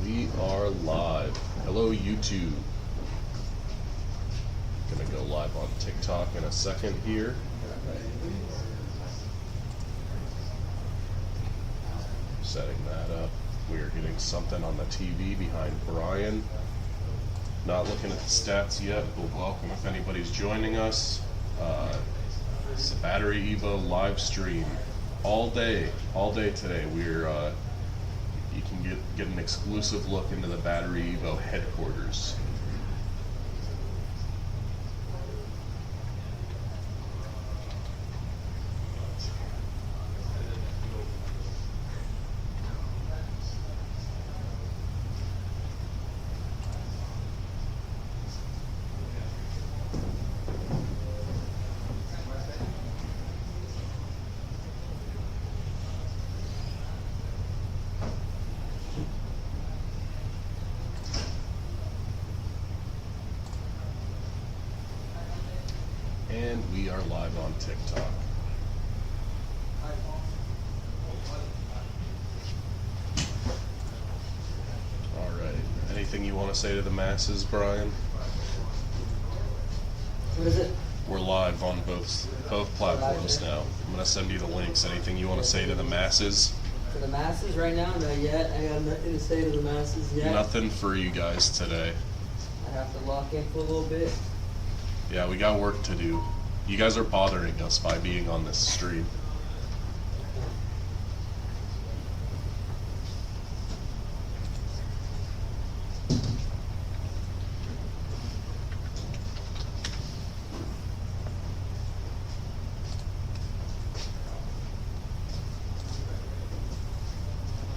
We are live. Hello, YouTube. Gonna go live on TikTok in a second here. Setting that up. We are getting something on the TV behind Brian. Not looking at the stats yet, but welcome if anybody's joining us. It's the BatteryEvo live stream all day today. We're you can get an exclusive look into the BatteryEvo headquarters. And we are live on TikTok. All right. Anything you want to say to the masses, Brian? What is it? We're live on both platforms now. I'm going to send you the links. Anything you want to say to the masses? To the masses right now? Not yet. I got nothing to say to the masses yet. Nothing for you guys today. I have to lock in for a little bit. Yeah, we got work to do. You guys are bothering us by being on this stream.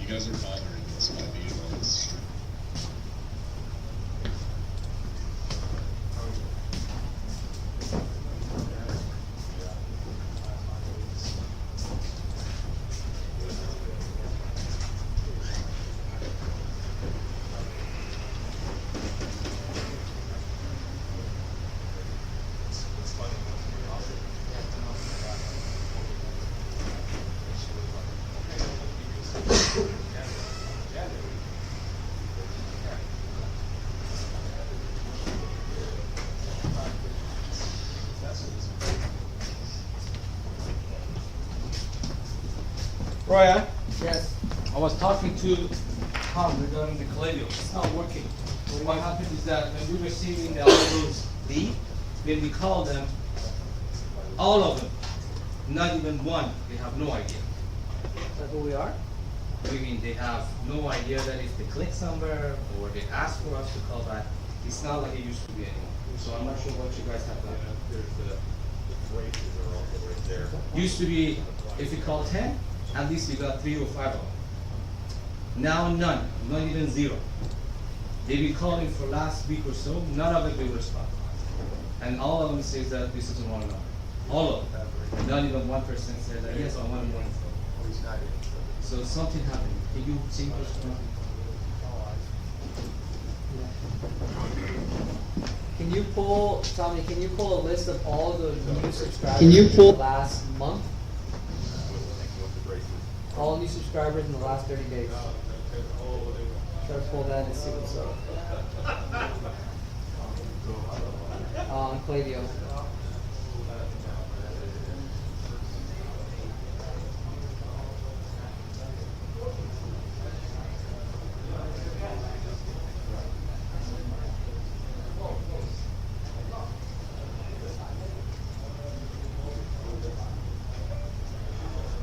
You guys are bothering us by being on this stream. Brian, Yes. I was talking to Tom regarding the Caladio. It's not working. What happened is that when we were receiving all those leads, when we call them, all of them, not even one, they have no idea. Is that who we are? I mean, they have no idea that if they click somewhere or they ask for us to call back, it's not like it used to be anymore. So I'm not sure what you guys have done. There's the phrases are also right there. Used to be, if you call 10, at least you got 3 or 5 of them. Now none, not even 0. They've been calling for last week or so, none of it will respond. And all of them says that this is the wrong number. All of them. Not even one person said that, yes, I want more info. Oh, he's not in. So something happened. Can you see what's going on? Can you pull, Tommy, can you pull a list of all the new subscribers Can you pull- in the last month? What's the braces? All new subscribers in the last 30 days. Try to pull that and see what's up. On Caladio.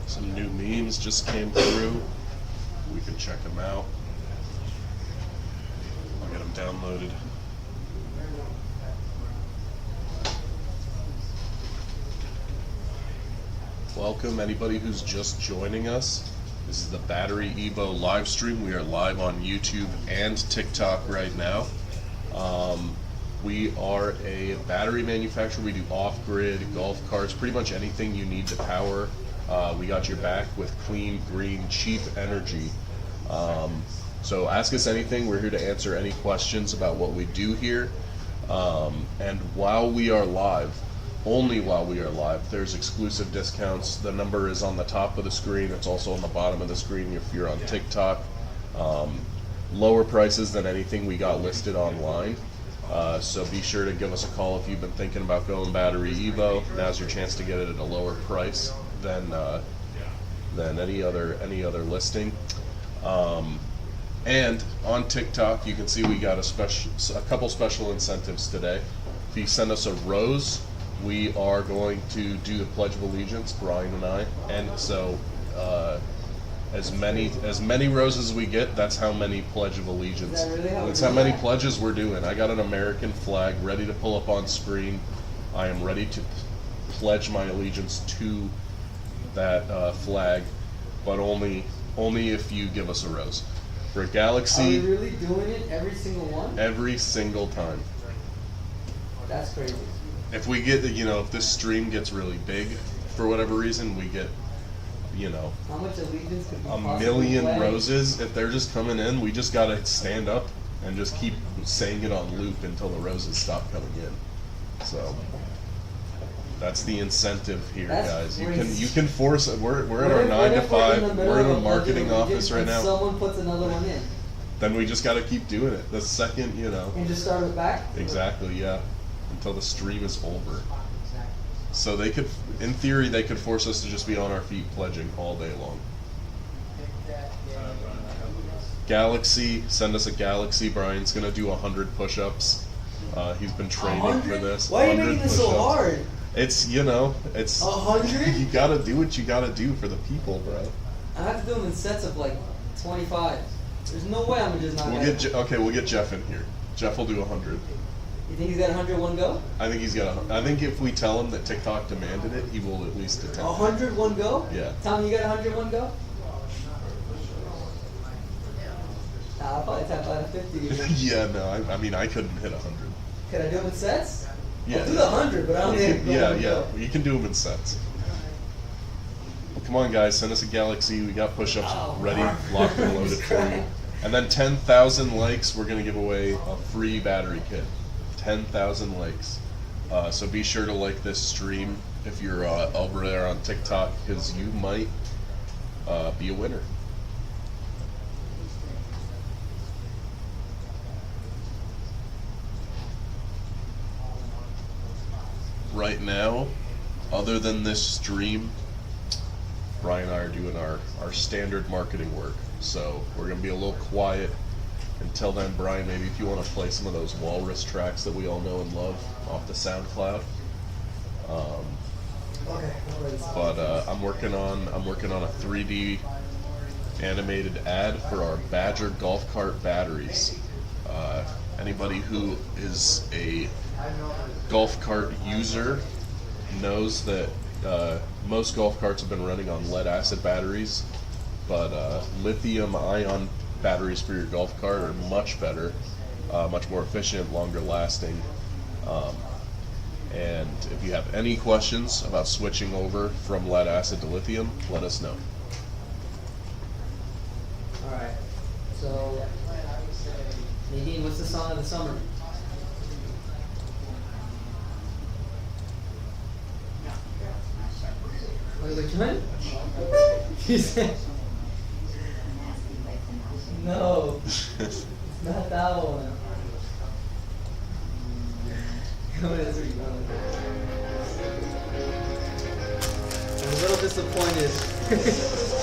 Some new memes just came through. We can check them out. I'll get them downloaded. Welcome anybody who's just joining us. This is the BatteryEvo live stream. We are live on YouTube and TikTok right now. We are a battery manufacturer. We do off-grid golf carts, pretty much anything you need to power. We got your back with clean, green, cheap energy. So ask us anything. We're here to answer any questions about what we do here. And while we are live, only while we are live, there's exclusive discounts. The number is on the top of the screen. It's also on the bottom of the screen if you're on TikTok. lower prices than anything we got listed online. So be sure to give us a call if you've been thinking about going BatteryEvo. Now's your chance to get it at a lower price than any other listing. And on TikTok, you can see we got a couple special incentives today. If you send us a rose, we are going to do the Pledge of Allegiance, Brian and I. And so as many roses we get, that's how many Pledge of Allegiance. Is that really how That's we how do many that? pledges we're doing. I got an American flag ready to pull up on screen. I am ready to pledge my allegiance to that flag, but only if you give us a rose. For a Are we Galaxy, really doing it every single one? every single time. That's crazy. If we get, if this stream gets really big, for whatever reason, we get, How much allegiance could we a possibly million pledge? roses. If they're just coming in, we just gotta stand up and just keep saying it on loop until the roses stop coming in. So that's the incentive here, That's guys. crazy. You can force it. We're What at our if- 9 what to if we're 5. the middle We're in a of marketing budget office right and now. Someone puts another one in, Then we just gotta keep doing it. The second, and just start it back. exactly, yeah, until the stream is over. So they could, in theory, they could force us to just be on our feet pledging all day long. Galaxy, send us a Galaxy. Brian's gonna do 100 push-ups. He's been training for 100? this. Why are you 100 making this so push-ups. hard? It's, it's 100? you gotta do what you gotta do for the people, bro. I have to do them in sets of like 25. There's no way I'm gonna just not. We'll get Jeff in here. Jeff will do 100. You think he's got 101 go? I think he's got I think if we tell him that TikTok demanded it, he will at least attempt. 101 go? Yeah. Tom, you got 101 go? Nah, I'll probably tap out of 50. Yeah, no, I mean I couldn't hit 100. Can I do them in sets? Yeah, I'll do the 100, but I don't You think can- I yeah, can yeah. go. You can do them in sets. Come on, guys, send us a Galaxy. We got push-ups Oh, ready, Mark. locked and I'm loaded just for you. crying. And then 10,000 likes, we're gonna give away a free battery kit. 10,000 likes. So be sure to like this stream if you're over there on TikTok, because you might be a winner. Right now, other than this stream, Brian and I are doing our standard marketing work. So we're going to be a little quiet until then. Brian, maybe if you want to play some of those Walrus tracks that we all know and love off the SoundCloud. Okay, I'm ready. But I'm working on a 3D animated ad for our Badger golf cart batteries. Anybody who is a golf cart user knows that most golf carts have been running on lead acid batteries, but lithium ion batteries for your golf cart are much better, much more efficient, longer lasting. And if you have any questions about switching over from lead acid to lithium, let us know. Alright, so Nadine, what's the song of the summer? Wait, which one? She said, no, it's not that one. What is it? I'm a little disappointed.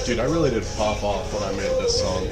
Dude, I really did pop off when I made this song.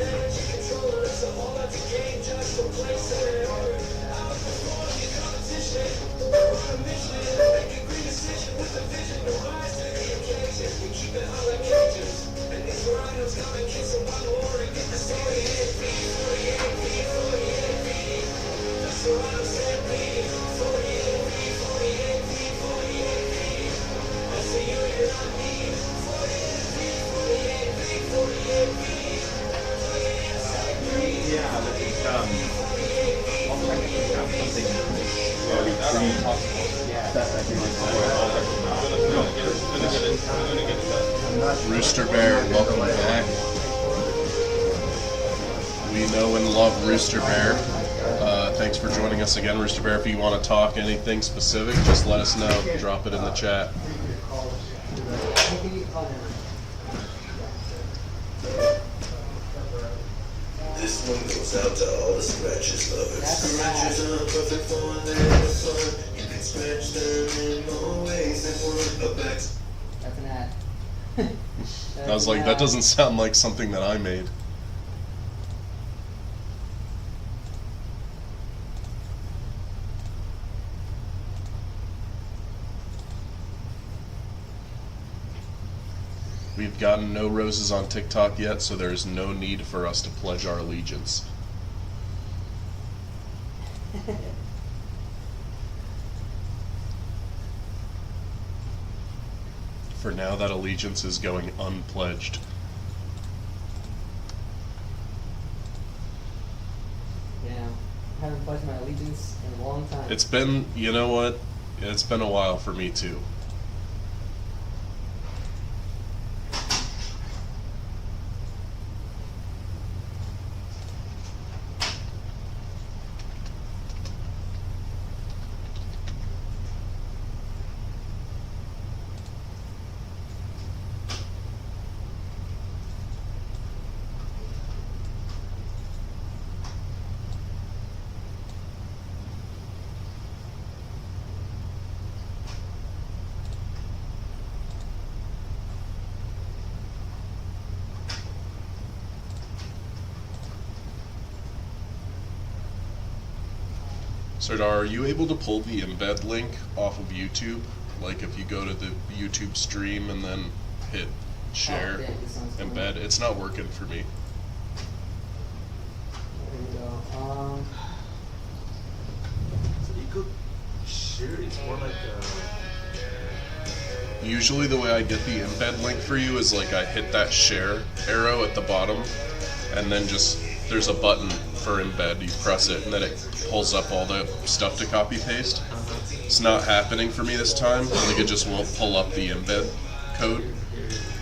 Rooster Bear, welcome back. We know and love Rooster Bear. Thanks for joining us again, Rooster Bear. If you want to talk anything specific, just let us know. Drop it in the chat. This one goes out to all the scratches lovers. Scratches are perfect for their fun. You can scratch them in more ways than one. That's an ad. I was like, that doesn't sound like something that I made. We've gotten no roses on TikTok yet, so there's no need for us to pledge our allegiance. For now, that allegiance is going unpledged. Yeah, I haven't pledged my allegiance in a long time. It's been, you know what? It's been a while for me too. Sardar, are you able to pull the embed link off of YouTube? Like if you go to the YouTube stream and then hit share, yeah, this one's embed, it's not working for me. There we go. So you could share, it's more like Usually the way I get the embed link for you is like I hit that share arrow at the bottom and then just there's a button for embed. You press it and then it pulls up all the stuff to copy paste. It's not happening for me this time. I think it just won't pull up the embed code.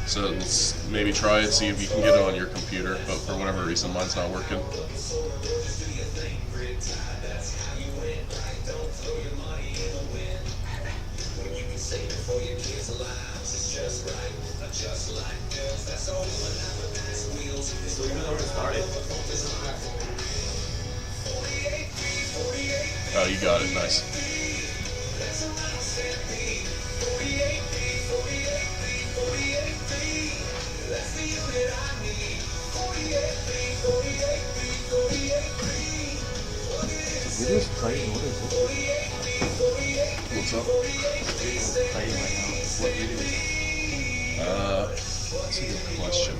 So let's maybe try it, see if you can get it on your computer, but for whatever reason mine's not working. so you already started. Oh, you got it, nice. Video is playing, what is it? What's up? Playing right now. What video is it? That's a good question.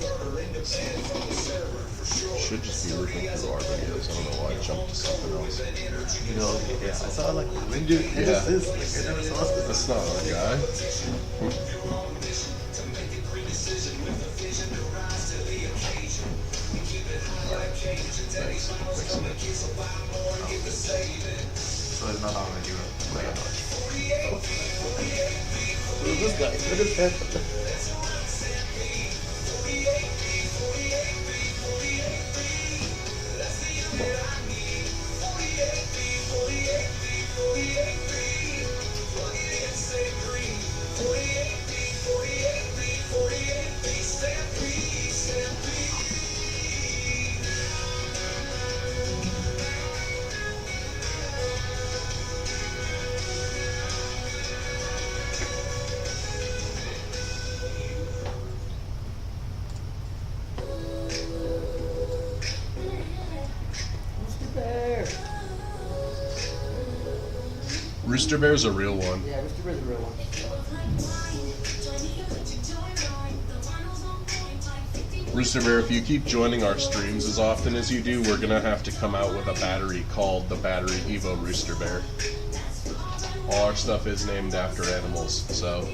Should just be working through our videos. I don't know why I jumped to something else. You know, yeah, I saw like, when did Yeah. this? Like, I never saw this. That's not our guy. Thanks. Fixing it. So it's not on you. Who's this guy? What is that? Rooster Bear. Rooster Bear's a real one. Yeah, Rooster Bear's a real one. Rooster Bear, if you keep joining our streams as often as you do, we're gonna have to come out with a battery called the BatteryEvo Rooster Bear. All our stuff is named after animals, so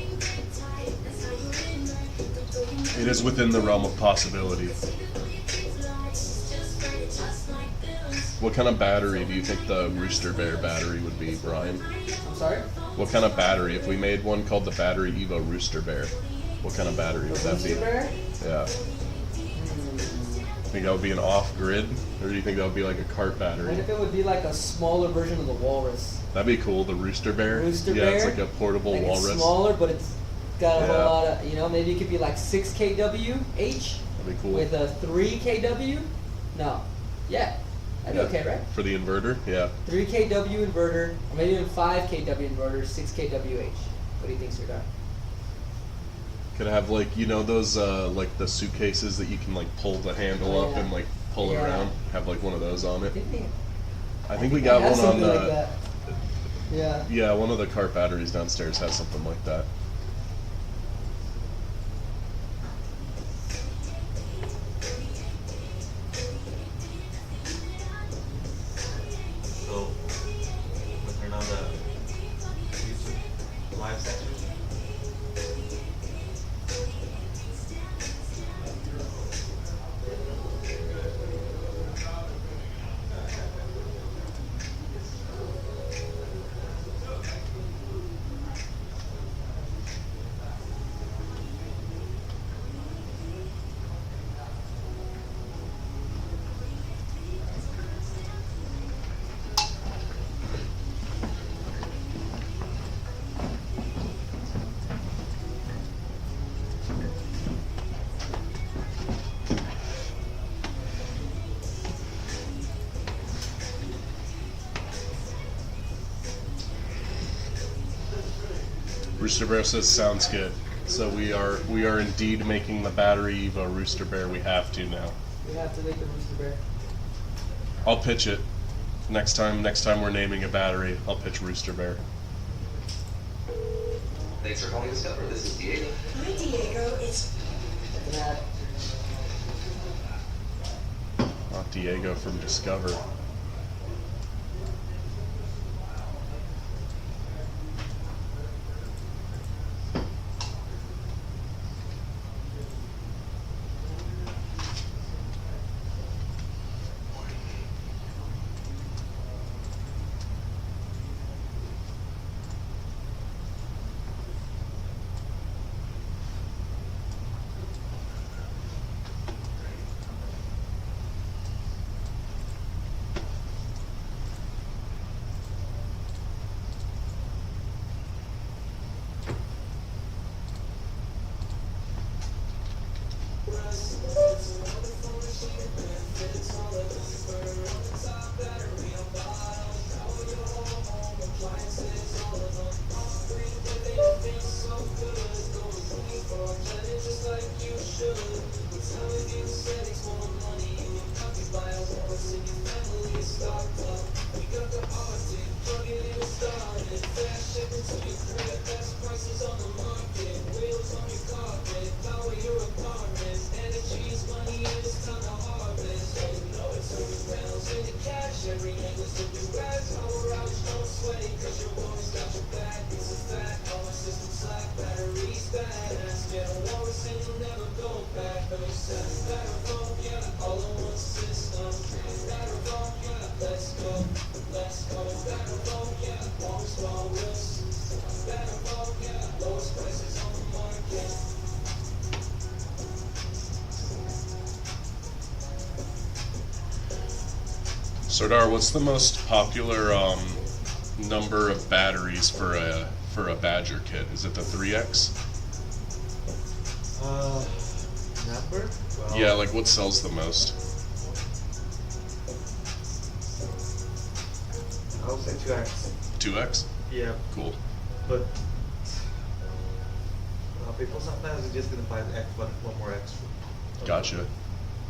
it is within the realm of possibility. What kind of battery do you think the Rooster Bear battery would be, Brian? I'm sorry? What kind of battery? If we made one called the BatteryEvo Rooster Bear, what kind of battery would that be? Rooster Bear? Yeah. Think that would be an off-grid, or do you think that would be like a cart battery? What if it would be like a smaller version of the Walrus? That'd be cool. The Rooster Bear. Rooster yeah, Bear? it's like a portable Like walrus. it's smaller, but it's got a Yeah. whole lot of, you know, maybe it could be like 6 kW H That'd be cool. with a 3 kW? No. Yeah. That'd be okay, right? For the inverter, yeah. 3 kW inverter, or maybe even 5 kW inverter, 6 kW H. What do you think, Serdar? Could have like, you know, those like the suitcases that you can like pull the handle Oh, up yeah. and like pull it Yeah. around. Have like one of those on it. Didn't they? I think we got It has one on something the. like that. Yeah. Yeah, one of the cart batteries downstairs has something like that. So, we turn on the YouTube live section. Rooster Bear says sounds good. So we are indeed making the BatteryEvo Rooster Bear. We have to now. We have to make the Rooster Bear. I'll pitch it next time. Next time we're naming a battery, I'll pitch Rooster Bear. Thanks for calling Discover. This is Diego. Hi, Diego. It's Look at that. Not Diego from Discover. Serdar, what's the most popular number of batteries for a Badger kit? Is it the 3X? Number? Well, Yeah, like what sells the most? I would say 2X. 2X? Yeah, Cool. but people sometimes are just gonna buy the X, one more extra. Gotcha.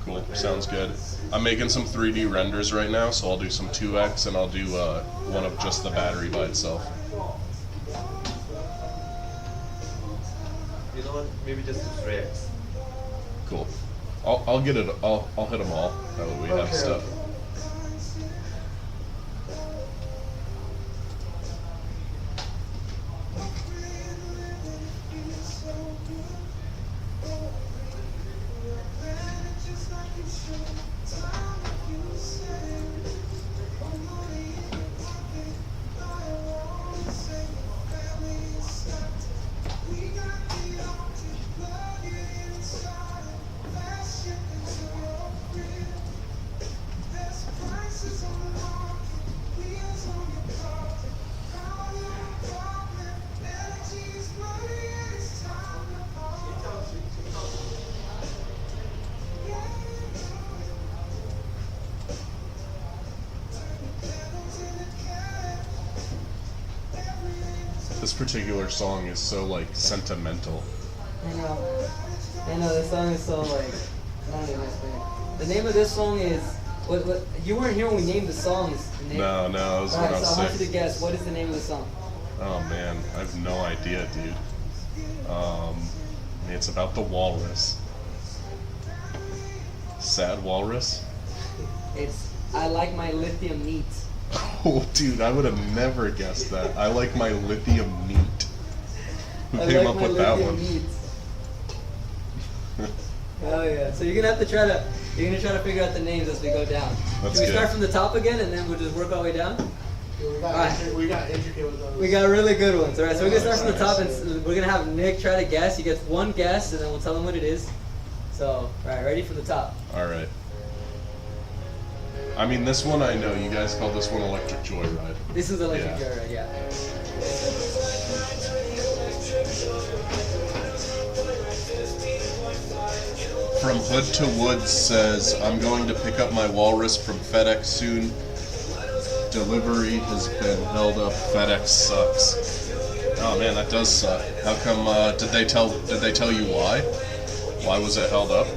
Cool. Sounds good. I'm making some 3D renders right now, so I'll do some 2X and I'll do one of just the battery by itself. You know what? Maybe just the 3X. Cool. I'll get it. I'll hit them all. That way we have Okay. stuff. This particular song is so like sentimental. I know, this song is so like, I don't even explain it. The name of this song is, what, you weren't here when we named the songs. No, that was when I Alright, was so I want you sick. to guess, what is the name of the song? Oh man, I have no idea, dude. It's about the walrus. Sad walrus? It's I Like My Lithium Neat. Oh, dude, I would have never guessed that. I like my lithium neat. Who I came like up my with that lithium one? neat. Oh yeah, so you're gonna have to try to figure out the names as we go down. That's Should we good. start from the top again and then we'll just work our way down? Alright. We got intricate with those. We got really good ones. Alright, so we're gonna start from the top and we're gonna have Nick try to guess. He gets one guess and then we'll tell him what it is. So, alright, ready from the top. Alright. I mean, this one I know. You guys call this one Electric Joyride. This is Electric Yeah. Joyride, yeah. From Hood to Woods says, I'm going to pick up my walrus from FedEx soon. Delivery has been held up. FedEx sucks. Oh man, that does suck. How come? Did they tell you why? Why was it held up?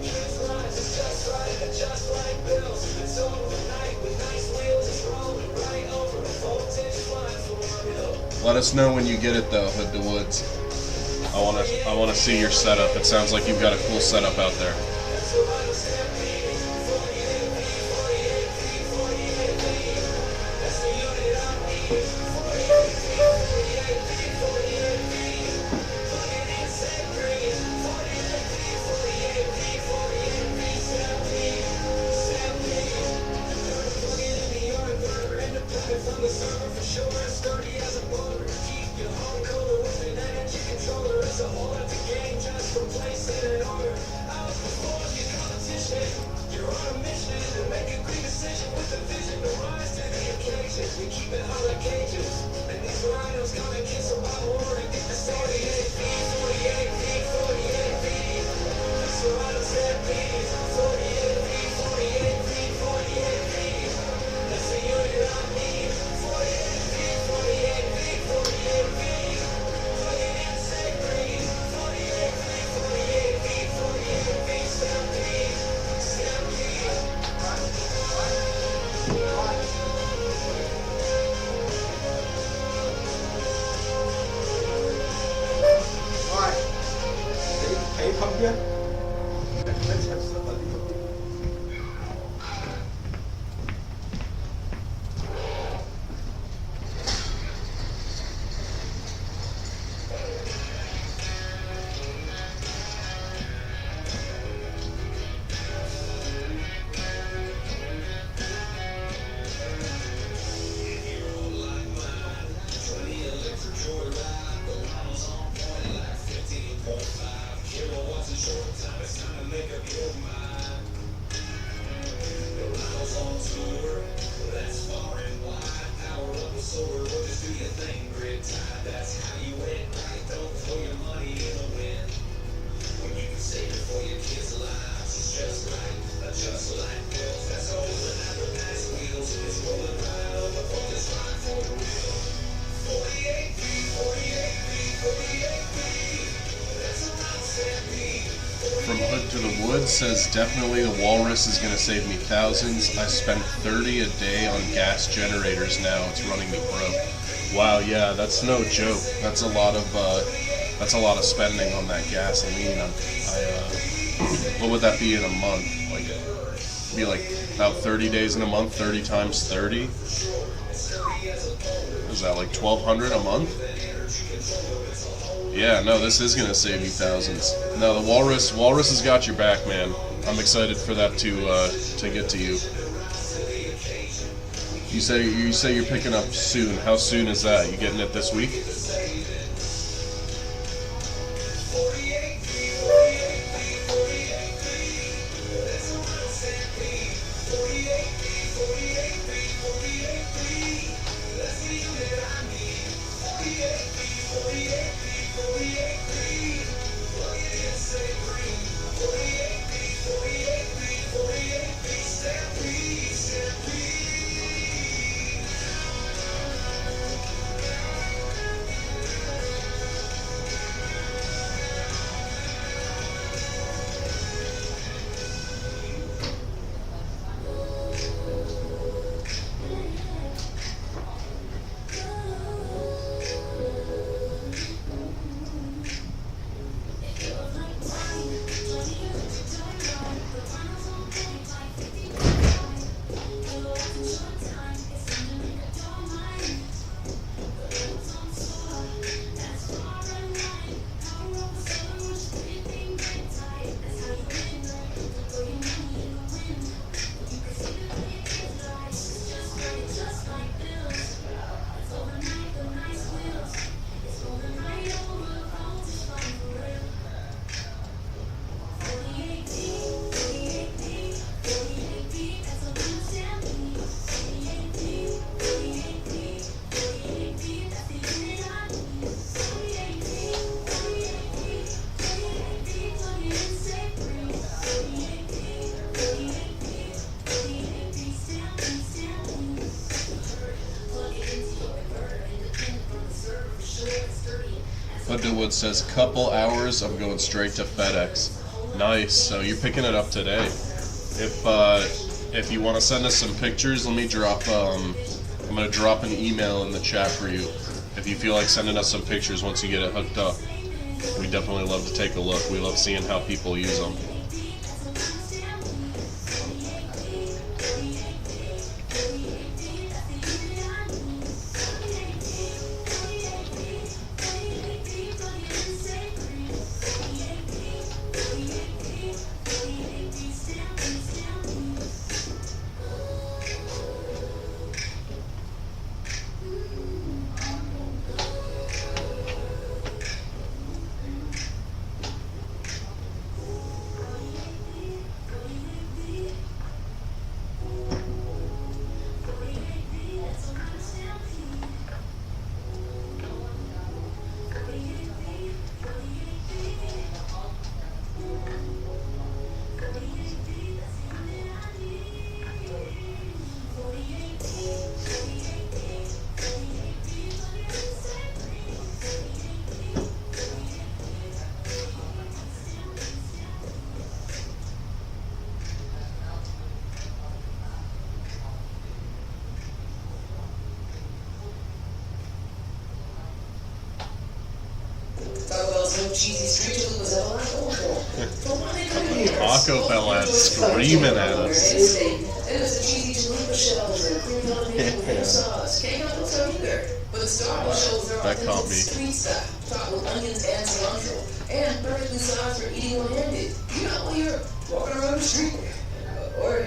Let us know when you get it though, Hood to Woods. I wanna see your setup. It sounds like you've got a cool setup out there. From Hood to the Woods says, definitely the walrus is going to save me thousands. I spend 30 a day on gas generators now. It's running me broke. Wow, yeah, that's no joke. That's a lot of spending on that gasoline. What would that be in a month? Like, it'd be like about 30 days in a month. 30 times 30. Is that like 1,200 a month? Yeah, no, this is gonna save you thousands. No, the walrus has got your back, man. I'm excited for that to get to you. You say you're picking up soon. How soon is that? You getting it this week? Hoodwood says, couple hours, I'm going straight to FedEx. Nice, so you're picking it up today. If you want to send us some pictures, let me drop, I'm going to drop an email in the chat for you. If you feel like sending us some pictures once you get it hooked up, we definitely love to take a look. We love seeing how people use them. Taco Bell ad screaming at us. That caught me. Topped with onions and cilantro, and perfectly sized for eating one-handed. You know, when you're walking around the street, or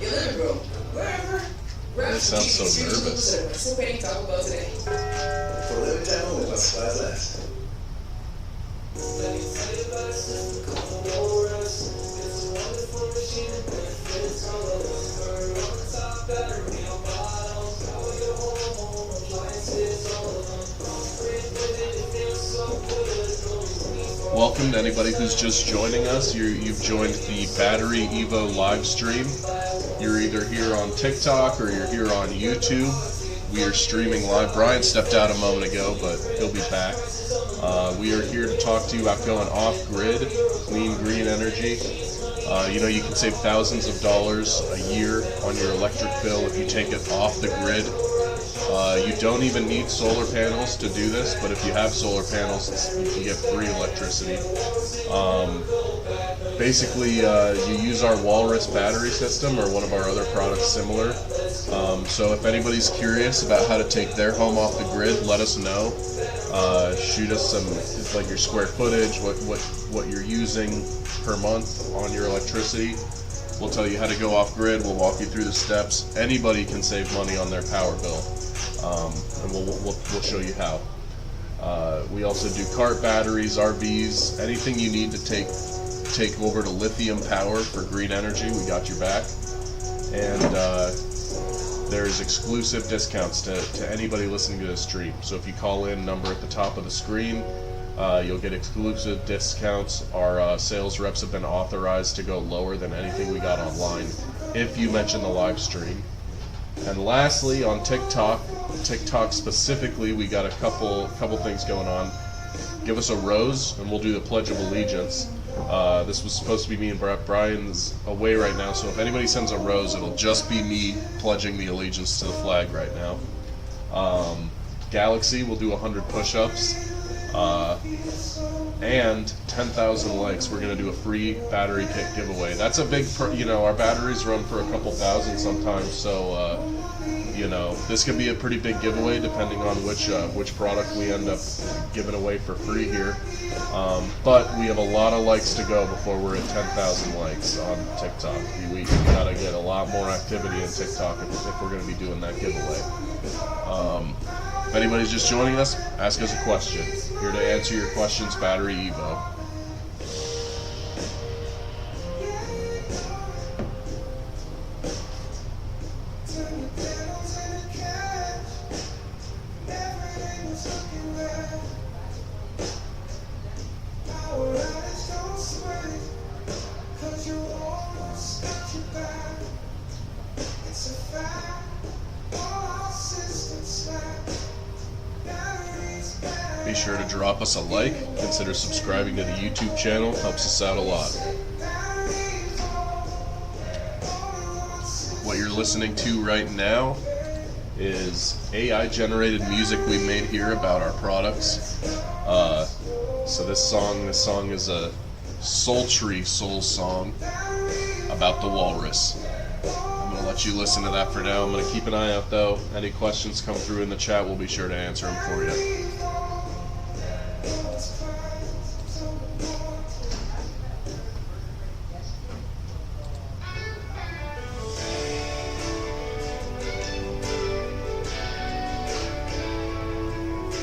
your living room, wherever. You sound so nervous. Anticipating Taco Bell today. For living time only, let's fly last. Welcome to anybody who's just joining us. You've joined the BatteryEvo live stream. You're either here on TikTok or you're here on YouTube. We are streaming live. Brian stepped out a moment ago, but he'll be back. We are here to talk to you about going off-grid, clean green energy. You can save thousands of dollars a year on your electric bill if you take it off the grid. You don't even need solar panels to do this, but if you have solar panels, you can get free electricity. Basically, you use our Walrus battery system or one of our other products similar. So if anybody's curious about how to take their home off the grid, let us know. Shoot us some, like your square footage, what you're using per month on your electricity. We'll tell you how to go off grid. We'll walk you through the steps. Anybody can save money on their power bill, and we'll show you how. We also do cart batteries, RVs, anything you need to take over to lithium power for green energy. We got your back, and there's exclusive discounts to anybody listening to this stream. So if you call in, number at the top of the screen, you'll get exclusive discounts. Our sales reps have been authorized to go lower than anything we got online if you mention the live stream. And lastly, on TikTok specifically, we got a couple things going on. Give us a rose and we'll do the Pledge of Allegiance. This was supposed to be me and Brian's away right now, so if anybody sends a rose, it'll just be me pledging the allegiance to the flag right now. Galaxy will do 100 push-ups. And 10,000 likes, we're going to do a free battery kit giveaway. That's a big, our batteries run for a couple thousand sometimes, so, this could be a pretty big giveaway depending on which product we end up giving away for free here. But we have a lot of likes to go before we're at 10,000 likes on TikTok. We got to get a lot more activity in TikTok if we're going to be doing that giveaway. If anybody's just joining us, ask us a question. Here to answer your questions, BatteryEvo. Be sure to drop us a like. Consider subscribing to the YouTube channel. Helps us out a lot. What you're listening to right now is AI-generated music we made here about our products. So this song is a sultry soul song about the walrus. I'm going to let you listen to that for now. I'm going to keep an eye out though. Any questions come through in the chat, we'll be sure to answer them for you.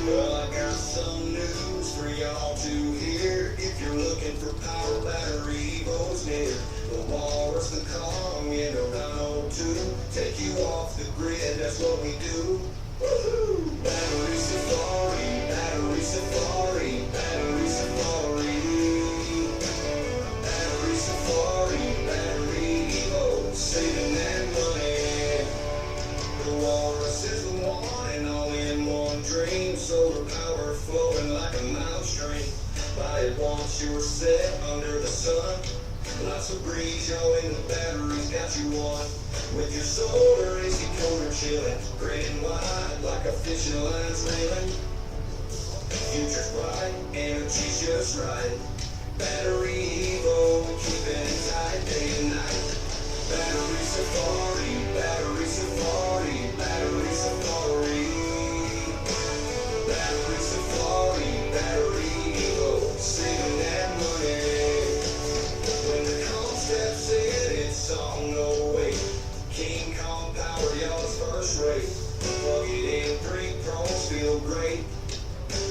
Well, I got some news for y'all to hear. If you're looking for power, BatteryEvo's near. The walrus, the Kong, and a Rhino too. Take you off the grid, that's what we do. Woohoo! Battery Safari, Battery Safari, Battery Safari. Battery Safari, BatteryEvo, saving that money. The walrus is the one and all in one dream. Solar power flowing like a mouse stream. Buy it once you're set under the sun. Lots of breeze, yo, and the battery's got you on. With your solar AC coder chilling, gray and wide like a fishing line's reeling. Future's bright, energy's just right. BatteryEvo, keeping it tight day and night. Battery Safari, Battery Safari, Battery Safari. Battery Safari, BatteryEvo, saving that money. When the concept said it's all no way. King Kong power, y'all's first rate. Plug it in, 3 pros feel great.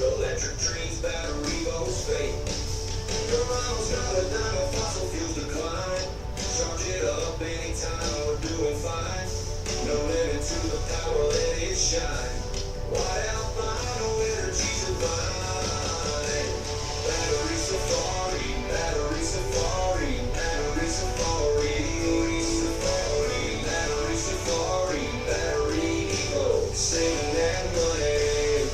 Electric dreams, BatteryEvo's fate. The Rhino's not a dino, fossil fuels decline. Charge it up anytime, we're doing fine. No limit to the power, let it shine. White albino, energy's divine. Battery Safari, Battery Safari, Battery Safari. Safari, Battery Safari, BatteryEvo, saving that money.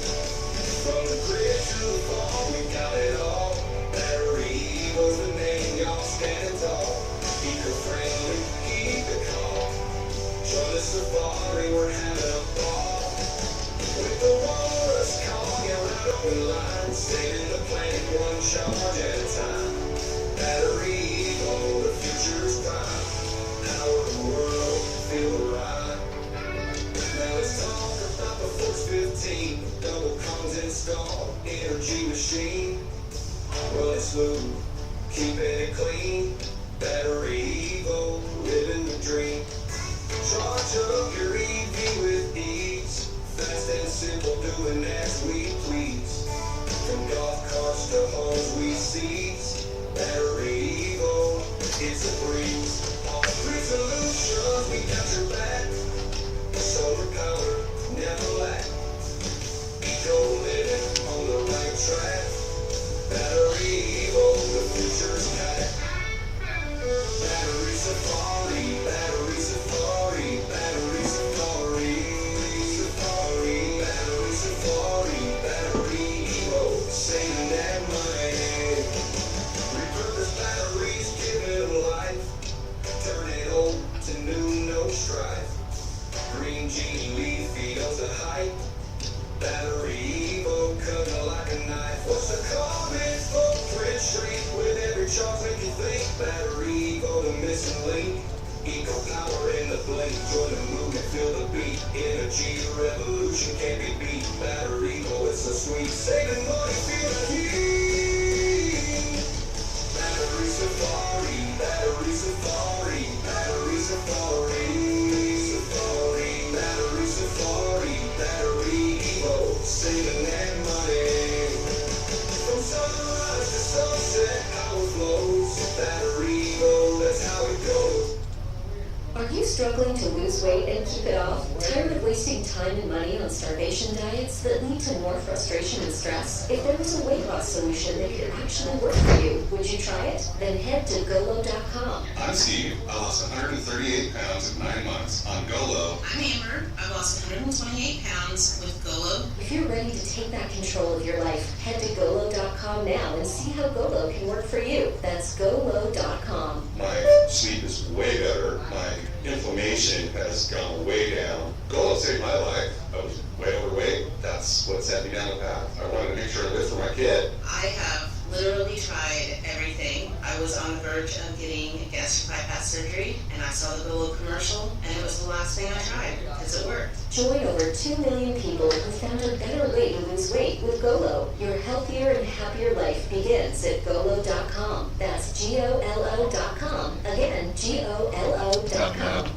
From the grid to the farm, we got it all. BatteryEvo's the name, y'all standing tall. Eco-friendly, keep it calm. Join the safari, we're having a ball. With the walrus calling out on line, saving the planet one charge at a time. BatteryEvo, the future's prime. Power the world, feel the ride. Now let's talk about the Force 15. Double cones installed, energy machine. Run it smooth, keeping it clean. BatteryEvo, living the dream. Charge up your EV with ease. Fast and simple, doing as we please. From golf carts to homes we seize. BatteryEvo, it's a breeze. All 3 solutions, we got your back. Solar power, never lack. Eco living on the right track. BatteryEvo, the future's packed. Battery Safari, Battery Safari, Battery Safari. Safari, Battery Safari, BatteryEvo, saving that money. Repurpose batteries, giving them life. Turn it old to new, no strife. Green genie leafy, knows the hype. BatteryEvo, cutting like a knife. What's the carbon footprint shrink? With every charge make you think. BatteryEvo, the missing link. Eco power in the blink. Join the movement, feel the beat. Energy revolution can't be beat. BatteryEvo, it's so sweet. Saving money, feel the heat. Battery Safari, Battery Safari, Battery Safari. Safari, Battery Safari, BatteryEvo, saving that money. From sunrise to sunset, power flows. BatteryEvo, that's how it goes. Are you struggling to lose weight and keep it off? Tired of wasting time and money on starvation diets that lead to more frustration and stress? If there was a weight loss solution that could actually work for you, would you try it? Then head to Golo.com. I'm Steve. I lost 138 pounds in 9 months on Golo. I'm Amber. I lost 128 pounds with Golo. If If you're ready to take back control of your life, head to golo.com now and see how Golo can work for you. That's golo.com. My sleep is way better. My inflammation has gone way down. Golo saved my life. I was way overweight. That's what set me down the path. I wanted to make sure I lived for my kid. I have literally tried everything. I was on the verge of getting gastric bypass surgery, and I saw the Golo commercial, and it was the last thing I tried because it worked. Join over 2 million people who found a better way to lose weight with Golo. Your healthier and happier life begins at golo.com. That's GOLO.com. Again, GOLO.com.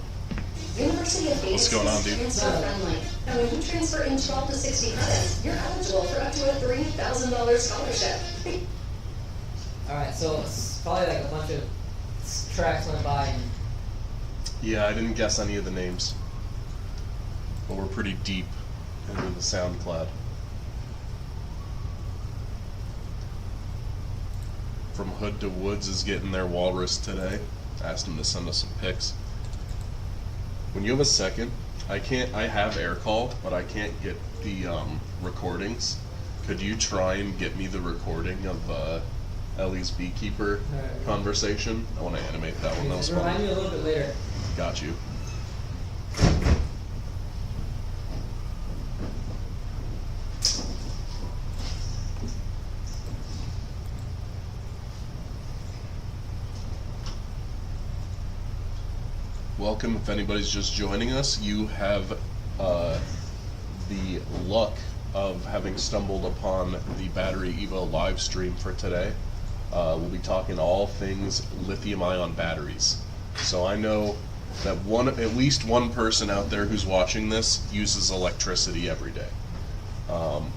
University of Phoenix What's going on, is dude? transfer friendly. And when you transfer in 12 to 60 credits, you're eligible for up to a $3,000 scholarship. Alright, so it's probably like a bunch of tracks went by and Yeah, I didn't guess any of the names, but we're pretty deep into the SoundCloud. From Hood to Woods is getting their walrus today. Asked him to send us some pics. When you have a second, I have air call, but I can't get the recordings. Could you try and get me the recording of Ellie's beekeeper Alright. conversation? I want to animate that one. That was remind fun. me a little bit later. Got you. Welcome. If anybody's just joining us, you have the luck of having stumbled upon the BatteryEvo live stream for today. We'll be talking all things lithium-ion batteries. So I know that at least one person out there who's watching this uses electricity every day.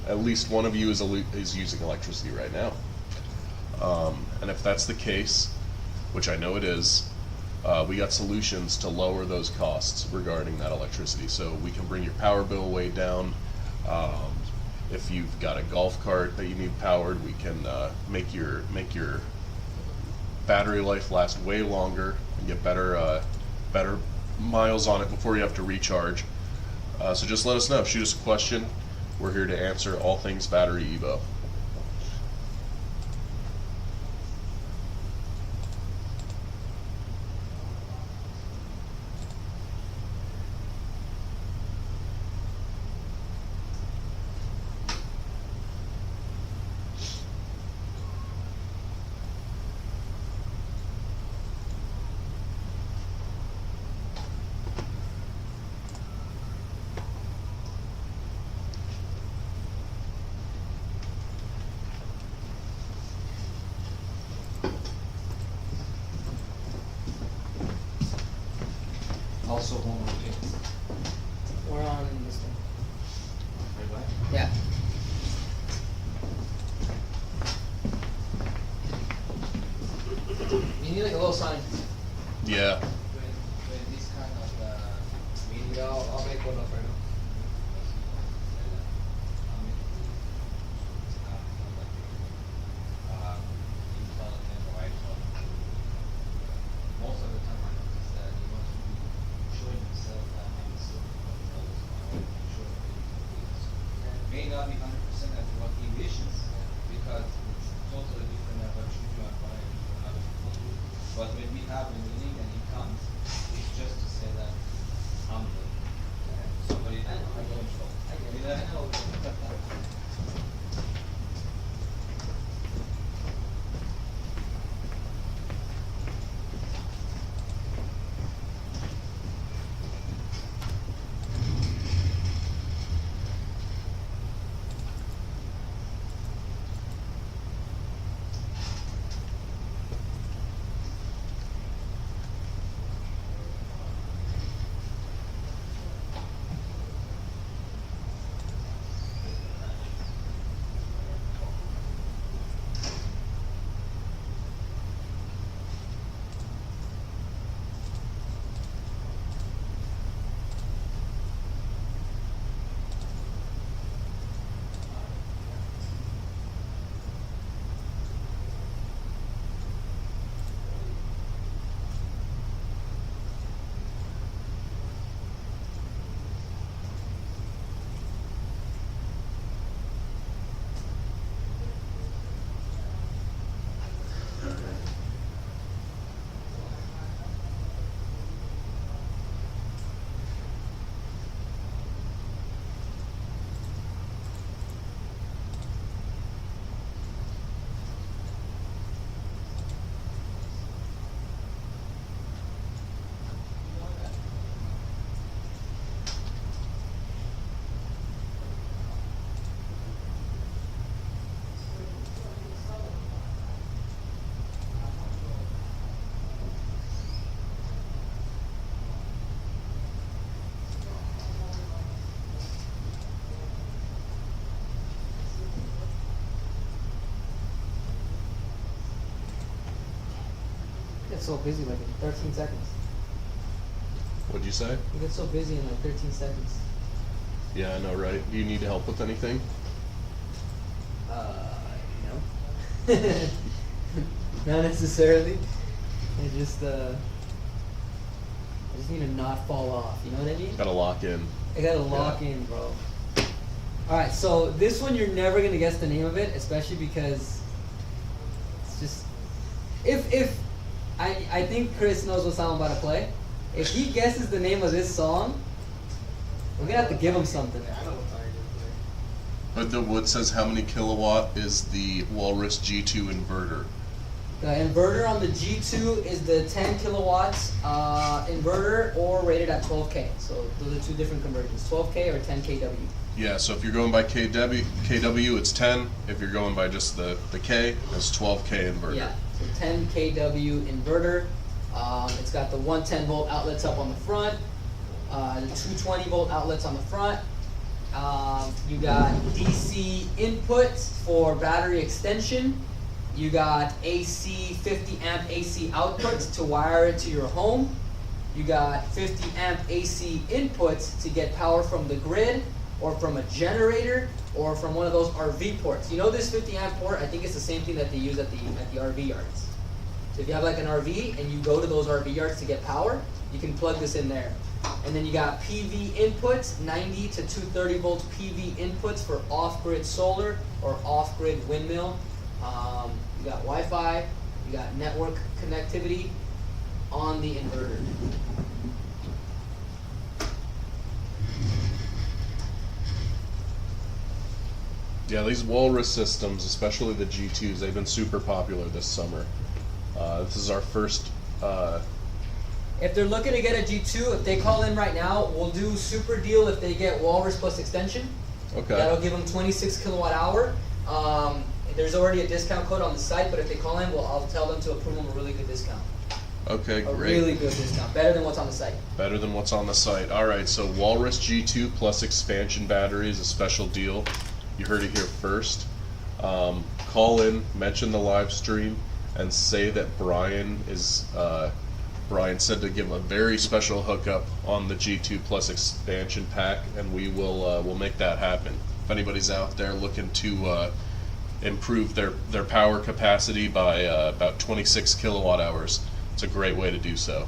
At least one of you is using electricity right now. And if that's the case, which I know it is, we got solutions to lower those costs regarding that electricity. So we can bring your power bill way down. If you've got a golf cart that you need powered, we can make your battery life last way longer and get better miles on it before you have to recharge. So just let us know. Shoot us a question. We're here to answer all things BatteryEvo. Also, home rotate. We're on this one. Right back. Yeah. You need like a little sign. Yeah. When this kind of media, I'll make one up right now. Most of the time I notice that he wants to be showing himself that he's sure may not be 100% at what he wishes because it's totally different than what you do and what I do and other people do. But when we have a meeting and he comes, it's just to say that I'm somebody that I control. You know? get so busy like in 13 seconds. What'd you say? You get so busy in like 13 seconds. Yeah, I know, right? Do you need help with anything? No. Not necessarily. I just need to not fall off. You know what I mean? Gotta lock in. I gotta lock in, bro. Alright, so this one you're never gonna guess the name of it, especially because it's just if I think Chris knows what song I'm about to play. If he guesses the name of this song, we're gonna have to give him something. But the what says how many kilowatt is the Walrus G2 inverter? The inverter on the G2 is the 10 kilowatts inverter, or rated at 12K. So those are two different conversions, 12K or 10 kW. Yeah, so if you're going by KW, it's 10. If you're going by just the K, it's 12K inverter. Yeah, so 10 kW inverter. It's got the 110 volt outlets up on the front, the 220 volt outlets on the front. You got DC input for battery extension. You got AC 50 amp AC output to wire it to your home. You got 50 amp AC input to get power from the grid, or from a generator, or from one of those RV ports. You know this 50 amp port? I think it's the same thing that they use at the RV yards. So if you have like an RV and you go to those RV yards to get power, you can plug this in there. And then you got PV inputs, 90 to 230 volt PV inputs for off-grid solar or off-grid windmill. You got Wi-Fi, you got network connectivity on the inverter. Yeah, these Walrus systems, especially the G2s, they've been super popular this summer. This is our first. If they're looking to get a G2, if they call in right now, we'll do super deal if they get Walrus plus extension. Okay. That'll give them 26 kilowatt hour. There's already a discount code on the site, but if they call in, I'll tell them to approve them a really good discount. Okay, A great. really good discount, better than what's on the site. Better than what's on the site. All right, so Walrus G2 plus expansion battery is a special deal. You heard it here first. Call in, mention the live stream, and say that Brian said to give a very special hookup on the G2 plus expansion pack, and we'll make that happen. If anybody's out there looking to improve their power capacity by about 26 kilowatt hours, it's a great way to do so.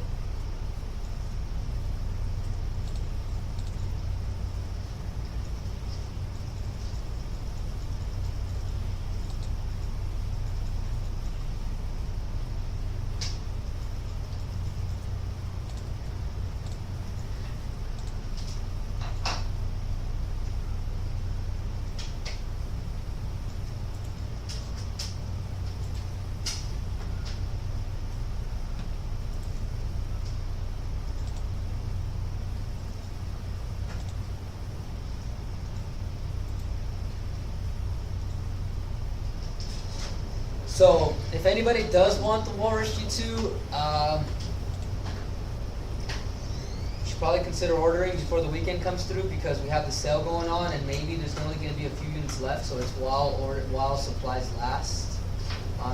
So, if anybody does want the Walrus G2, should probably consider ordering before the weekend comes through, because we have the sale going on, and maybe there's only going to be a few units left, so it's while supplies last.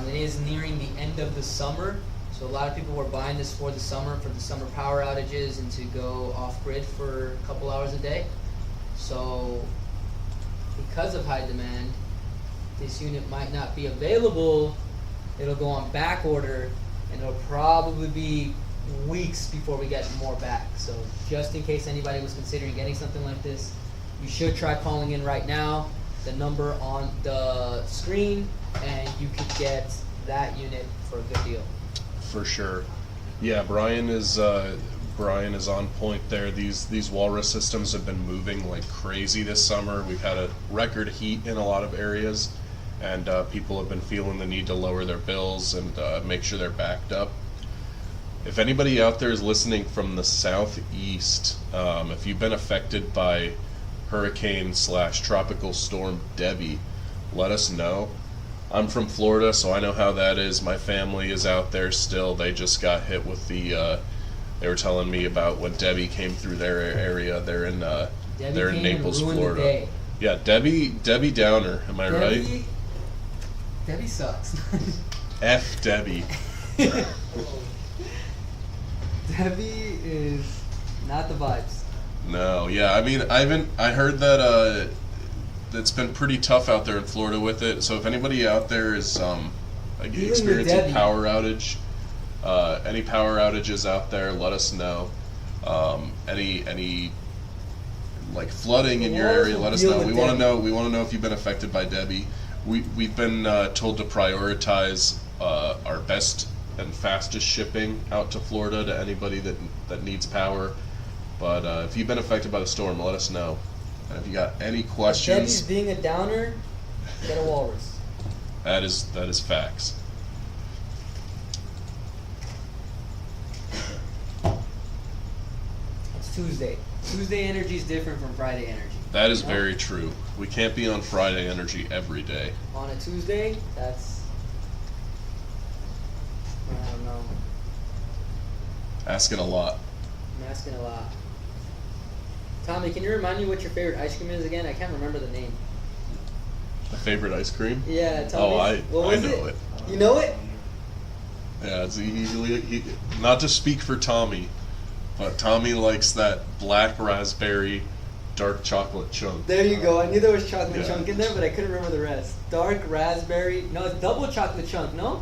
It is nearing the end of the summer, so a lot of people were buying this for the summer power outages, and to go off-grid for a couple hours a day. So, because of high demand, this unit might not be available. It'll go on back order, and it'll probably be weeks before we get more back. So just in case anybody was considering getting something like this, you should try calling in right now. The number on the screen, and you could get that unit for a good deal. For sure. Yeah, Brian is on point there. These Walrus systems have been moving like crazy this summer. We've had a record heat in a lot of areas, and people have been feeling the need to lower their bills and make sure they're backed up. If anybody out there is listening from the southeast, if you've been affected by hurricane/tropical storm Debbie, let us know. I'm from Florida, so I know how that is. My family is out there still. They just got hit with the. They were telling me about when Debbie came through their area. They're in Naples, Florida. Yeah, Debbie Downer. Am I right? Debbie sucks. F Debbie. Debbie is not the vibes. No, yeah, I mean, I heard that it's been pretty tough out there in Florida with it. So if anybody out there is with experiencing Debbie. power outage, any power outages out there, let us know. Any like flooding in your area, let us Deal know. with We want to Debbie. know. We want to know if you've been affected by Debbie. We've been told to prioritize our best and fastest shipping out to Florida to anybody that needs power. But if you've been affected by the storm, let us know. And if you got any Debbie's questions, being a downer, get a walrus. that is facts. It's Tuesday. Tuesday energy is different from Friday energy. That is You know? very true. We can't be on Friday energy every day. On a Tuesday, that's, I don't know. Asking a lot. I'm asking a lot. Tommy, can you remind me what your favorite ice cream is again? I can't remember the name. My favorite ice cream? Yeah, Tommy. Oh, what I was know it. You know it? Yeah, it's not to speak for Tommy, but Tommy likes that black raspberry dark chocolate chunk. There you go. I knew there was chocolate Yeah. chunk in there, but I couldn't remember the rest. Dark raspberry. No, it's double chocolate chunk. No?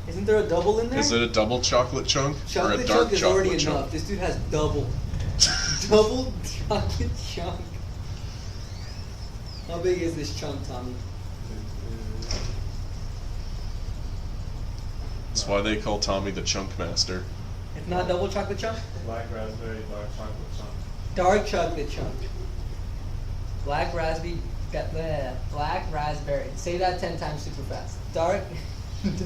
Isn't there a double in there? Is it a double chocolate chunk or a Chocolate dark chunk is chocolate already chunk? enough. This dude has double. Double chocolate chunk. How big is this chunk, Tommy? That's why they call Tommy the chunk master. It's not double chocolate chunk? Black raspberry, dark chocolate chunk. Dark chocolate chunk. Black raspberry. Black raspberry. Say that 10 times super fast. Dark.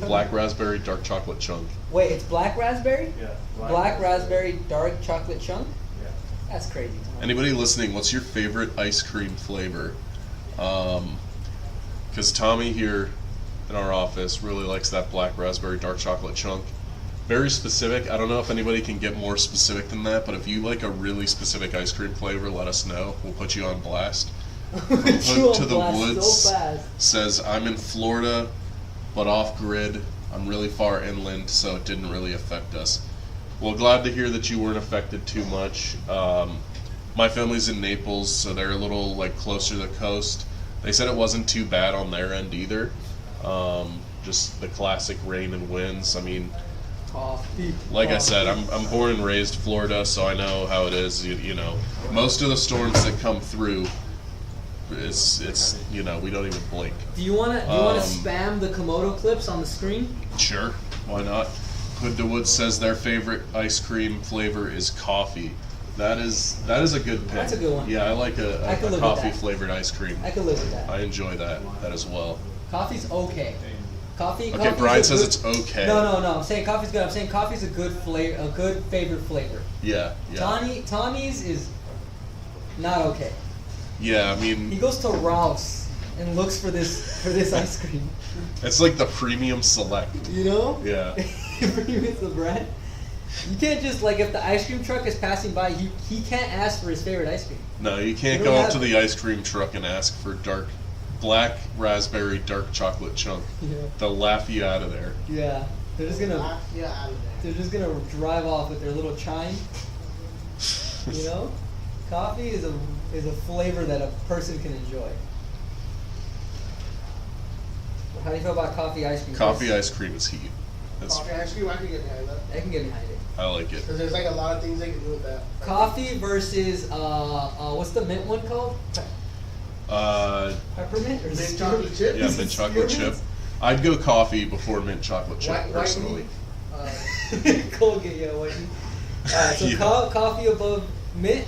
Black raspberry dark chocolate chunk. Wait, it's black raspberry? Yeah. Black raspberry, dark chocolate chunk? Yeah. That's crazy, Tommy. Anybody listening, what's your favorite ice cream flavor? Because Tommy here in our office really likes that black raspberry dark chocolate chunk. Very specific. I don't know if anybody can get more specific than that, but if you like a really specific ice cream flavor, let us know. We'll put you on blast. From You Hood to on the blast Woods so fast. says, I'm in Florida, but off grid. I'm really far inland, so it didn't really affect us. Well, glad to hear that you weren't affected too much. My family's in Naples, so they're a little like closer to the coast. They said it wasn't too bad on their end either. Just the classic rain and winds. I mean, Coffee. like I said, I'm born and raised Florida, so I know how it is. You know, most of the storms that come through, it's we don't even blink. Do you wanna spam the Komodo clips on the screen? Sure, why not? Hood to Woods says their favorite ice cream flavor is coffee. That is a good pick. That's a good one. Yeah, I like I a can live with coffee that. flavored ice cream. I could live with that. I enjoy that as well. Coffee's okay. Coffee. Okay, coffee's Brian a says good- it's okay. No. I'm saying coffee's good. I'm saying coffee's a good flavor, a good favorite flavor. Yeah. Tommy's is not okay. Yeah, I He mean, goes to Ralph's and looks for this ice cream. it's like the premium select. You know? Yeah. Premium's the brand. You can't just like if the ice cream truck is passing by, he can't ask for his favorite ice cream. No, you can't You go don't up to have- the ice cream truck and ask for black raspberry dark chocolate chunk. Yeah. They'll laugh you out of there. Yeah. They're just gonna they're just gonna drive off with their little chime. You know? Coffee is a flavor that a person can enjoy. How do you feel about coffee ice cream? Coffee ice cream is heat. That's, Coffee ice cream, I can get behind that. I can get behind it. I like it. Because there's like a lot of things they can do with that. Coffee versus what's the mint one called? Peppermint or Mint chocolate chip? Yeah, mint chocolate chip. I'd go coffee before mint chocolate chip White personally. Colgate, yeah, whitey. Alright, so Yeah. coffee above mint?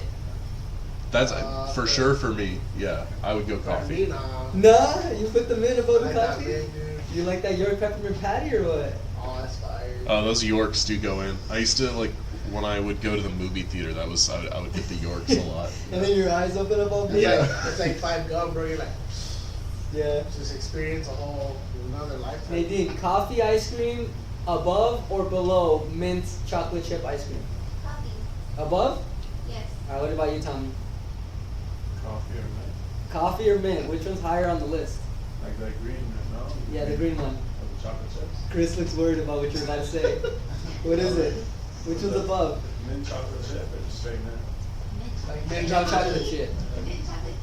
That's for sure for me. Yeah, I would go coffee. Nah, you put the mint above the Like that coffee? big, dude. You like that York peppermint patty or what? Oh, that's fire. Those Yorks do go in. I used to like when I would go to the movie theater. I would get the Yorks a lot. And then your eyes open up all big? It's like 5 gum, bro. You're like, Yeah. just experience a whole another lifetime. Nadine, coffee ice cream above or below mint chocolate chip ice cream? Coffee. Above? Yes. Alright, what about you, Tommy? Coffee or mint? Coffee or mint? Which one's higher on the list? Like that green mint, no? Yeah, the green one. Or the chocolate chips? Chris looks worried about what you're about to say. What is it? Which was above? Mint chocolate chip or just straight mint? Like mint chocolate chip.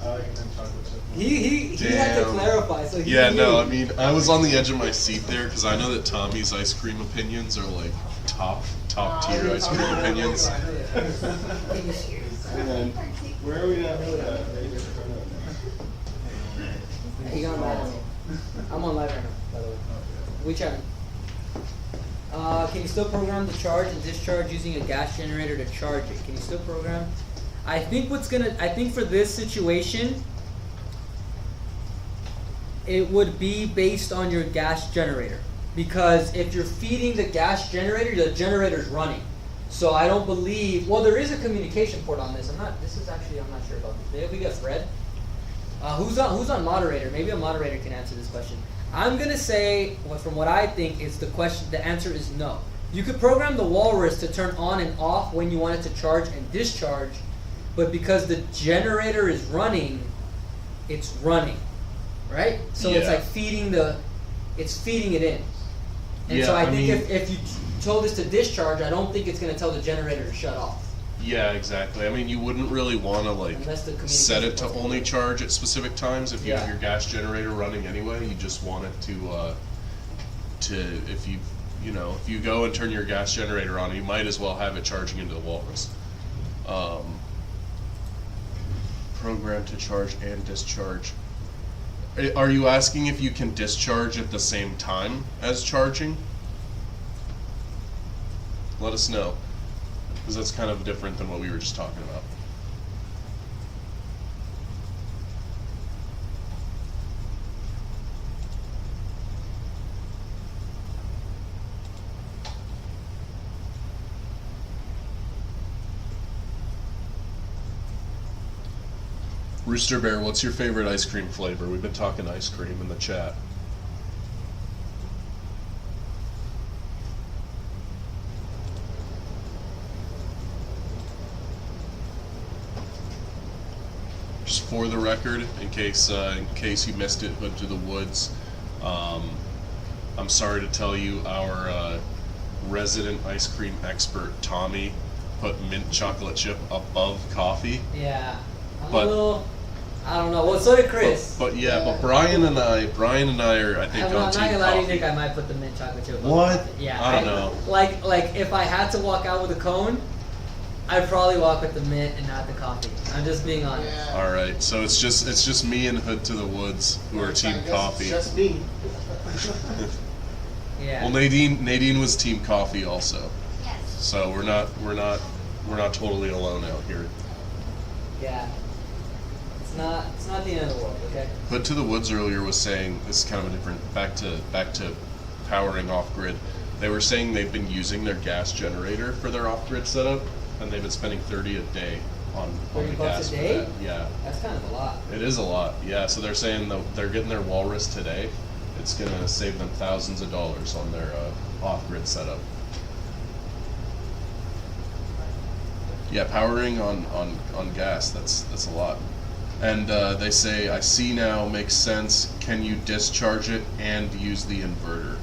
I like mint chocolate chip. He had to Damn. clarify. So he Yeah, knew. no, I mean, I was on the edge of my seat there because I know that Tommy's ice cream opinions are like top tier ice cream opinions. And where are we at with that? He got live. I'm on live right now, by the way. We chatting. Can you still program the charge and discharge using a gas generator to charge it? Can you still program? I think for this situation, it would be based on your gas generator. Because if you're feeding the gas generator, the generator's running. So I don't believe, well, there is a communication port on this. I'm not sure about this. Maybe we got Fred. Who's on moderator? Maybe a moderator can answer this question. I'm gonna say, from what I think is the answer is no. You could program the walrus to turn on and off when you want it to charge and discharge, but because the generator is running, it's running, right? So it's Yeah. like feeding it in. And Yeah, so I I think mean- if you told this to discharge, I don't think it's gonna tell the generator to shut off. Yeah, exactly. I mean, you wouldn't really want to like Unless the set it to communication only charge at specific times if you have Yeah. your gas generator running anyway. You just want it to if you go and turn your gas generator on, you might as well have it charging into the walrus. Program to charge and discharge. Are you asking if you can discharge at the same time as charging? Let us know, because that's kind of different than what we were just talking about. Rooster Bear, what's your favorite ice cream flavor? We've been talking ice cream in the chat. Just for the record, in case you missed it, Hood to the Woods, I'm sorry to tell you, our resident ice cream expert Tommy put mint chocolate chip above coffee. Yeah. I'm But- a little, I don't know. Well, so did Chris. But Brian and I are, I think, I'm on not team gonna lie to you, coffee. Nick, I might put the mint chocolate chip above What? coffee. Yeah. I don't know. Like if I had to walk out with a cone, I'd probably walk with the mint and not the coffee. I'm just being honest. All right, so it's just me and Hood to the Woods who are team coffee. Just me. Yeah. Well, Nadine was team coffee also. Yes. So we're not totally alone out here. Yeah. It's not the end of the world, okay? Hood to the Woods earlier was saying, this is kind of a different, back to powering off grid. They were saying they've been using their gas generator for their off grid setup, and they've been spending $30 a day on the $30 gas a for day? that. Yeah. That's kind of a lot. It is a lot, yeah. So they're saying they're getting their walrus today. It's gonna save them thousands of dollars on their off-grid setup. Yeah, powering on gas, that's a lot. And they say, I see now, makes sense. Can you discharge it and use the inverter?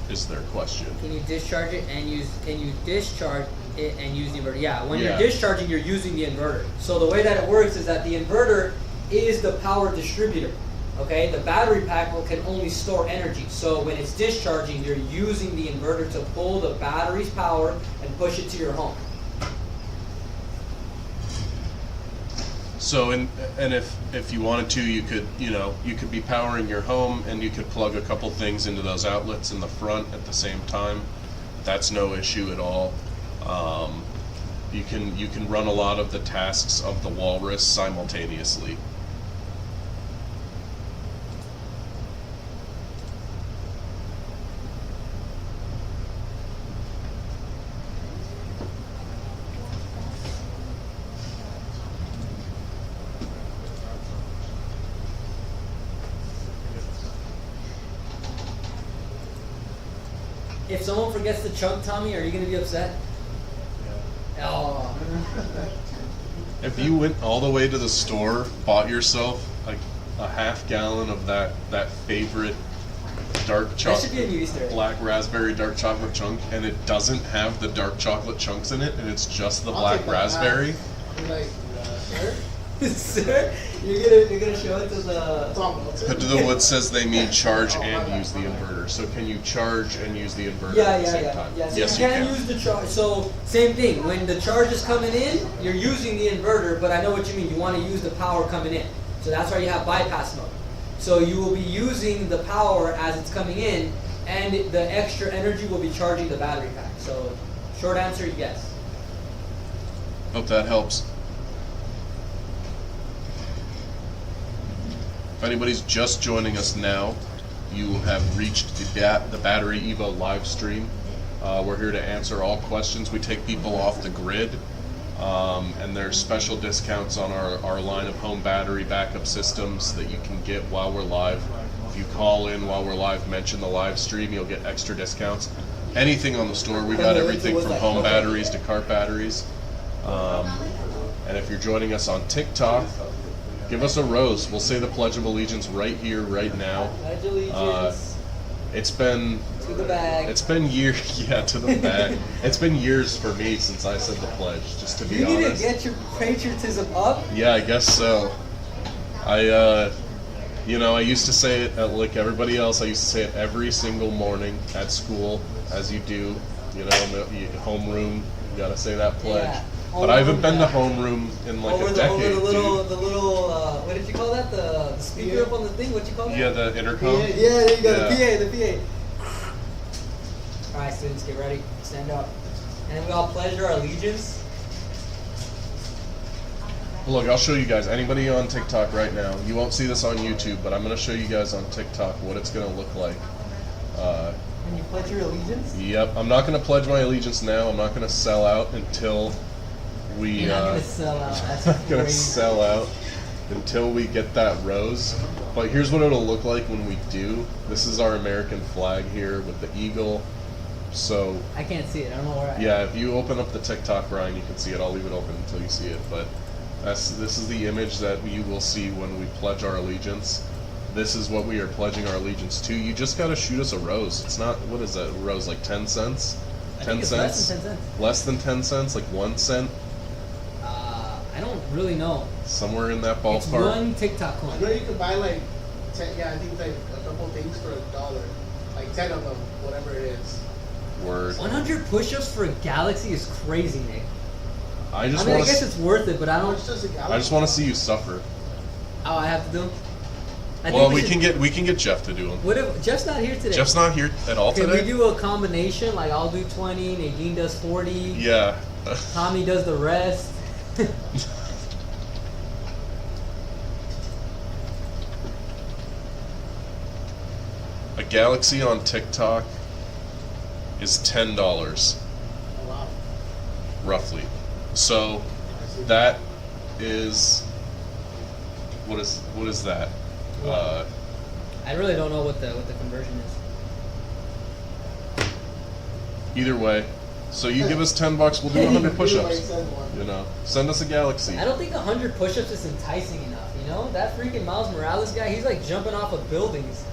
Is their question. Can you discharge it and use the inverter? Yeah, when Yeah. you're discharging, you're using the inverter. So the way that it works is that the inverter is the power distributor. Okay, the battery pack can only store energy. So when it's discharging, you're using the inverter to pull the battery's power and push it to your home. So and if you wanted to, you could be powering your home and you could plug a couple things into those outlets in the front at the same time. That's no issue at all. You can run a lot of the tasks of the walrus simultaneously. If someone forgets to chug, Tommy, are you going to be upset? Oh. If you went all the way to the store, bought yourself like a half gallon of that favorite dark That should be a chocolate, new Easter egg. black raspberry dark chocolate chunk, and it doesn't have the dark chocolate chunks in it, and it's just the I'll black take that raspberry. I'm like, sir? Sir, you're gonna show it to the. It's on both. Hood to the Woods says they need charge and use the inverter. So can you charge and use the inverter Yeah, at the yeah, same yeah. time? Yeah, so Yes, you you can can. use the charge. So same thing. When the charge is coming in, you're using the inverter. But I know what you mean. You want to use the power coming in. So that's why you have bypass mode. So you will be using the power as it's coming in, and the extra energy will be charging the battery pack. So short answer, yes. Hope that helps. If anybody's just joining us now, you have reached the BatteryEvo live stream. We're here to answer all questions. We take people off the grid, and there's special discounts on our line of home battery backup systems that you can get while we're live. If you call in while we're live, mention the live stream, you'll get extra discounts. Anything on the store, we've got everything from home batteries to cart batteries. And if you're joining us on TikTok, give us a rose. We'll say the Pledge of Allegiance right here, right now. Pledge allegiance It's been to the bag. It's been years, yeah, to the bag. It's been years for me since I said the pledge. Just to be You need honest. to get your patriotism up. Yeah, I guess so. I used to say it like everybody else. I used to say it every single morning at school, as you do. Homeroom. You gotta say that pledge. Yeah. But I haven't been to homeroom in like a decade, over dude. the little what did you call that? The speaker up on the thing. What you call that? Yeah, the intercom. Yeah, there you go. Yeah. The PA. All right, students, get ready. Stand up, and we all pledge our allegiance. Look, I'll show you guys. Anybody on TikTok right now, you won't see this on YouTube, but I'm going to show you guys on TikTok what it's going to look like. Can you pledge your allegiance? Yep, I'm not going to pledge my allegiance now. I'm not going to sell out until we. You're not gonna sell out. That's I'm not going to crazy. sell out until we get that rose. But here's what it'll look like when we do. This is our American flag here with the eagle. So I can't see it. I don't know where I am. yeah, if you open up the TikTok, Ryan, you can see it. I'll leave it open until you see it. But this is the image that you will see when we pledge our allegiance. This is what we are pledging our allegiance to. You just got to shoot us a rose. It's not, what is that, a rose, like 10 cents? I 10 think it's cents? less than 10 cents. Less than 10 cents, like 1 cent? I don't really know. Somewhere in that It's ballpark. one TikTok coin. Where you can buy like 10, yeah, I think like a couple things for $1, like 10 of them, whatever it is. Word. 100 push-ups for a galaxy is crazy, Nick. I I just mean, I want guess to. it's worth it, but I How don't. much does a gallon? I just want to see you suffer. Oh, I have to do them. I Well, think we can get Jeff to do them. What if Jeff's not here today? Jeff's not here at all Can today. we do a combination? Like I'll do 20, Nadine does 40, Yeah. Tommy does the rest. A galaxy on TikTok is $10 Oh, wow. roughly. So that is what is that? I really don't know what the conversion is. Either way, so you give us $10, we'll do 100 push-ups. You know, send us a galaxy. I don't think 100 push-ups is enticing enough. You know, that freaking Miles Morales guy, he's like jumping off of buildings.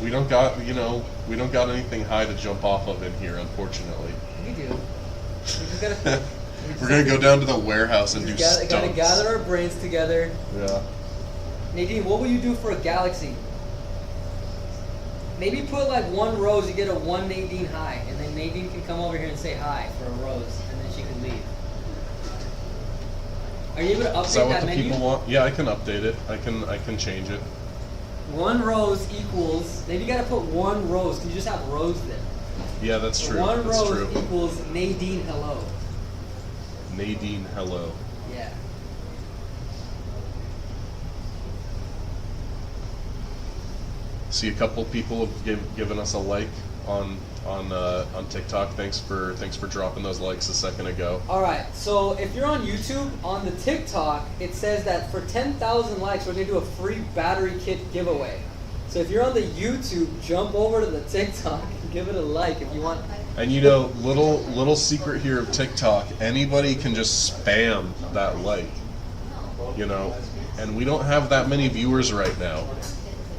We don't got anything high to jump off of in here, unfortunately. We do. We just gotta. We're gonna go down to the warehouse and do Gotta stunts. gather our brains together. Yeah. Nadine, what will you do for a galaxy? Maybe put like one rose, you get a one Nadine high, and then Nadine can come over here and say hi for a rose, and then she can leave. Are you able to update Is that what that the menu? people want? Yeah, I can update it. I can change it. One rose equals, maybe you gotta put one rose, because you just have rose there. Yeah, that's true. One That's rose true. equals Nadine hello. Nadine, hello. Yeah. See, a couple people have given us a like on TikTok. Thanks for dropping those likes a second ago. Alright, so if you're on YouTube, on the TikTok, it says that for 10,000 likes, we're going to do a free battery kit giveaway. So if you're on the YouTube, jump over to the TikTok and give it a like if you want. And you know, little secret here of TikTok, anybody can just spam that like. You know, and we don't have that many viewers right now.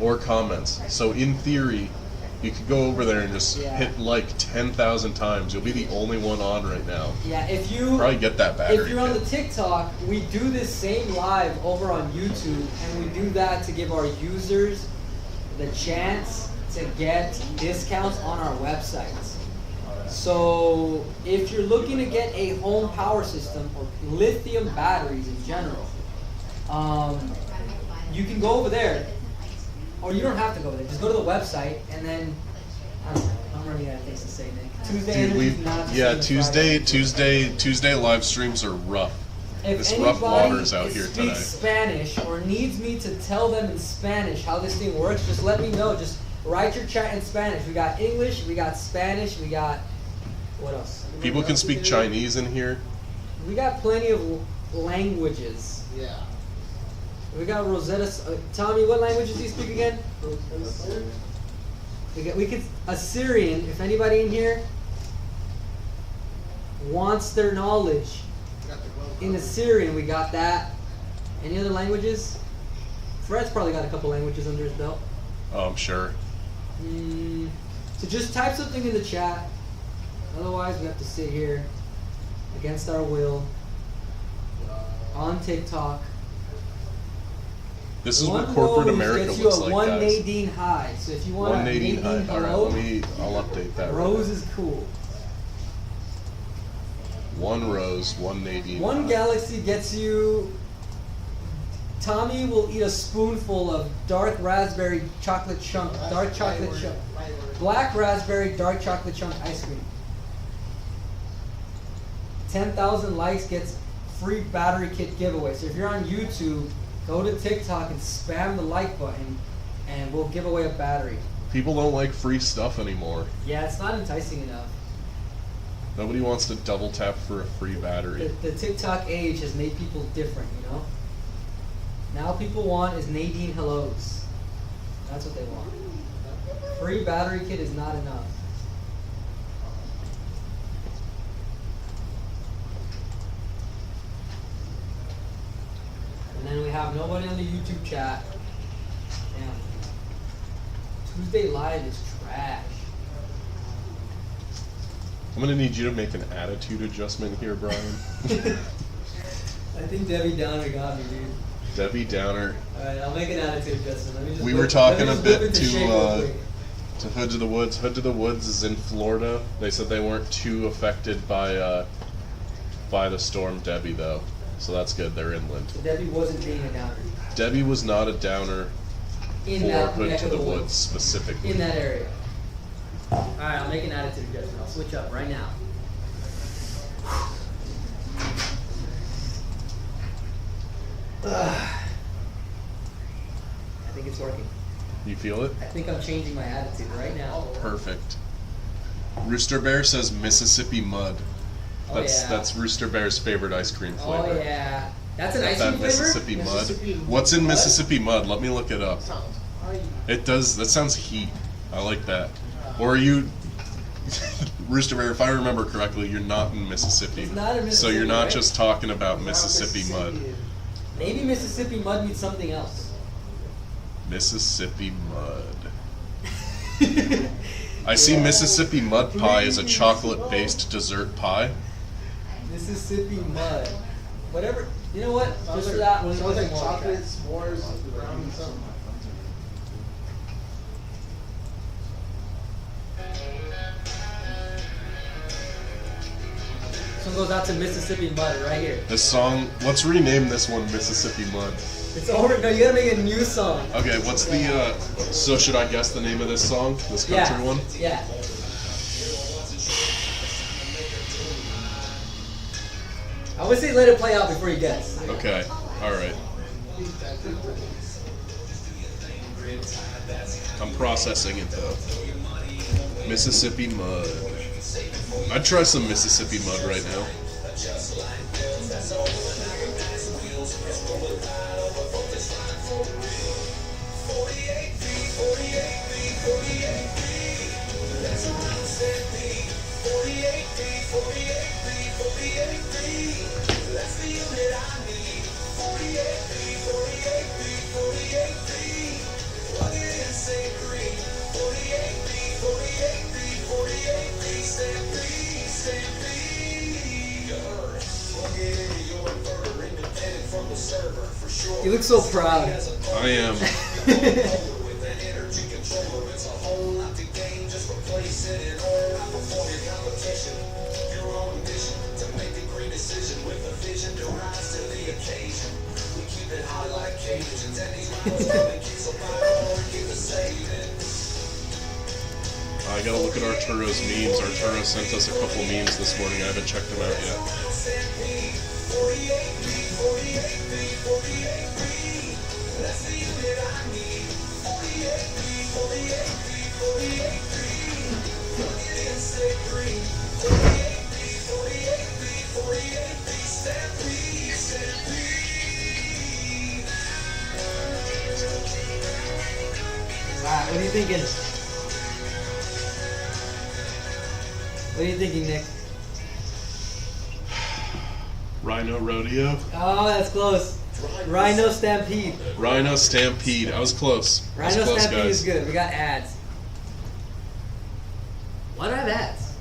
or comments. So in theory, you could go over there and just Yeah. hit like 10,000 times. You'll be the only one on right now. Yeah, if you Probably get that battery. if you're on kit. the TikTok, we do this same live over on YouTube, and we do that to give our users the chance to get discounts on our websites. So if you're looking to get a home power system or lithium batteries in general, you can go over there, or you don't have to go there. Just go to the website, and then I don't know, I'm running out of things to say, Nick. Tuesday, Dude, Energy's not the same as Friday. Tuesday live streams are rough. If It's rough anybody waters out here today. speaks Spanish or needs me to tell them in Spanish how this thing works, just let me know. Just write your chat in Spanish. We got English, we got Spanish, we got what else? People can speak Chinese in here. We got plenty of languages. Yeah. We got Rosetta. Tommy, what languages do you speak again? We could Assyrian. If anybody in here wants their knowledge in Assyrian, we got that. Any other languages? Fred's probably got a couple languages under his belt. Oh, I'm sure. So just type something in the chat. Otherwise, we have to sit here against our will on TikTok. This is One what corporate rose America gets looks you a like, one guys. Nadine high. So if you want One a Nadine high. All right, hello, I'll update that. rose right is cool. now. One rose, one Nadine. One high. galaxy gets you. Tommy will eat a spoonful of dark raspberry chocolate chunk, dark chocolate chunk, black raspberry dark chocolate chunk ice cream. 10,000 likes gets free battery kit giveaway. So if you're on YouTube, go to TikTok and spam the like button, and we'll give away a battery. People don't like free stuff anymore. Yeah, it's not enticing enough. Nobody wants to double tap for a free battery. The TikTok age has made people different, you know? Now people want is Nadine hellos. That's what they want. Free battery kit is not enough. And then we have nobody on the YouTube chat. Damn. Tuesday Live is trash. I'm gonna need you to make an attitude adjustment here, Brian. I think Debbie Downer got me, dude. Debbie Downer. Alright, I'll make an attitude adjustment. Let me just We whip- were talking let a me just whip bit into to shape real quick. to Hood to the Woods. Hood to the Woods is in Florida. They said they weren't too affected by the storm Debbie though, so that's good. They're inland. So Debbie wasn't being a downer. Debbie was not a downer In for that Hood neck to of the the Woods woods. specifically. In that area. Alright, I'll make an attitude adjustment. I'll switch up right now. I think it's working. You feel it? I think I'm changing my attitude right now. Perfect. Rooster Bear says Mississippi Mud. Oh, That's yeah. that's Rooster Bear's favorite ice cream flavor. Oh yeah. That's an ice That cream flavor? Mississippi Mud. Mississippi What's in Mud? Mississippi Mud? Let me look it up. It does. That sounds heat. I like that. Or are you, Rooster Bear? If I remember correctly, you're not in Mississippi. It's not in So Mississippi, you're not right? just talking about Mississippi Mud. Maybe Mississippi Mud means something else. Mississippi Mud. I see Mississippi Mud Pie as a chocolate-based dessert pie. Mississippi Mud. Whatever. You know what? Just for that, we'll Sounds like more chocolate, tracks. s'mores, brownie, something. This one goes out to Mississippi Mud right here. This song. Let's rename this one Mississippi Mud. It's over. No, you gotta make a new song. Okay, what's the? So should I guess the name of this song? This country one? Yeah. I would say let it play out before you guess. Okay. All right. I'm processing it though. Mississippi Mud. I'd try some Mississippi Mud right now. You look so proud. I am. I gotta look at Arturo's memes. Arturo sent us a couple memes this morning. I haven't checked them out yet. Alright, what are you thinking? What are you thinking, Nick? Rhino Rodeo? Oh, that's close. Rhino Stampede. Rhino Stampede. I was close. I was Rhino close, Stampede guys. is good. We got ads. Why do I have ads?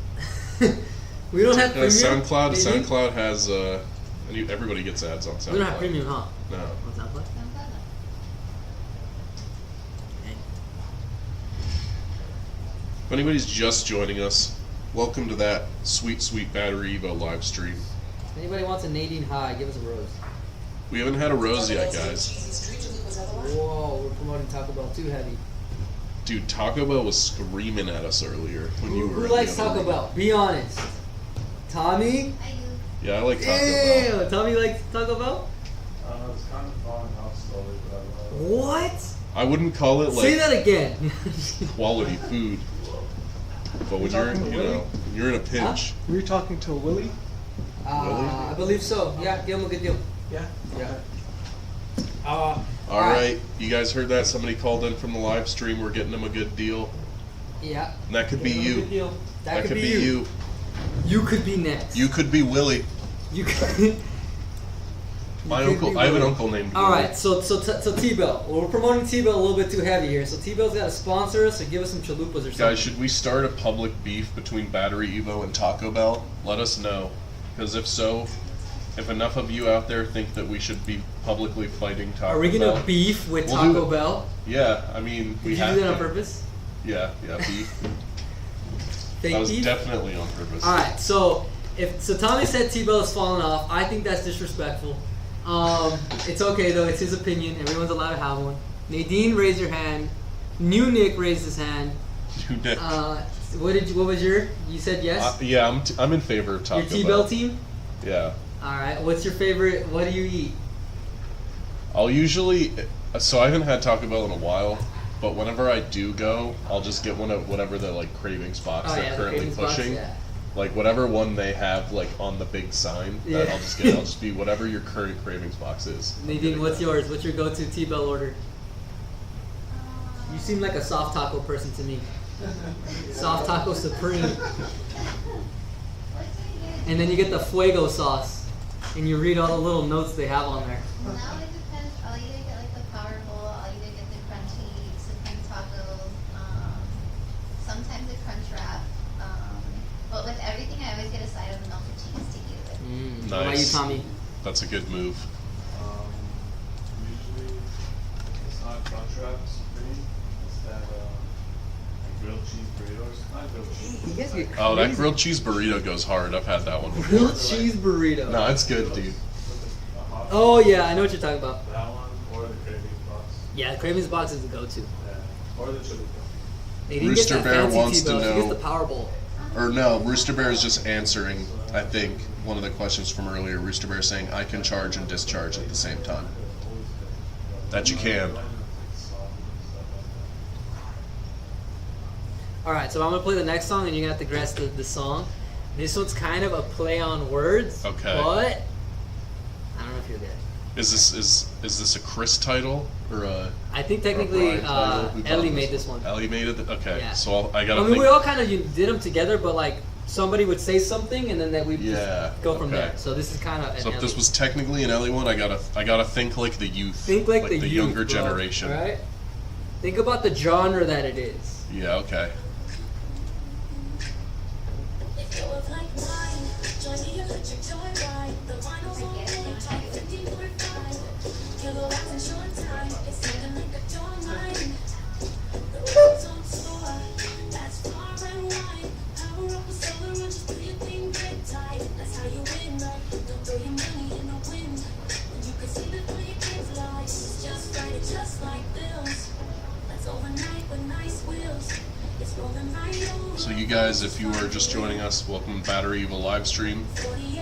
We don't have premium. SoundCloud. maybe? SoundCloud has. Everybody gets ads on SoundCloud. We don't have premium, huh? No. On SoundCloud? If anybody's just joining us, welcome to that sweet, sweet Battery Evo live stream. If anybody wants a Nadine high, give us a rose. We haven't had a rose yet, guys. Whoa, we're promoting Taco Bell too heavy. Dude, Taco Bell was screaming at us earlier when you were. Who in the likes other Taco room. Bell? Be honest. Tommy? Yeah, I like Taco Bell. Ew, Tommy likes Taco Bell? It's kind of falling off slowly, but I love it. What? I wouldn't call it Say like that again. quality food, but when you're, when you're in a pinch. Were you talking to Willie? I believe so. Yeah, give him a good deal. Yeah. Yeah. All right, you guys heard that? Somebody called in from the live stream. We're getting them a good deal. Yeah. And that could be Give him a you. good deal. That could be you. You could be next. You could be Willie. You could. My You could uncle. be I have an Willie. uncle named Willie. All right, so T-Bell. Well, we're promoting T-Bell a little bit too heavy here. So T-Bell's got to sponsor us or give us some chalupas or something. Guys, should we start a public beef between Battery Evo and Taco Bell? Let us know, because if so, if enough of you out there think that we should be publicly fighting Taco Bell, Are we gonna beef with We'll do Taco it. Bell? Yeah, I mean we Did you have do that to. on purpose? Yeah, beef. Fake That was beef? definitely on purpose. All right, so Tommy said T-Bell is falling off. I think that's disrespectful. It's okay though. It's his opinion. Everyone's allowed to have one. Nadine, raise your hand. New Nick raised his hand. New Nick. What was your? You said yes. Yeah, I'm in favor of Taco Your Bell. T-Bell team. Yeah. All right. What's your favorite? What do you eat? I'll usually. So I haven't had Taco Bell in a while, but whenever I do go, I'll just get one of whatever the like cravings box they're the currently cravings box, pushing. yeah. Like whatever one they have like on the big sign, that Yeah. I'll just get. I'll just be whatever your current cravings box is. I'm Nadine, getting what's that. yours? What's your go-to T-Bell order? You seem like a soft taco person to me. Soft taco supreme. And then you get the fuego sauce, and you read all the little notes they have on there. Now it depends. I'll either get like the Power Bowl, I'll either get the crunchy supreme tacos, sometimes the crunch wrap. But with everything, I always get a side of the melted cheese to eat it with. What about you, Tommy? That's a good move. Usually it's not crunch wrap supreme. It's that grilled cheese burritos. Not grilled cheese. You guys get Oh, that crazy. grilled cheese burrito goes hard. I've had that one before. Grilled cheese burrito. No, it's good, dude. Oh yeah, I know what you're talking about. That one or the cravings box. Yeah, the cravings box is the go-to. Yeah. Or the chalupa. Nadine Rooster gets that Bear fancy wants to T-Bell. She know- gets the Power Bowl. Or no, Rooster Bear is just answering, I think, one of the questions from earlier. Rooster Bear saying, I can charge and discharge at the same time. That you can. Alright, so I'm gonna play the next song and you're gonna have to guess the song. This one's kind of a play on words. Okay. But I don't know if you're there. Is this a Chris title or a? I think or a technically Brian title? Who Ellie taught made this one. Ellie made it. Okay, Yeah. so I gotta I mean, think. we all kind of did them together, but like somebody would say something and then that we Yeah, just go from okay. there. So this is kind of. So if this was technically an Ellie one, I gotta think like the youth. think like the youth, younger bro, generation. right? Think about the genre that it is. Yeah. Okay. So you guys, if you are just joining us, welcome to BatteryEvo live stream.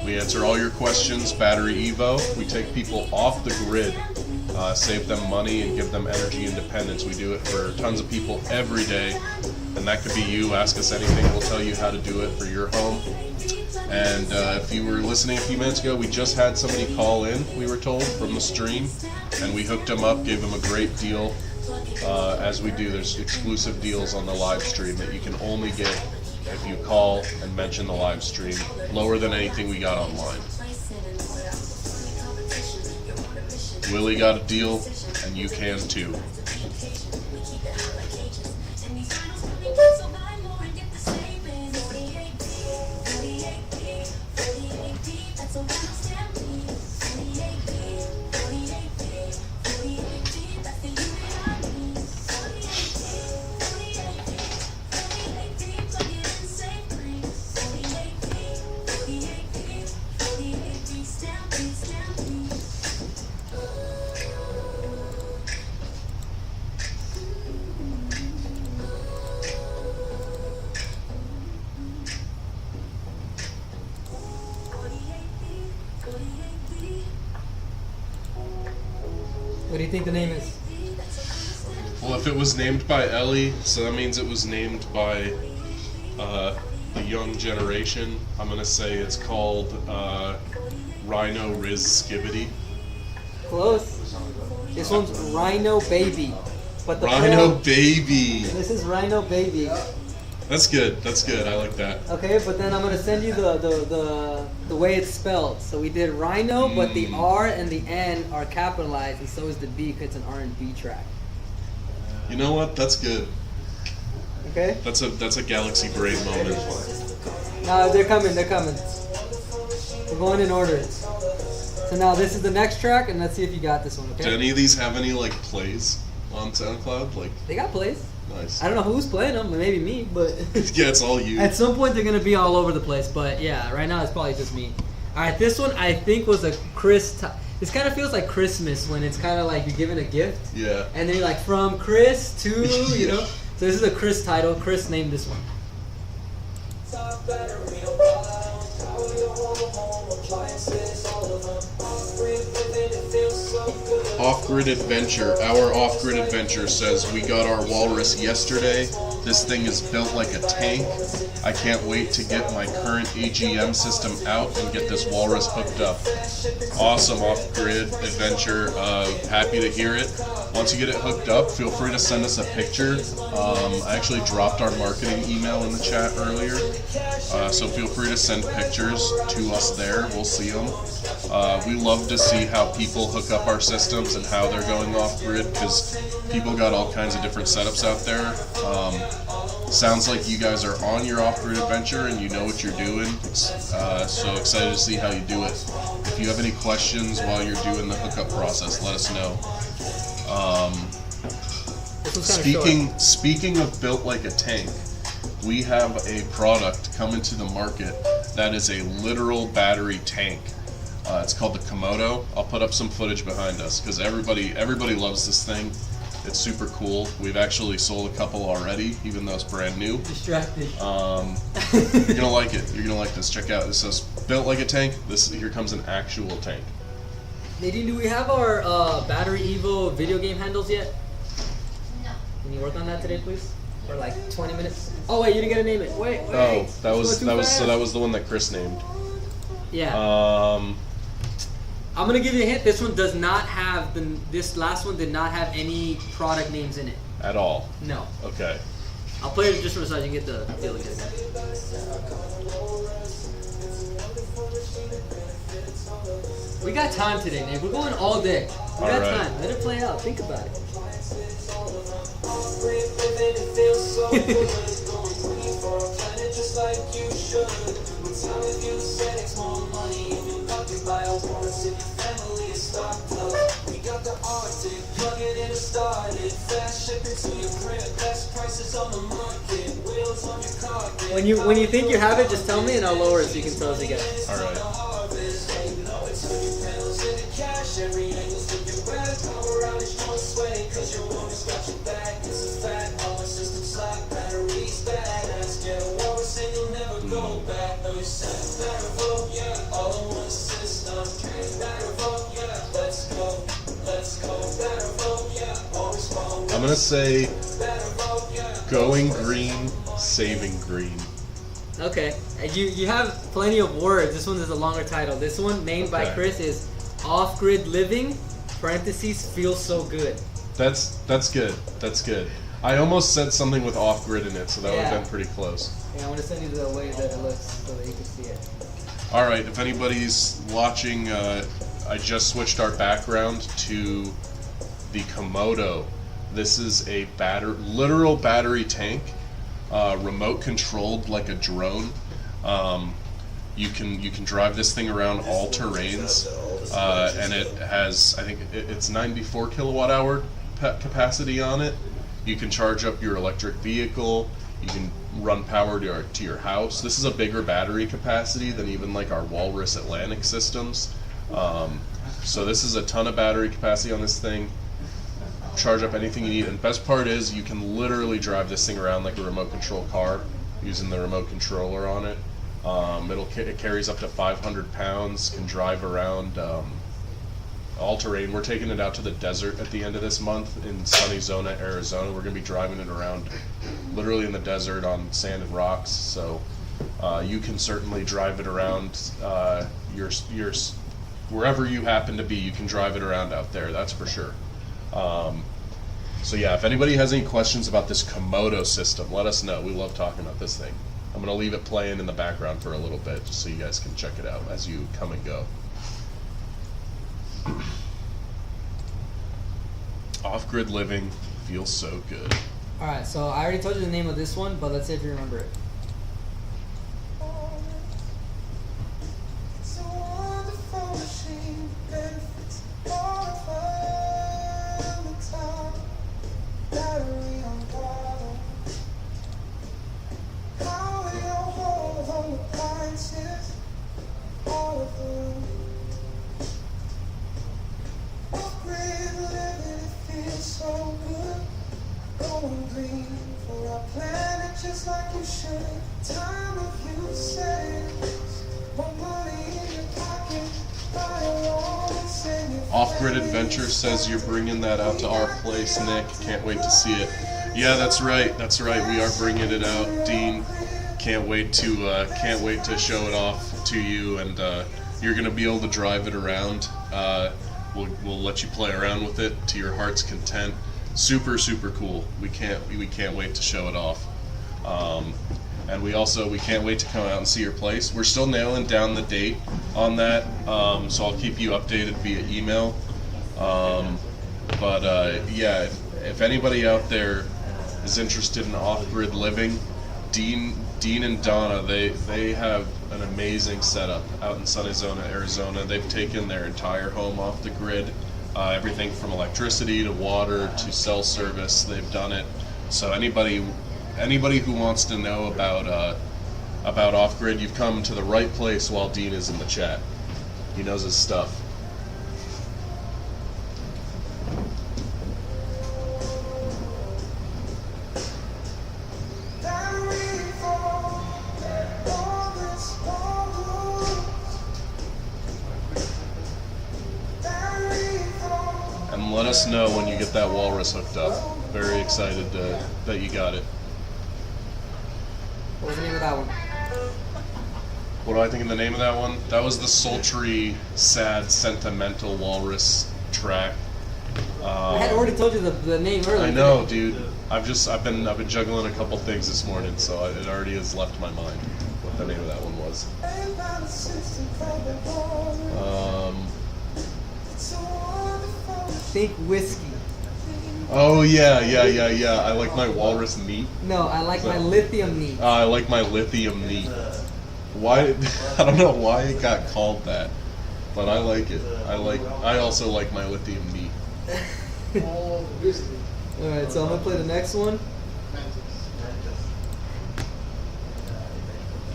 We answer all your questions. BatteryEvo. We take people off the grid, save them money, and give them energy independence. We do it for tons of people every day, and that could be you. Ask us anything. We'll tell you how to do it for your home. And if you were listening a few minutes ago, we just had somebody call in, we were told, from the stream, and we hooked them up, gave them a great deal. As we do, there's exclusive deals on the live stream that you can only get if you call and mention the live stream, lower than anything we got online. Willie got a deal, and you can too. What do you think the name is? Well, if it was named by Ellie, so that means it was named by the young generation. I'm gonna say it's called Rhino Riz Skibbity. Close. This one's Rhino Baby. But the Rhino Baby. This is Rhino Baby. That's good. That's good. I like that. Okay, but then I'm gonna send you the way it's spelled. So we did Rhino, but the R and the N are capitalized, and so is the B because it's an R&B track. You know what? That's good. Okay. That's a Galaxy Brain moment. No, they're coming. They're coming. We're going in order. So now this is the next track, and let's see if you got this one. Okay. Do any of these have any like plays on SoundCloud? Like They got plays. Nice. I don't know who's playing them, maybe me, but yeah, it's all you. At some point they're gonna be all over the place, but yeah, right now it's probably just me. All right, this one I think was a this kind of feels like Christmas when it's kind of like you're giving a gift. Yeah. And then you're like from Chris to you know. So this is a Chris title. Chris named this one. Off-Grid Adventure. Our Off-Grid Adventure says, we got our Walrus yesterday. This thing is built like a tank. I can't wait to get my current AGM system out and get this Walrus hooked up. Awesome Off-Grid Adventure. Happy to hear it. Once you get it hooked up, feel free to send us a picture. I actually dropped our marketing email in the chat earlier. So feel free to send pictures to us there. We'll see them. We love to see how people hook up our systems and how they're going off-grid, because people got all kinds of different setups out there. Sounds like you guys are on your off-grid adventure and you know what you're doing. So excited to see how you do it. If you have any questions while you're doing the hookup process, let us know. Speaking of built like a tank, we have a product coming to the market that is a literal battery tank. It's called the Komodo. I'll put up some footage behind us because everybody loves this thing. It's super cool. We've actually sold a couple already, even though it's brand new. Distracted. You're gonna like it. You're gonna like this. Check out. This says built like a tank. Here comes an actual tank. Nadine, do we have our BatteryEvo video game handles yet? No. Can you work on that today, please? For like 20 minutes. Oh wait, you didn't get to name it. Wait. Oh, that was the one that Chris named. Yeah. I'm gonna give you a hint. This one does not have this last one did not have any product names in it. At all? No. Okay. I'll play it just for the side. You get the feel again. We got time today, Nick. We're going all day. We got time. Let it play out. Think about it. Buy a horse if your family is stocked up. We got the Arctic get it started. Fast shipping to your crib. Best prices on the market. Wheels on your carpet. When you think you have it, just tell me and I'll lower it so you can tell us again. All right. Every angle's looking back, power around is strong sway, cause your woman's got your back, it's a fact, all the systems lock, batteries badass, get a walrus and you'll never go back, no you said, BatteryEvo, yeah, all in one system, BatteryEvo, yeah, let's go, BatteryEvo, yeah, always wrong. I'm gonna say BatteryEvo, yeah, going green, saving green. Okay, you have plenty of words. This one is a longer title. This one, named by Okay. Chris, is Off-Grid Living, parentheses, feels so good. That's good. That's good. I almost said something with off-grid in it, so that would have been pretty close. Yeah, I want to send you the way that it looks so that you can see it. All right, if anybody's watching, I just switched our background to the Komodo. This is a literal battery tank, remote controlled like a drone. You can drive this thing around all terrains, and it has, I think it's 94 kilowatt hour capacity on it. You can charge up your electric vehicle. You can run power to your house. This is a bigger battery capacity than even like our Walrus Atlantic systems. So this is a ton of battery capacity on this thing. Charge up anything you need, and the best part is you can literally drive this thing around like a remote control car using the remote controller on it. It carries up to 500 pounds, can drive around all terrain. We're taking it out to the desert at the end of this month in sunny Zona, Arizona. We're going to be driving it around literally in the desert on sand and rocks. So you can certainly drive it around your wherever you happen to be. You can drive it around out there. That's for sure. So yeah, if anybody has any questions about this Komodo system, let us know. We love talking about this thing. I'm going to leave it playing in the background for a little bit just so you guys can check it out as you come and go. Off-grid living feels so good. Alright, so I already told you the name of this one, but let's see if you remember it. it's a wonderful machine, benefits all of us on the top, battery on bottom. How we all hold on the appliances, all of them. Off-grid living, it feels so good. Going green for our planet, just like you should. Time of you saves more money in your pocket. Buy a walrus and your Off-Grid Adventure says you're bringing that out to our place, Nick. Can't wait to see it. Yeah, that's right. That's right. We are bringing it out, Dean. Can't wait to show it off to you, and you're gonna be able to drive it around. We'll let you play around with it to your heart's content. Super cool. We can't wait to show it off. And we can't wait to come out and see your place. We're still nailing down the date on that, so I'll keep you updated via email. Yeah, if anybody out there is interested in off-grid living, Dean and Donna, they have an amazing setup out in sunny Zona, Arizona. They've taken their entire home off the grid. Everything from electricity to water to cell service, they've done it. So anybody who wants to know about off-grid, you've come to the right place while Dean is in the chat. He knows his stuff. And let us know when you get that walrus hooked up. Very excited that you got it. What was the name of that one? What do I think of the name of that one? That was the sultry, sad, sentimental walrus track. I had already told you the name earlier. I know, dude. I've been juggling a couple things this morning, so it already has left my mind what the name of that one was. Think whiskey. Oh yeah. I like my walrus neat. No, I like my lithium neat. I like my lithium neat. Why? I don't know why it got called that, but I like it. I also like my lithium neat. Oh, grizzly. Alright, so I'm gonna play the next one. Mantis.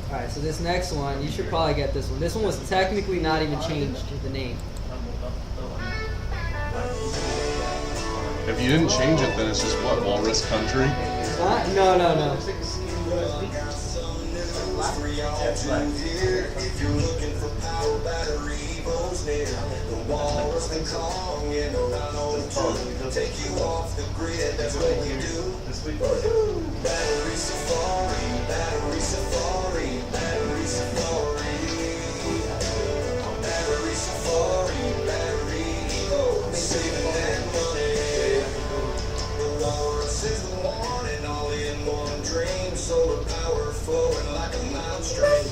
Alright, so this next one, you should probably get this one. This one was technically not even changed with the name. If you didn't change it, then it's just what, Walrus Country? No, no, no. If you're looking for power, BatteryEvo's near. The Walrus, the Kong, and the Rhino too. Take you off the grid, that's what we do. Battery Safari, Battery Safari, Battery Safari. Battery Safari, BatteryEvo, saving that money. The Walrus is the one and all in one dream. Solar power flowing like a mountain stream.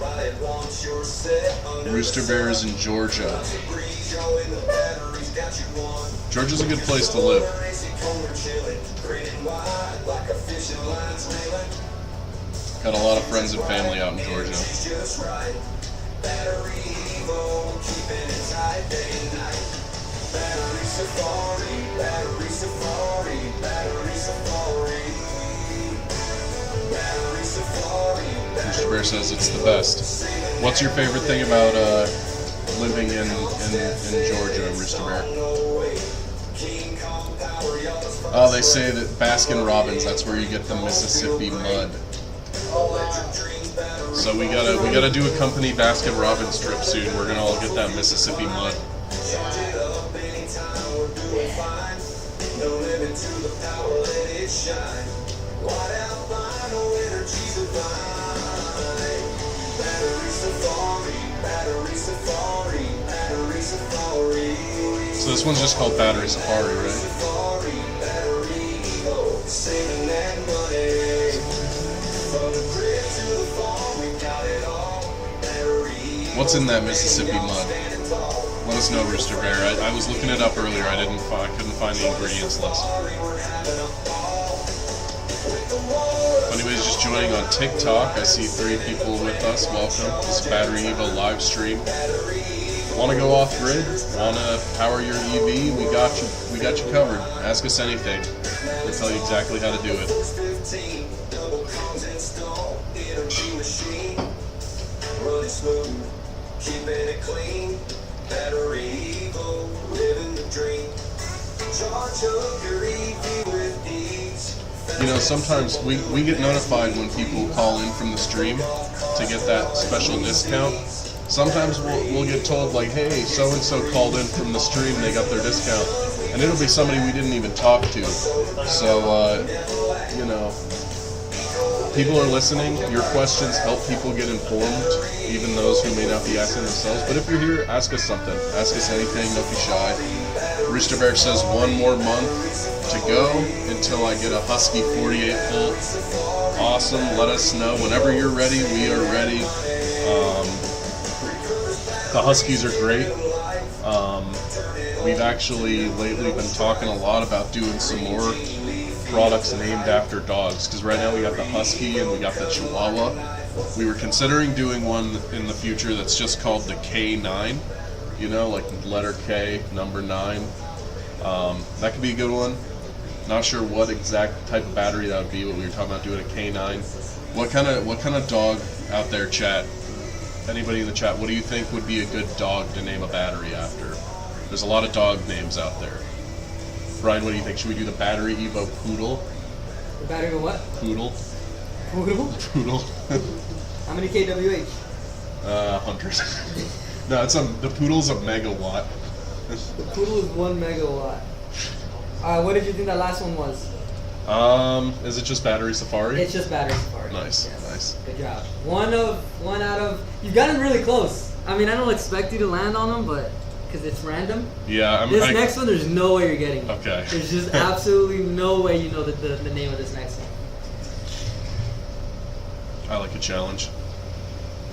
Ride it once you're set under Rooster Bear is in Georgia. the breeze, yo, and the battery's got you one. Georgia's a good place to live. Grinning wide like a fishing line trailing. Got a lot of friends and family out in Georgia. She's just right. BatteryEvo, keeping it tight day and night. Battery Safari, Battery Safari, Battery Safari. Battery Safari, Rooster Bear says it's the best. What's your favorite thing about living in Georgia, Rooster Bear? King Kong power, y'all. Oh, they say that Baskin Robbins, that's where you get the Mississippi mud. So we gotta do a company Baskin Robbins trip soon. We're gonna all get that Mississippi mud. Charge it up anytime, we're doing fine. No limit to the power, let it shine. White albino energy divine. Battery Safari, Battery Safari, Battery Safari. So this one's just called Battery Safari, right? Safari, BatteryEvo, saving that money. From the grid to the farm, we got it all. BatteryEvo. What's in that Mississippi mud? Let us know, Rooster Bear. I was looking it up earlier. I couldn't find the ingredients list. If anybody's just joining on TikTok, I see 3 people with us. Welcome. This is BatteryEvo live stream. Want to go off grid? Want to power your EV? We got you. We got you covered. Ask us anything. We'll tell you exactly how to do it. 15, double content stone, energy machine. Running smooth, keeping it clean. BatteryEvo, living the dream. Charge up your EV with ease. You know, sometimes we get notified when people call in from the stream to get that special discount. Sometimes we'll get told like, hey, so-and-so called in from the stream, they got their discount. And it'll be somebody we didn't even talk to. So, you know, people are listening. Your questions help people get informed, even those who may not be asking themselves. But if you're here, ask us something. Ask us anything, don't be shy. Rooster Bear says 1 more month to go until I get a Husky 48 volt. Awesome, let us know. Whenever you're ready, we are ready. The Huskies are great. We've actually lately been talking a lot about doing some more products named after dogs, because right now we got the Husky and we got the Chihuahua. We were considering doing one in the future that's just called the K9, you know, like letter K, number 9. That could be a good one. Not sure what exact type of battery that would be, but we were talking about doing a K9. What kind of dog out there, chat? Anybody in the chat, what do you think would be a good dog to name a battery after? There's a lot of dog names out there. Brian, what do you think? Should we do the BatteryEvo Poodle? The battery of what? Poodle? Poodle? Poodle. How many kWh? 100. No, the Poodle's a megawatt. The Poodle is 1 megawatt. What did you think that last one was? Is it just Battery Safari? It's just Battery Safari. Nice, yes. nice. Good job. One out of. You've gotten really close. I mean, I don't expect you to land on them, but because it's random. Yeah, Next one, there's no way you're getting it. Okay. There's just absolutely no way you know the name of this next one. I like a challenge.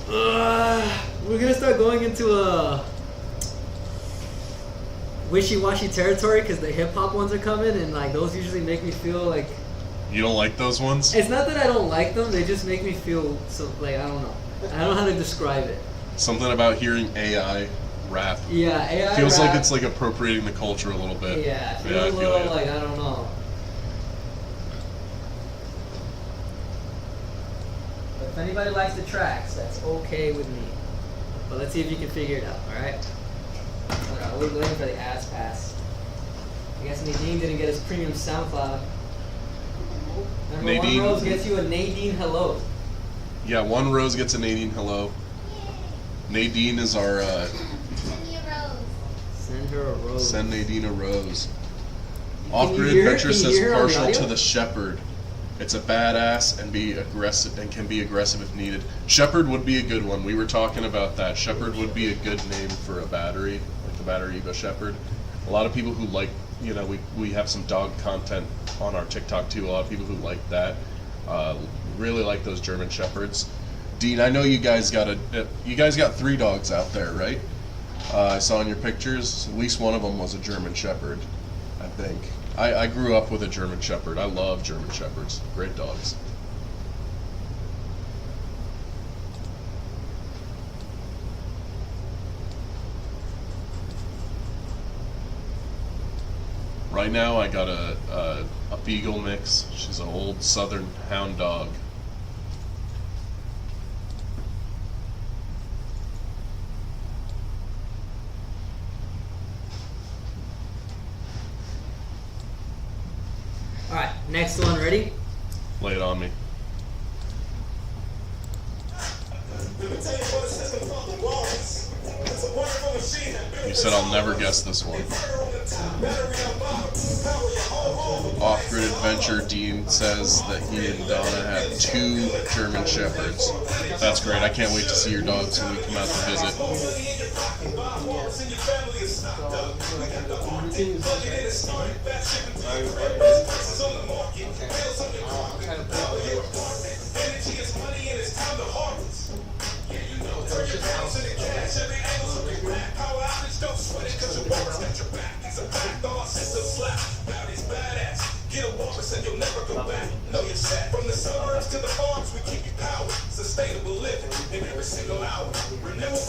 We're gonna start going into a wishy-washy territory because the hip-hop ones are coming, and like those usually make me feel like. You don't like those ones? It's not that I don't like them; they just make me feel so like I don't know. I don't know how to describe it. Something about hearing AI rap. Yeah, AI Feels rap. like it's like appropriating the culture a little bit. Yeah, I feel I a little you. like, I don't know. But if anybody likes the tracks, that's okay with me. But let's see if you can figure it out, alright? Alright, we're waiting for the ass pass. I guess Nadine didn't get his premium SoundCloud. Remember, Nadine. 1 rose gets you a Nadine hello. Yeah, 1 rose gets a Nadine hello. Nadine is our Send me a rose. Send her a rose. send Nadine a rose. Can Off-grid you hear- Adventure can you says hear on the partial to audio? the Shepherd. It's a badass and be aggressive and can be aggressive if needed. Shepherd would be a good one. We were talking about that. Shepherd would be a good name for a battery, like the BatteryEvo Shepherd. A lot of people who like, you know, we have some dog content on our TikTok too. A lot of people who like that really like those German Shepherds. Dean, I know you guys got 3 dogs out there, right? I saw in your pictures, at least one of them was a German Shepherd, I think. I grew up with a German Shepherd. I love German Shepherds. Great dogs. Right now I got a Beagle mix. She's an old Southern Hound dog. Alright, next one, ready? Lay it on me. You said I'll never guess this one. Off-grid Adventure Dean says that he and Donna have 2 German Shepherds. That's great. I can't wait to see your dogs when we come out to visit.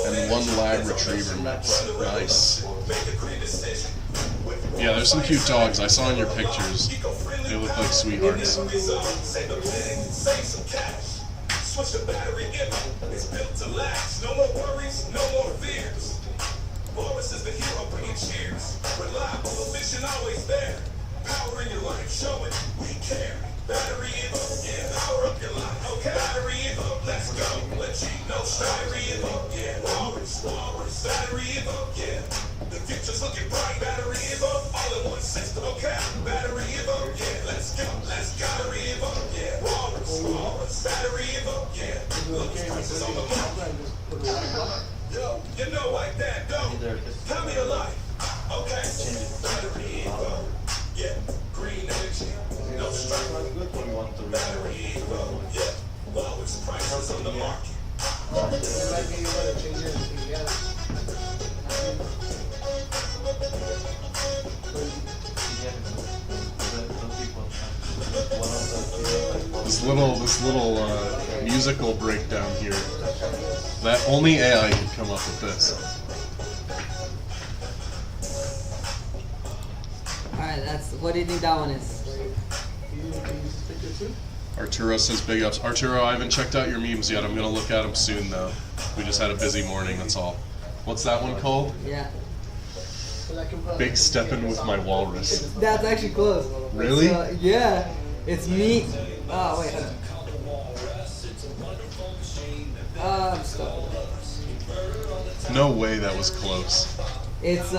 And 1 lab retriever mix. Nice. Yeah, there's some cute dogs. I saw in your pictures. They look like sweethearts. Switch the battery Evo. It's built to last. No more worries, no more fears. Boris is the hero bringing cheers. Reliable, efficient, always there. Power in your life, showing we care. BatteryEvo, yeah, power up your life. Okay, BatteryEvo, let's go. Let you know, BatteryEvo, yeah, Boris, BatteryEvo, yeah. The future's looking bright. BatteryEvo, all in one system. Okay, BatteryEvo, yeah, let's go. BatteryEvo, yeah, Boris, BatteryEvo, yeah. Look, prices on the market. Yo, you know like that, don't. Tell me your life. Okay, BatteryEvo, yeah, green energy, no struggle. BatteryEvo, yeah, lowest prices on the market. This little musical breakdown here. That only AI could come up with this. Alright, what do you think that one is? Arturo says big ups. Arturo, I haven't checked out your memes yet. I'm gonna look at them soon though. We just had a busy morning, that's all. What's that one called? Yeah. Big steppin' with my walrus. That's actually close. Really? Yeah. It's me. Oh, wait, hold on. I'm stuck. No way that was close. It's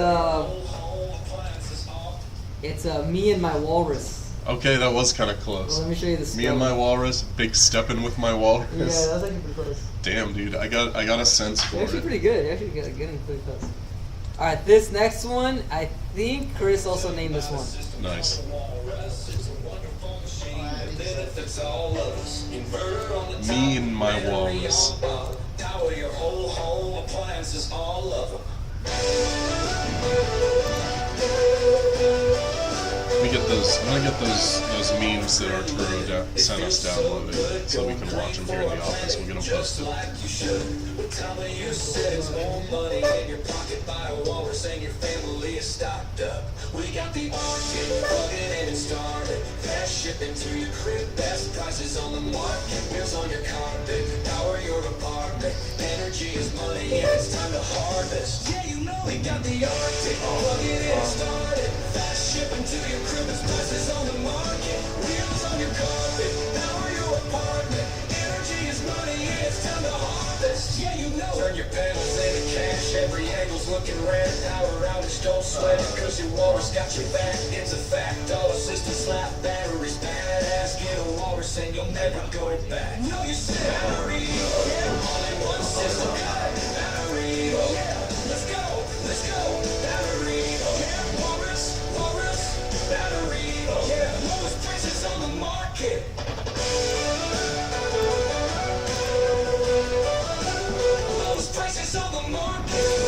me and my walrus. Okay, that was kind of close. Well, let me show you the Me and my walrus, big steppin' with my walrus. Yeah, that was actually pretty close. Damn, dude, I got a sense for You're actually it. pretty good. You're actually getting pretty close. Alright, this next one, I think Chris also named this one. Nice. Me and my walrus. Power your whole home, appliances, all of them. I'm gonna get those memes that Arturo sent us downloaded so we can watch them here in the office. We'll get them posted. Time of you said it's more money in your pocket by a walrus and your family is stocked up. We got the market, plug it in and start it. Fast shipping to your crib, best prices on the market. Wheels on your carpet, power your apartment. Energy is money and it's time to harvest. Yeah, you know we got the Arctic, plug it in and start it. Fast shipping to your crib, best prices on the market. Wheels on your carpet, power your apartment. Energy is money and it's time to harvest. Yeah, you know. Turn your panels into cash, every angle's looking red. Power outage, don't sweat it, cause your walrus got your back. It's a fact, all the systems slap, batteries badass. Get a walrus and you'll never go back. No, you said battery, yeah, all in one system. Battery, yeah, let's go, battery, yeah, walrus, battery, yeah, lowest prices on the market. Lowest prices on the market.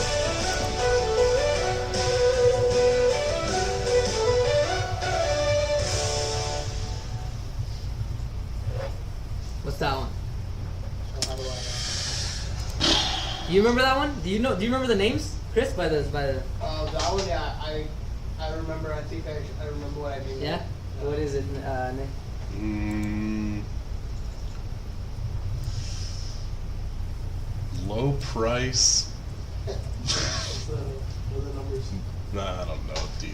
What's that one? So how do I? Do you remember that one? Do you remember the names, Chris? By the. That one, yeah, I remember. I think I remember what I mean. Yeah. What is it, Nick? Low price. What's the numbers? Nah, I don't know, dude.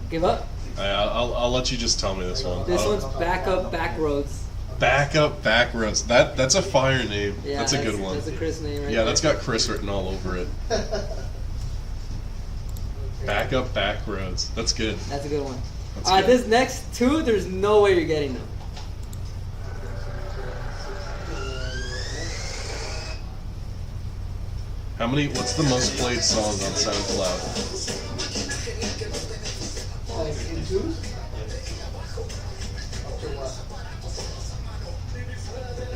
Give up. I'll let you just tell me this one. This I'll- one's Backup Backroads. Backup Backroads. That's a fire name. Yeah, that's a good one. That's a Chris name, right? Yeah, there. that's got Chris written all over it. Backup Backroads. That's good. That's a good one. That's Alright, good. this next two, there's no way you're getting them. What's the most played song on SoundCloud? Like in twos? Up to what?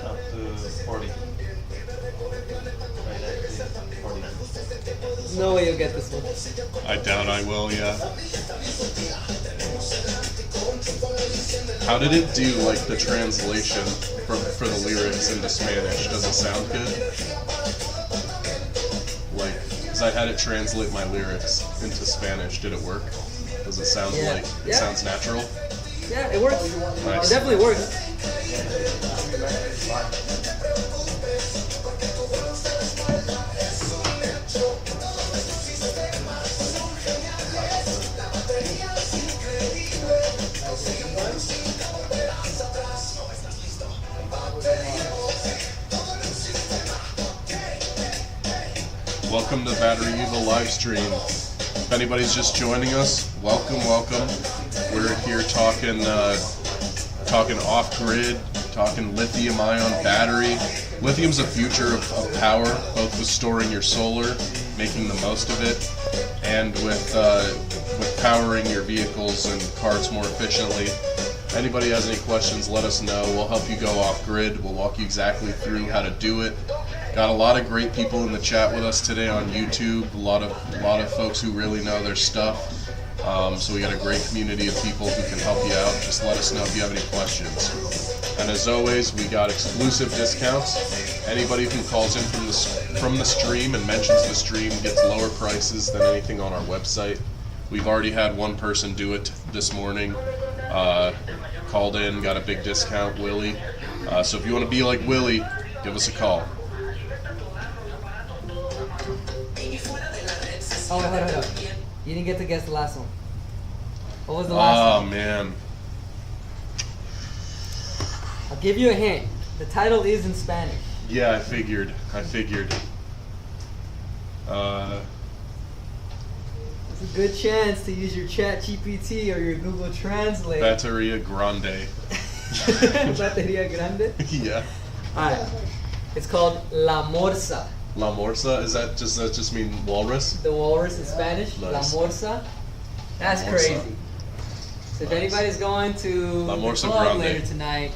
Up to 40. Right at 40. There's no way you'll get this one. I doubt I will, yeah. How did it do, like, the translation for the lyrics into Spanish? Does it sound good? Like, because I had it translate my lyrics into Spanish. Did it work? Does it sound Yeah. like, it Yeah. sounds natural? Yeah, it works. Nice. It definitely works. Welcome to BatteryEvo live stream. If anybody's just joining us, welcome. We're here talking off-grid, talking lithium-ion battery. Lithium's the future of power, both with storing your solar, making the most of it, and with powering your vehicles and cars more efficiently. Anybody has any questions, let us know. We'll help you go off-grid. We'll walk you exactly through how to do it. Got a lot of great people in the chat with us today on YouTube. A lot of folks who really know their stuff. So we got a great community of people who can help you out. Just let us know if you have any questions. And as always, we got exclusive discounts. Anybody who calls in from the stream and mentions the stream gets lower prices than anything on our website. We've already had one person do it this morning. Called in, got a big discount, Willie. So if you want to be like Willie, give us a call. Oh, hold on. You didn't get to guess the last one. What was the last one? Oh, man. I'll give you a hint. The title is in Spanish. Yeah, I figured. It's a good chance to use your Chat GPT or your Google Translate. Batteria Grande. Batería Grande? Yeah. Alright. It's called La Morsa. La Morsa, does that just mean walrus? The walrus in Spanish. Nice. La Morsa. That's La Morsa. crazy. So if anybody's going to La the Morsa club Grande. later tonight,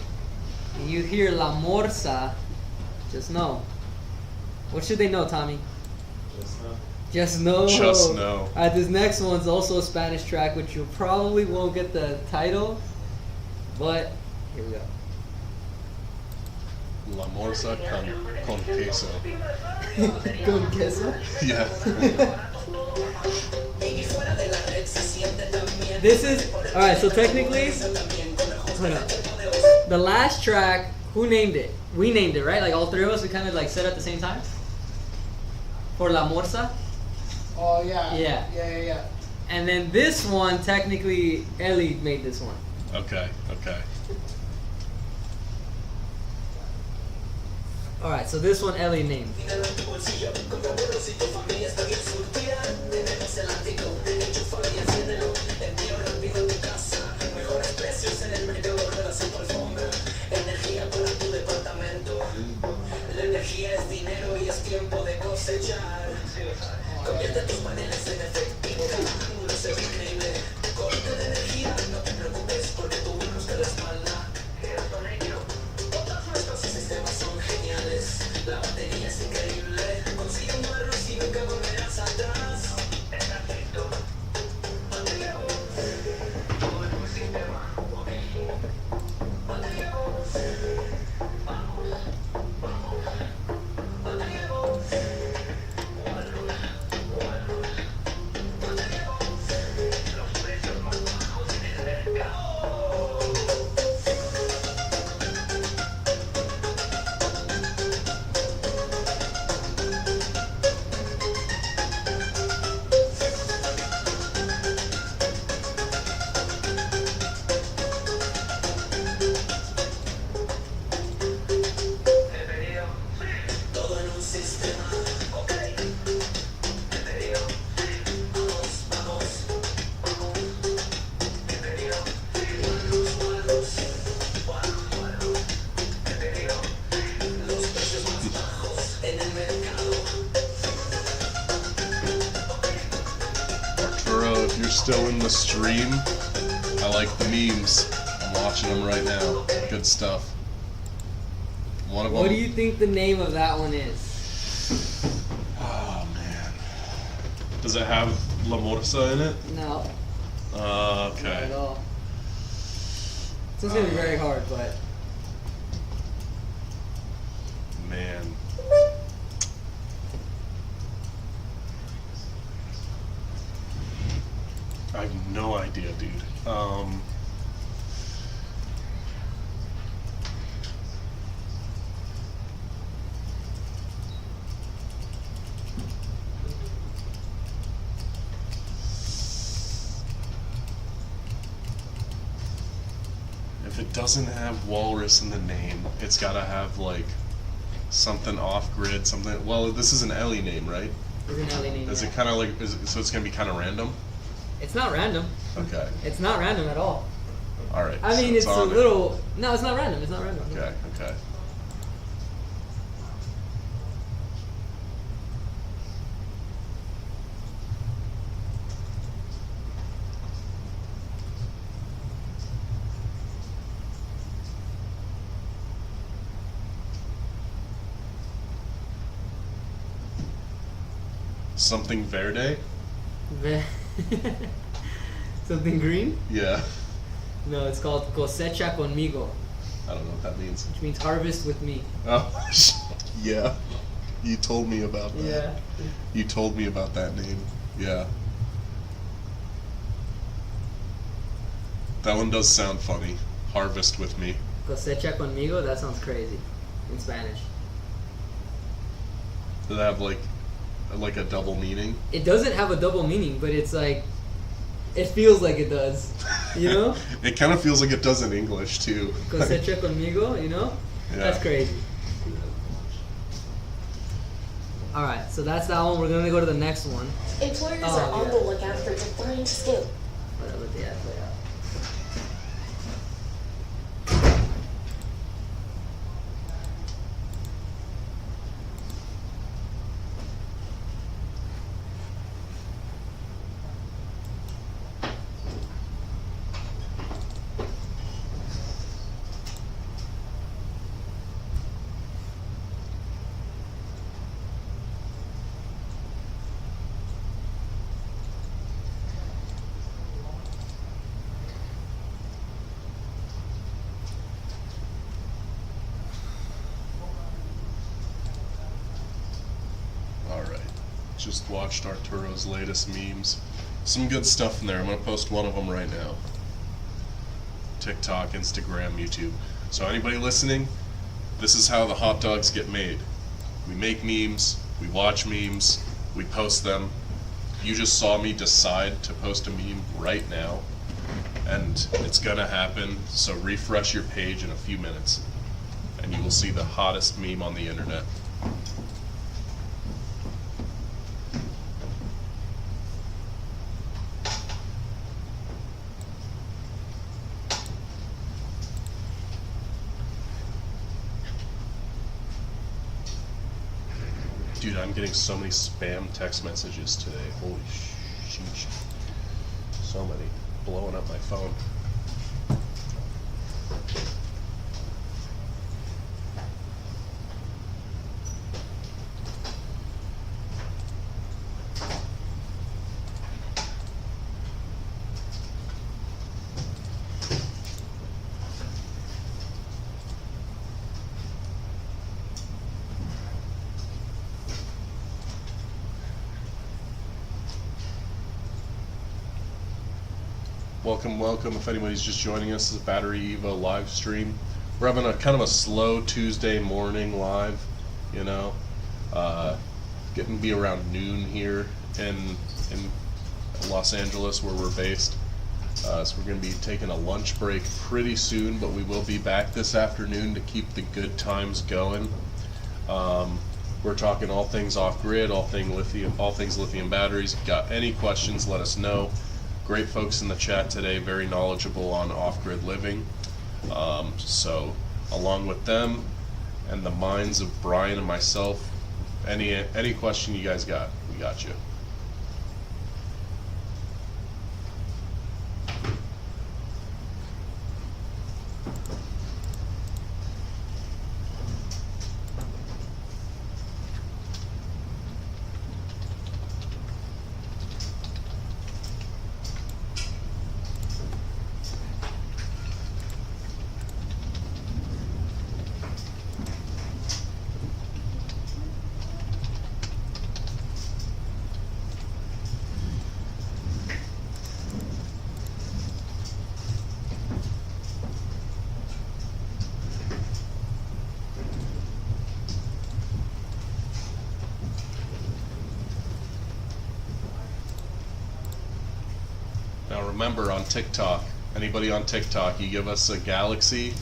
and you hear La Morsa, just know. What should they know, Tommy? Just know. Just know. Alright, this next one's also a Spanish track, which you probably won't get the title, but here we go. La morsa con queso. Con queso. Yeah. This is alright. So technically, hold up. The last track, who named it? We named it, right? Like all three of us, we kind of like said at the same time. For La Morsa. Oh yeah. Yeah. Yeah. And then this one, technically, Ellie made this one. Okay. Alright, so this one Ellie named. Arturo, if you're still in the stream, I like the memes. I'm watching them right now. Good stuff. One of them. What do you think the name of that one is? Oh man. Does it have La Morsa in it? No. Not Okay. at all. This is gonna be very hard, but Man. I have no idea, dude. If it doesn't have walrus in the name, it's gotta have like something off grid, something. Well, this is an Ellie name, right? it's an Ellie name. Is yeah. it kind of like? So it's gonna be kind of random? It's not random. Okay. It's not random at all. All right. I so mean, it's a on it. little. No, it's not random. It's not random. Okay. Okay. Something verde? Something green? Yeah. No, it's called cosecha conmigo, I don't know what that means. which means harvest with me. Oh, yeah. You told me about that. Yeah. You told me about that name. Yeah. That one does sound funny. Harvest with me. Cosecha conmigo. That sounds crazy in Spanish. Does it have like a double meaning? It doesn't have a double meaning, but it's like, it feels like it does. You know? It kind of feels like it does in English too. Cosecha conmigo. You know? Yeah. That's crazy. All right, so that's that one. We're gonna go to the next one. Employers Oh, are on yeah. the lookout for defined skill. Whatever the athlete. Just watched Arturo's latest memes. Some good stuff in there. I'm gonna post one of them right now. TikTok, Instagram, YouTube. So anybody listening, this is how the hot dogs get made. We make memes, we watch memes, we post them. You just saw me decide to post a meme right now, and it's gonna happen. So refresh your page in a few minutes, and you will see the hottest meme on the internet. Dude, I'm getting so many spam text messages today. Holy sheesh. So many. Blowing up my phone. Welcome. If anybody's just joining us, this is BatteryEvo live stream. We're having a kind of a slow Tuesday morning live, you know. Getting to be around noon here in Los Angeles where we're based. So we're going to be taking a lunch break pretty soon, but we will be back this afternoon to keep the good times going. We're talking all things off-grid, all things lithium batteries. If you got any questions, let us know. Great folks in the chat today, very knowledgeable on off-grid living. So along with them and the minds of Brian and myself, any question you guys got, we got you. Now remember, on TikTok, anybody on TikTok, you give us a galaxy,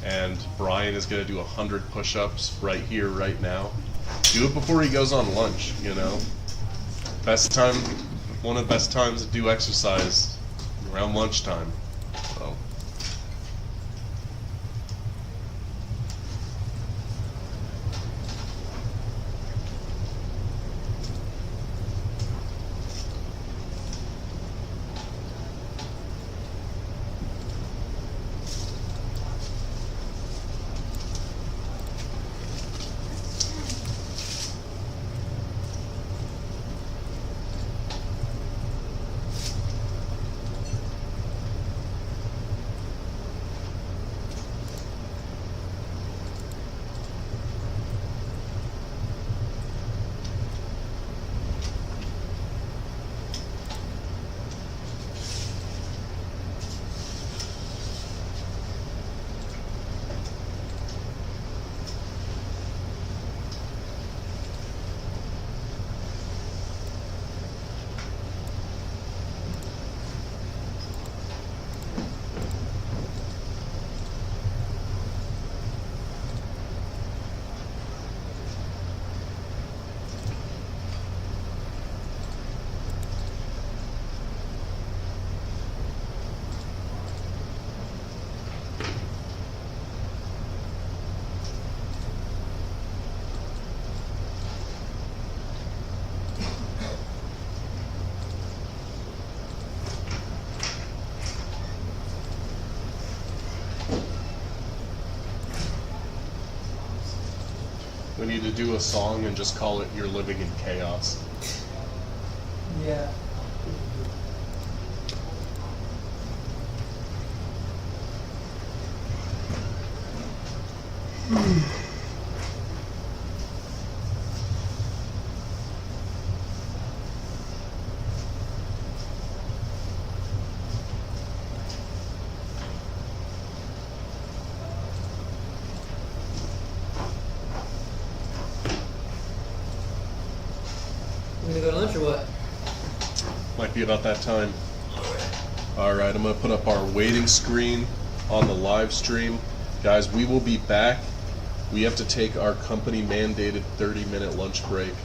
and Brian is going to do 100 push-ups right here, right now. Do it before he goes on lunch, you know. Best time, one of the best times to do exercise, around lunchtime. So. We need to do a song and just call it "You're Living in Chaos." Yeah. happy about that time. All right, I'm gonna put up our waiting screen on the live stream. Guys, we will be back. We have to take our company mandated 30-minute lunch break.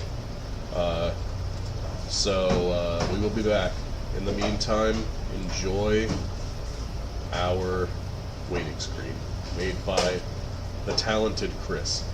So we will be back. In the meantime, enjoy our waiting screen made by the talented Chris.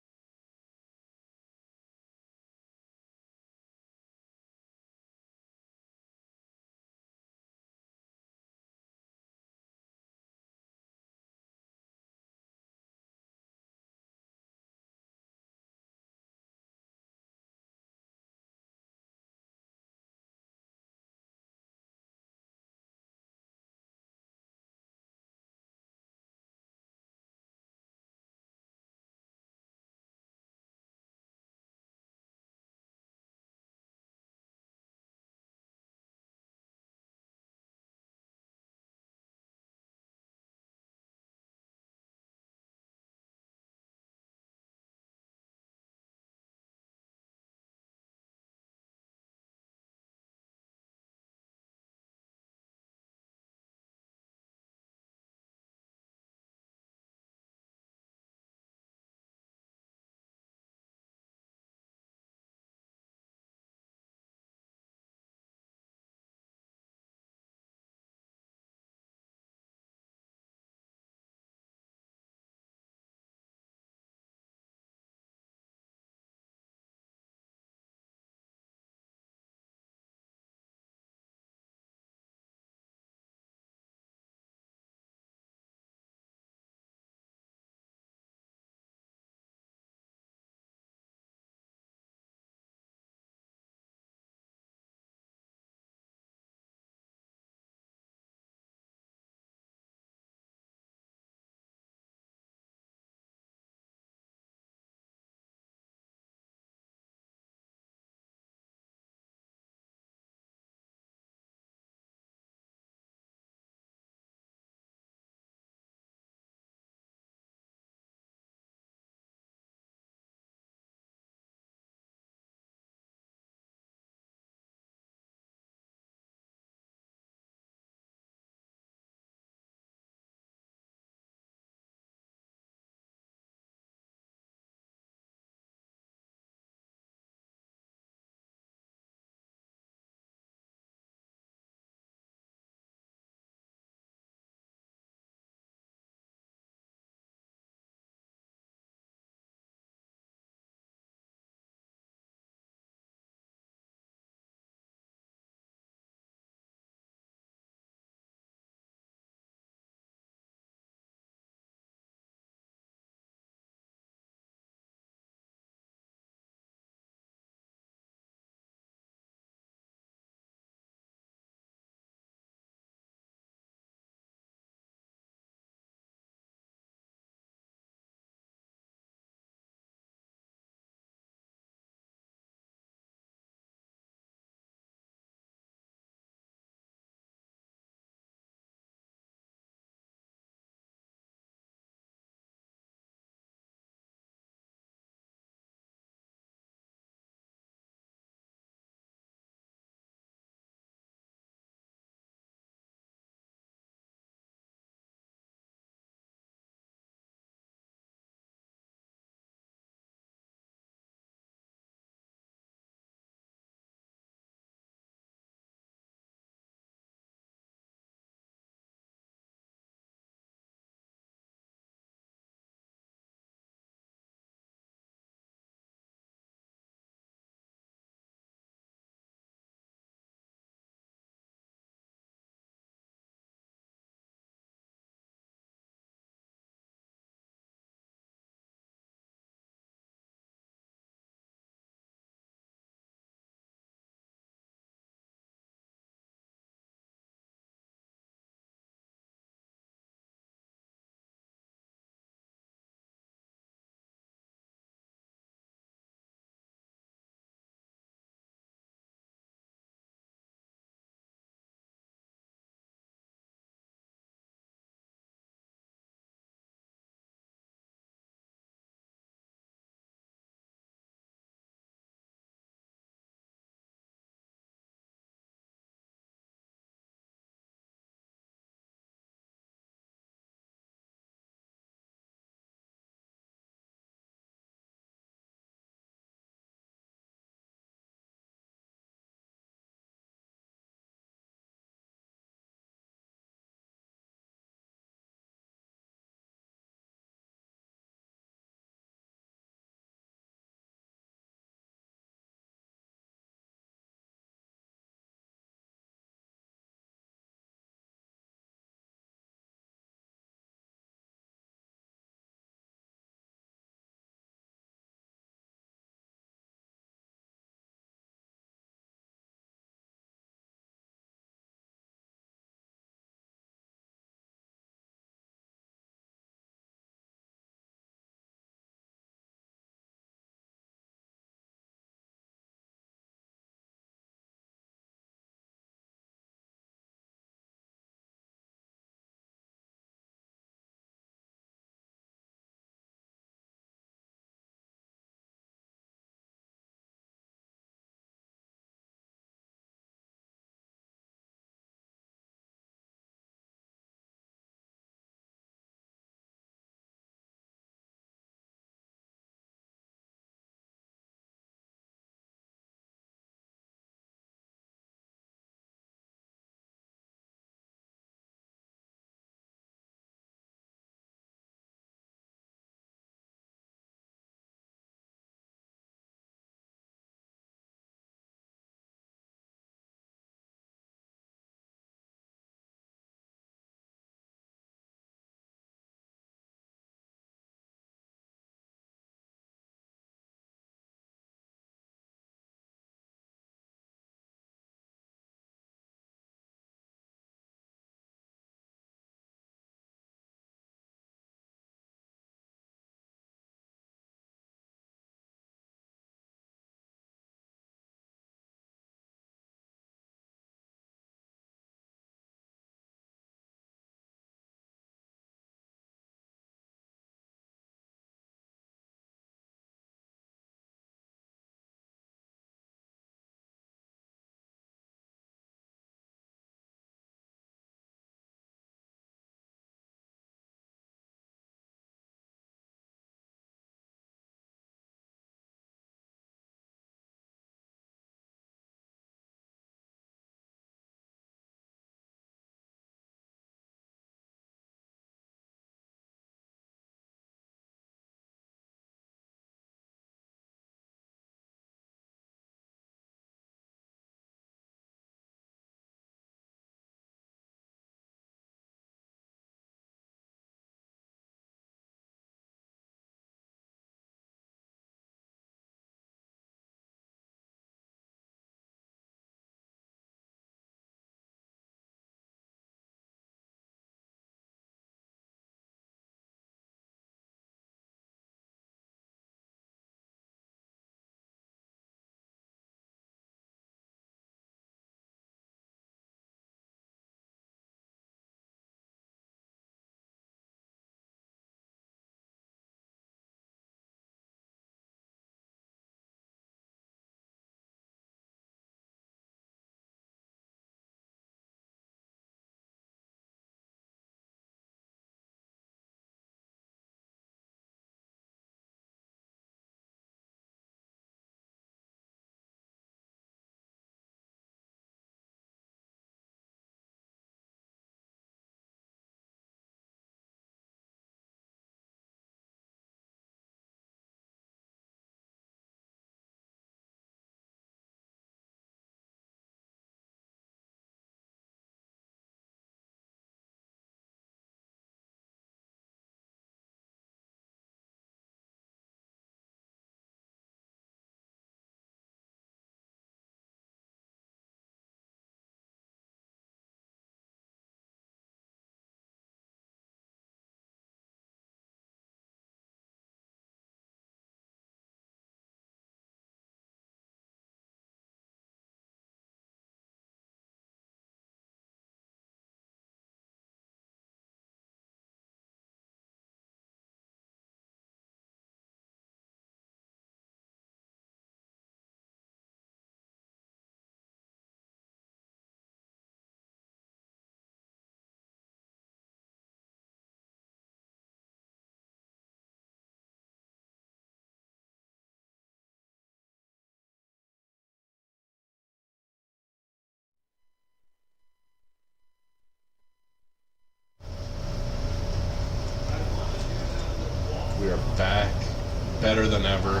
better than ever.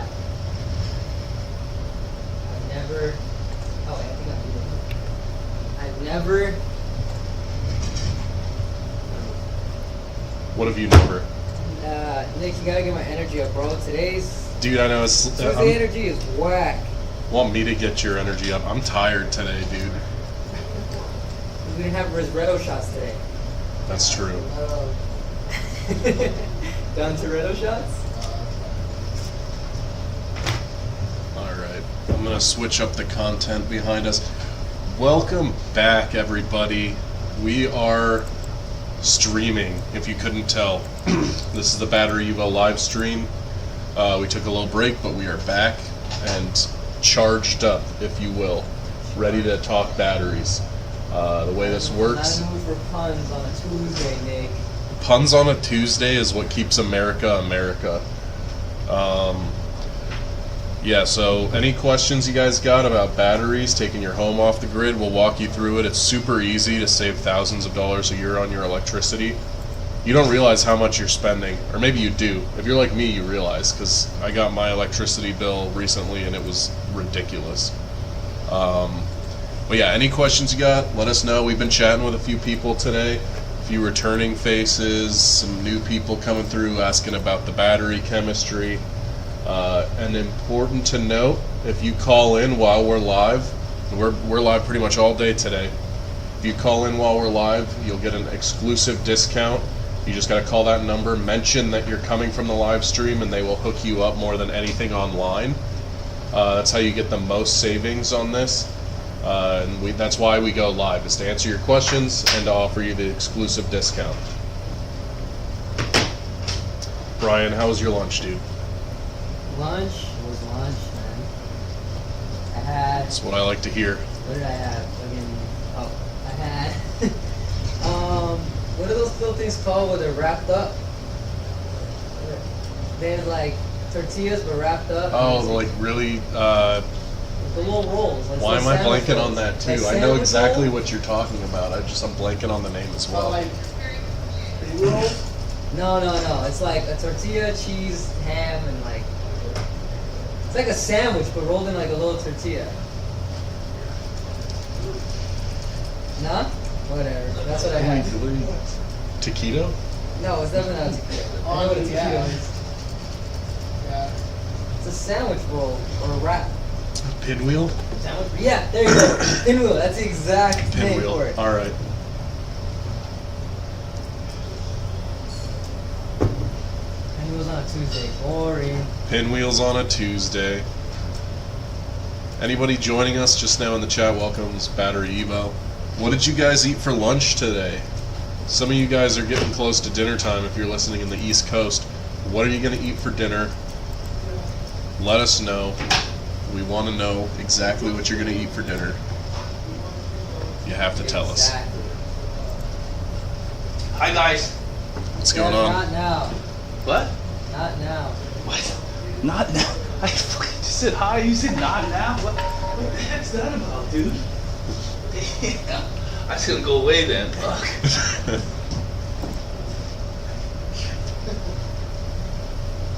I've never. Oh, wait, I think I do it. I've never. What have you never? Nick, you gotta get my energy up, bro. Today's Dude, I know it's. Tuesday energy is whack. Want me to get your energy up? I'm tired today, dude. We didn't have Risretto shots today. That's true. Done Toretto shots? Alright, I'm gonna switch up the content behind us. Welcome back, everybody. We are streaming, if you couldn't tell. This is the BatteryEvo live stream. We took a little break, but we are back and charged up, if you will, ready to talk batteries. The way this works. Not in the mood for puns on a Tuesday, Nick. Puns on a Tuesday is what keeps America America. Yeah, so any questions you guys got about batteries, taking your home off the grid, we'll walk you through it. It's super easy to save thousands of dollars a year on your electricity. You don't realize how much you're spending, or maybe you do. If you're like me, you realize, because I got my electricity bill recently and it was ridiculous. But yeah, any questions you got, let us know. We've been chatting with a few people today, a few returning faces, some new people coming through asking about the battery chemistry. And important to note, if you call in while we're live, we're live pretty much all day today. If you call in while we're live, you'll get an exclusive discount. You just got to call that number, mention that you're coming from the live stream, and they will hook you up more than anything online. That's how you get the most savings on this. And that's why we go live, is to answer your questions and to offer you the exclusive discount. Brian, how was your lunch, dude? Lunch was lunch, man. I had. That's what I like to hear. What did I have? I had. What are those little things called where they're wrapped up? They're like tortillas but wrapped up. Oh, like really. The little rolls. Like Why am I blanking on that too? Like I know exactly roll? what you're talking about. I'm blanking on the name as well. Like rolls? No. It's like a tortilla, cheese, ham, and like it's like a sandwich but rolled in like a little tortilla. Nah? Whatever. That's what I had. Taquito? No, it's definitely not a taquito. I know what a taquito is. Yeah. It's a sandwich roll or a wrap. Pinwheel? Sandwich? Yeah, there you go. Pinwheel. That's the exact name Pinwheel. for it. All right. Pinwheel's on a Tuesday. Boring. Pinwheels on a Tuesday. Anybody joining us just now in the chat, welcome. It's BatteryEvo. What did you guys eat for lunch today? Some of you guys are getting close to dinner time if you're listening in the East Coast. What are you going to eat for dinner? Let us know. We want to know exactly what you're going to eat for dinner. You have to tell us. Exactly. Hi guys. What's going on? Not now. What? Not now. What? Not now. I fucking just said hi. You said not now. What the heck's that about, dude? Damn. I'm just gonna go away then. Fuck.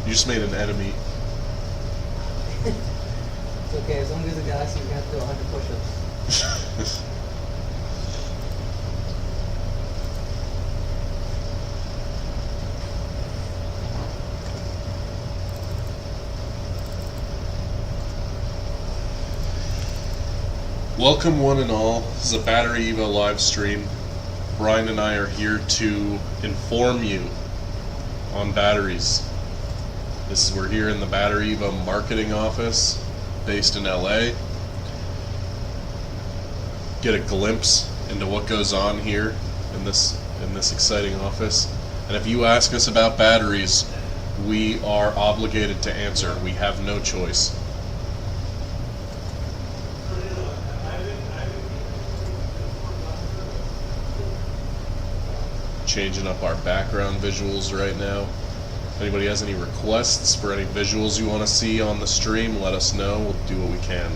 You just made an enemy. It's okay. As long as the galaxy, we have to do 100 push-ups. Welcome one and all. This is a BatteryEvo live stream. Brian and I are here to inform you on batteries. We're here in the BatteryEvo marketing office based in LA. Get a glimpse into what goes on here in this exciting office. And if you ask us about batteries, we are obligated to answer. We have no choice. Changing up our background visuals right now. If anybody has any requests for any visuals you want to see on the stream, let us know. We'll do what we can.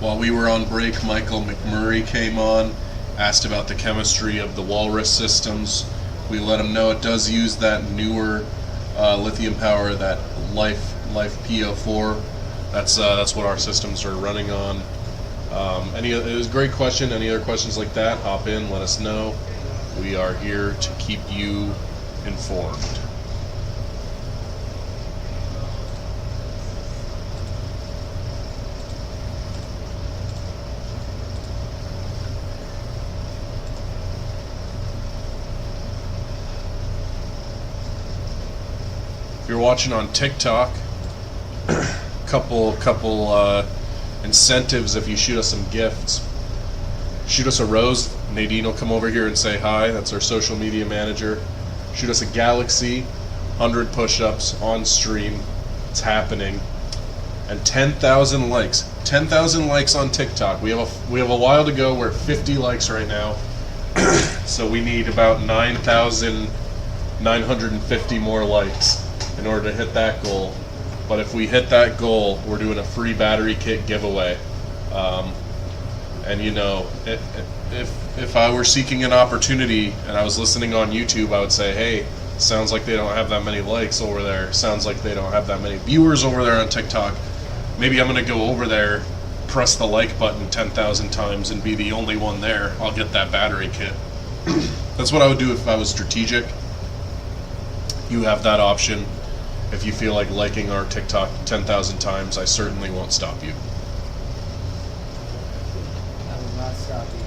While we were on break, Michael McMurray came on, asked about the chemistry of the Walrus systems. We let him know it does use that newer lithium power, that Life PO4. That's what our systems are running on. It was a great question. Any other questions like that, hop in, let us know. We are here to keep you informed. If you're watching on TikTok, couple incentives if you shoot us some gifts. Shoot us a rose. Nadine will come over here and say hi. That's our social media manager. Shoot us a galaxy, 100 push-ups on stream. It's happening. And 10,000 likes. 10,000 likes on TikTok. We have a while to go. We're at 50 likes right now. So we need about 9,950 more likes in order to hit that goal. But if we hit that goal, we're doing a free battery kit giveaway. And you know, if I were seeking an opportunity and I was listening on YouTube, I would say, hey, sounds like they don't have that many likes over there. Sounds like they don't have that many viewers over there on TikTok. Maybe I'm going to go over there, press the like button 10,000 times and be the only one there. I'll get that battery kit. That's what I would do if I was strategic. You have that option. If you feel like liking our TikTok 10,000 times, I certainly won't stop you. I will not stop you.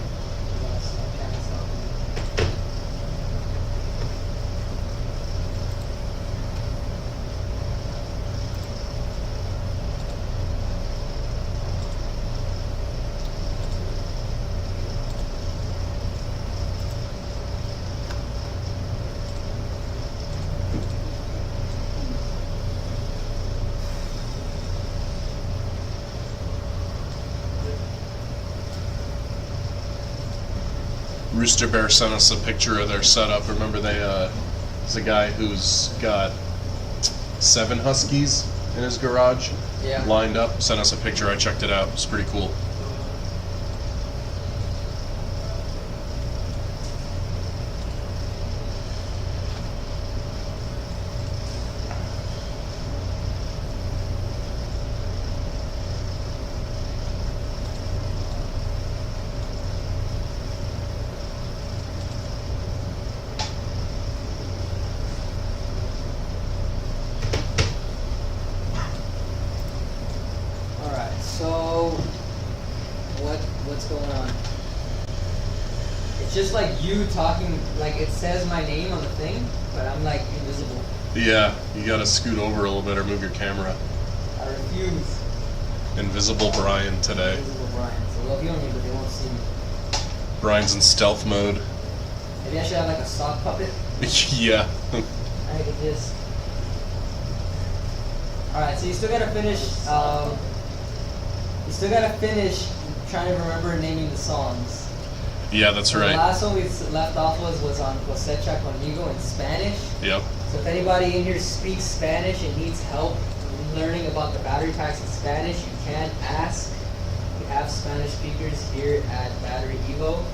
I can't stop you. Rooster Bear sent us a picture of their setup. Remember, there's a guy who's got 7 Huskies in his garage, lined up. Sent us a picture. I checked it out. It's pretty cool. What's going on? It's just like you talking, like it says my name on the thing, but I'm like invisible. Yeah, you gotta scoot over a little bit or move your camera. I refuse. Invisible Brian today. Invisible Brian. So they'll be on me, but they won't see me. Brian's in stealth mode. Maybe I should have like a sock puppet. Yeah. I could just. Alright, so you still gotta finish. You still gotta finish trying to remember naming the songs. Yeah, that's so right. The last one we left off was on Cosecha Conmigo in Spanish. Yep. So if anybody in here speaks Spanish and needs help learning about the battery packs in Spanish, you can ask. We have Spanish speakers here at BatteryEvo.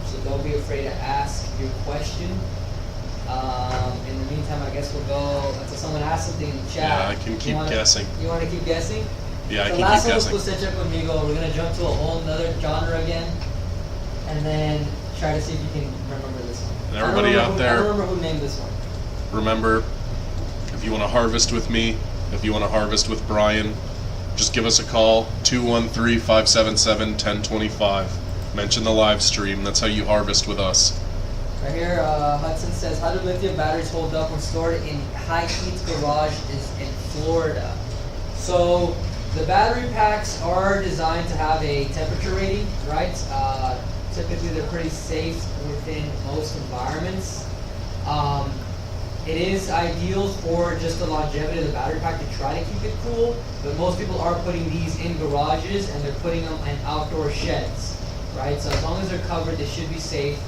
So don't be afraid to ask your question. In the meantime, I guess we'll go until someone asks something in the chat. Yeah, I can keep guessing. You want to keep guessing? Yeah, I the can last keep one guessing. was Cosecha Conmigo. We're going to jump to a whole other genre again. And then try to see if you can remember this one. And everybody out there, I don't remember who named this one. remember, if you want to harvest with me, if you want to harvest with Brian, just give us a call, 213-577-1025. Mention the live stream. That's how you harvest with us. Right here, Hudson says, how do lithium batteries hold up when stored in high heat garage in Florida? So the battery packs are designed to have a temperature rating, right? Typically they're pretty safe within most environments. It is ideal for just the longevity of the battery pack to try to keep it cool, but most people are putting these in garages and they're putting them in outdoor sheds, right? So as long as they're covered, they should be safe.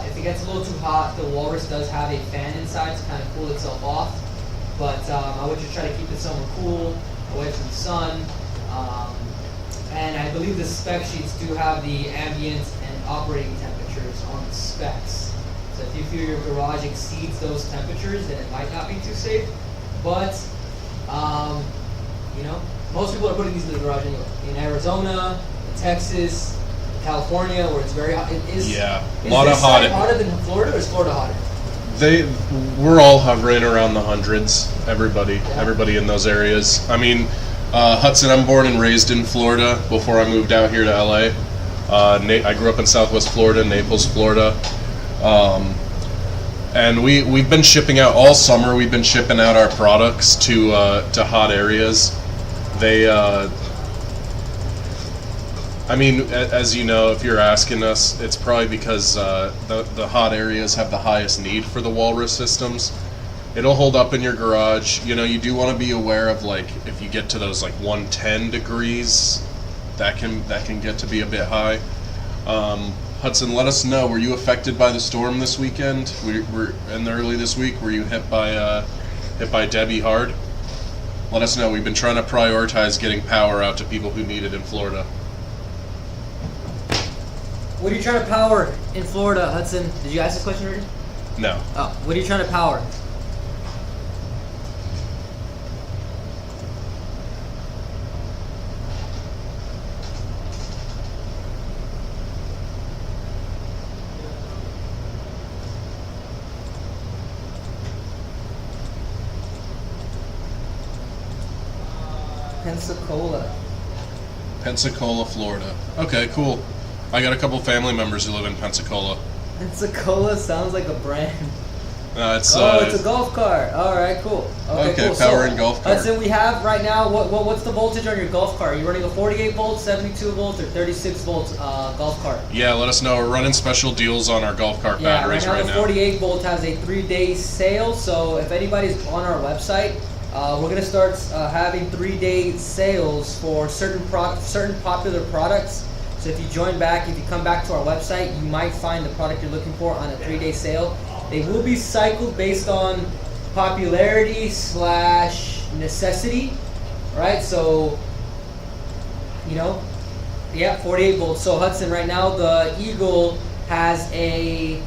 If it gets a little too hot, the Walrus does have a fan inside to kind of cool itself off, but I would just try to keep it somewhere cool, away from the sun. And I believe the spec sheets do have the ambient and operating temperatures on the specs. So if you feel your garage exceeds those temperatures, then it might not be too safe. But, you know, most people are putting these in the garage anyway. In Arizona, in Texas, in California, where it's very hot. Yeah, a is lot this of hot. side hotter than Florida, or is Florida hotter? We're all hovering around the hundreds. Everybody in those areas. I mean, Hudson, I'm born and raised in Florida before I moved out here to LA. I grew up in Southwest Florida, Naples, Florida. And we've been shipping out all summer. We've been shipping out our products to hot areas. I mean, as you know, if you're asking us, it's probably because the hot areas have the highest need for the walrus systems. It'll hold up in your garage. You know, you do want to be aware of, like, if you get to those like 110 degrees, that can get to be a bit high. Hudson, let us know. Were you affected by the storm this weekend? Were in the early this week. Were you hit by Debbie hard? Let us know. We've been trying to prioritize getting power out to people who need it in Florida. What are you trying to power in Florida, Hudson? Did you ask this question already? No. Oh, what are you trying to power? Pensacola, Florida. Okay, cool. I got a couple family members who live in Pensacola. Pensacola sounds like a brand. It's a golf cart. All right, cool. Okay, cool. power and golf cart. Hudson, we have right now. What's the voltage on your golf cart? Are you running a 48 volt, 72 volts, or 36 volt golf cart? Yeah, let us know. We're running special deals on our golf cart batteries right now. The 48 volt has a 3-day sale. So if anybody's on our website, we're gonna start having 3-day sales for certain popular products. So if you join back, if you come back to our website, you might find the product you're looking for on a 3-day sale. They will be cycled based on popularity / necessity, right? So, you know, yeah, 48 volts. So Hudson, right now the Eagle has a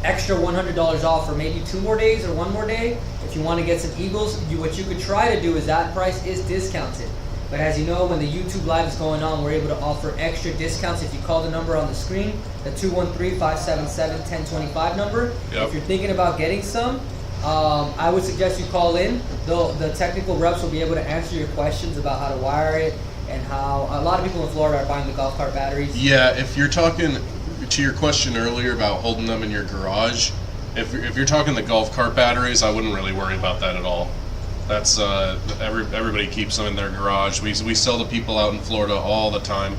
extra $100 off for maybe 2 more days or 1 more day. If you want to get some Eagles, what you could try to do is that price is discounted. But as you know, when the YouTube Live is going on, we're able to offer extra discounts if you call the number on the screen, the 213-577-1025 number. Yep. If you're thinking about getting some, I would suggest you call in. The technical reps will be able to answer your questions about how to wire it and how a lot of people in Florida are buying the golf cart batteries. Yeah, if you're talking to your question earlier about holding them in your garage, if you're talking the golf cart batteries, I wouldn't really worry about that at all. That's everybody keeps them in their garage. We sell to people out in Florida all the time.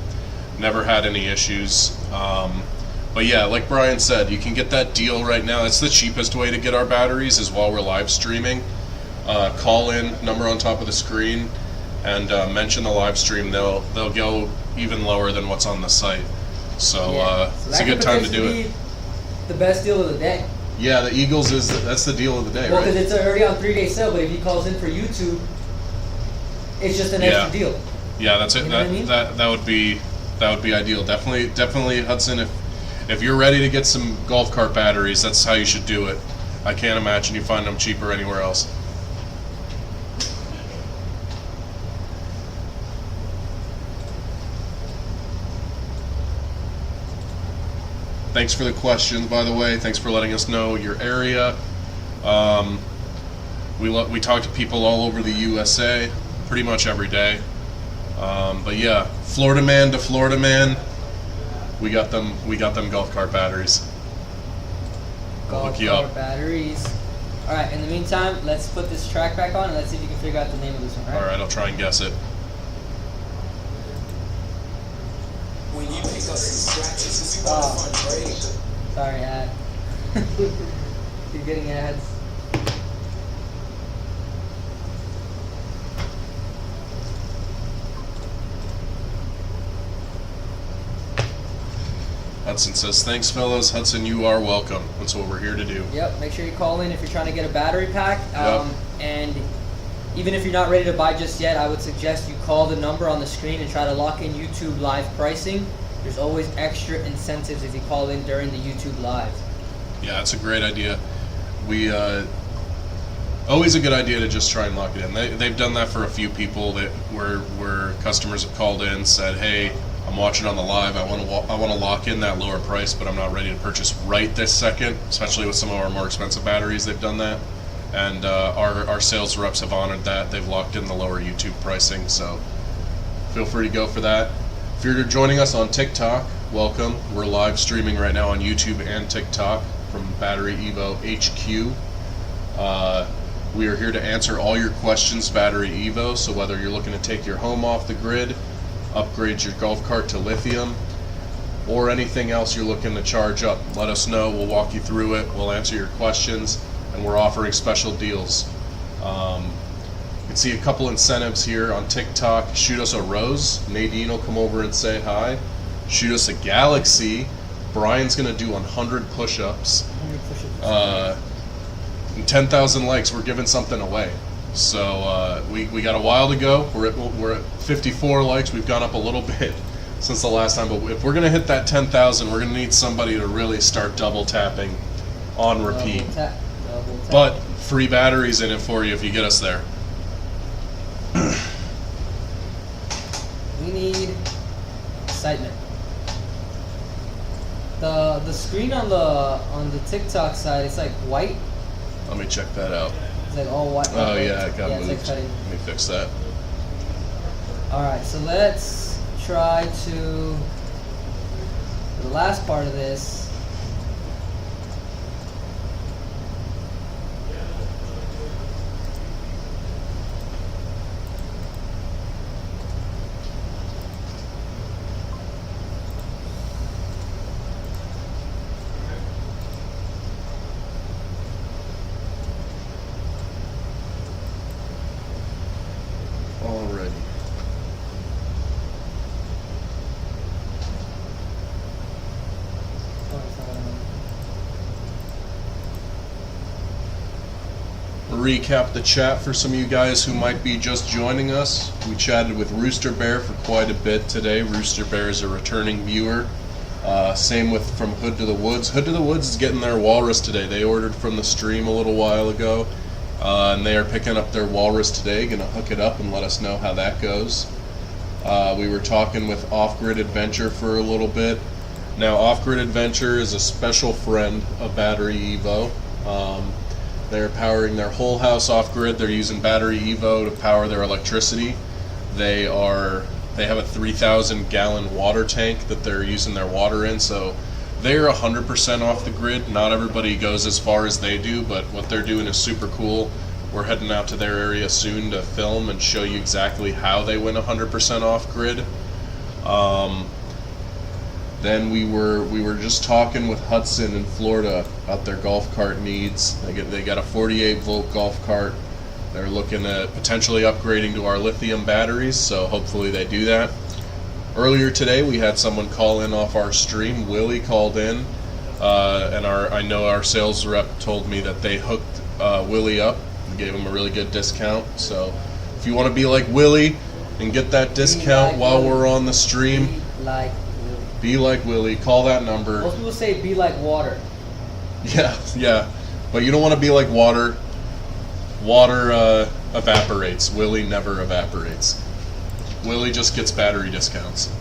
Never had any issues. But yeah, like Brian said, you can get that deal right now. That's the cheapest way to get our batteries is while we're live streaming. Call in, number on top of the screen, and mention the live stream. They'll go even lower than what's on the site. So it's a good time to do it. The best deal of the day. Yeah, the Eagles that's the deal of the day, well, right? Because it's already on 3-day sale, but if he calls in for YouTube, it's just an extra deal. Yeah, that's it. You know what I mean? That would be ideal. Definitely, Hudson. If you're ready to get some golf cart batteries, that's how you should do it. I can't imagine you find them cheaper anywhere else. Thanks for the questions, by the way. Thanks for letting us know your area. We talk to people all over the USA pretty much every day. But yeah, Florida man to Florida man, we got them golf cart batteries. I'll hook you up. Batteries. All right. In the meantime, let's put this track back on and let's see if you can figure out the name of this one. All right, I'll try and guess it. When you pick up some scratches, you want to trade. Sorry, ad. You're getting ads. Hudson says, thanks, fellas. Hudson, you are welcome. That's what we're here to do. Yep. Make sure you call in if you're trying to get a battery pack. And even if you're not ready to buy just yet, I would suggest you call the number on the screen and try to lock in YouTube live pricing. There's always extra incentives if you call in during the YouTube live. Yeah, that's a great idea. We always a good idea to just try and lock it in. They've done that for a few people that where customers have called in, said, "Hey, I'm watching on the live. I want to lock in that lower price, but I'm not ready to purchase right this second." Especially with some of our more expensive batteries, they've done that, and our sales reps have honored that. They've locked in the lower YouTube pricing, so feel free to go for that. If you're joining us on TikTok, welcome. We're live streaming right now on YouTube and TikTok from BatteryEvo HQ. We are here to answer all your questions, BatteryEvo. So whether you're looking to take your home off the grid, upgrade your golf cart to lithium, or anything else you're looking to charge up, let us know. We'll walk you through it. We'll answer your questions, and we're offering special deals. You can see a couple incentives here on TikTok. Shoot us a rose. Nadine will come over and say hi. Shoot us a galaxy. Brian's going to do 100 push-ups. 100 push-ups. And 10,000 likes, we're giving something away. So we got a while to go. We're at 54 likes. We've gone up a little bit since the last time. But if we're going to hit that 10,000, we're going to need somebody to really start double tapping on repeat. Double tap. But free batteries in it for you if you get us there. We need excitement. The screen on the TikTok side, it's like white. Let me check that out. It's like all white. Oh yeah, it got moved. It's like Let me fix that. Alright, so let's try to, the last part of this. Already. Recap the chat for some of you guys who might be just joining us. We chatted with Rooster Bear for quite a bit today. Rooster Bear is a returning viewer. Same with from Hood to the Woods. Hood to the Woods is getting their walrus today. They ordered from the stream a little while ago, and they are picking up their walrus today. Gonna hook it up and let us know how that goes. We were talking with Off-Grid Adventure for a little bit. Now, Off-Grid Adventure is a special friend of BatteryEvo. They're powering their whole house off-grid. They're using BatteryEvo to power their electricity. They have a 3,000 gallon water tank that they're using their water in, so they're 100% off the grid. Not everybody goes as far as they do, but what they're doing is super cool. We're heading out to their area soon to film and show you exactly how they went 100% off grid. Then we were just talking with Hudson in Florida about their golf cart needs. They got a 48 volt golf cart. They're looking at potentially upgrading to our lithium batteries, so hopefully they do that. Earlier today we had someone call in off our stream. Willie called in, and I know our sales rep told me that they hooked Willie up and gave him a really good discount. So if you want to be like Willie and get that discount while we're on the stream, be like Willie, call that number. Most people say be like water. Yeah, but you don't want to be like water. Water evaporates. Willie never evaporates. Willie just gets battery discounts.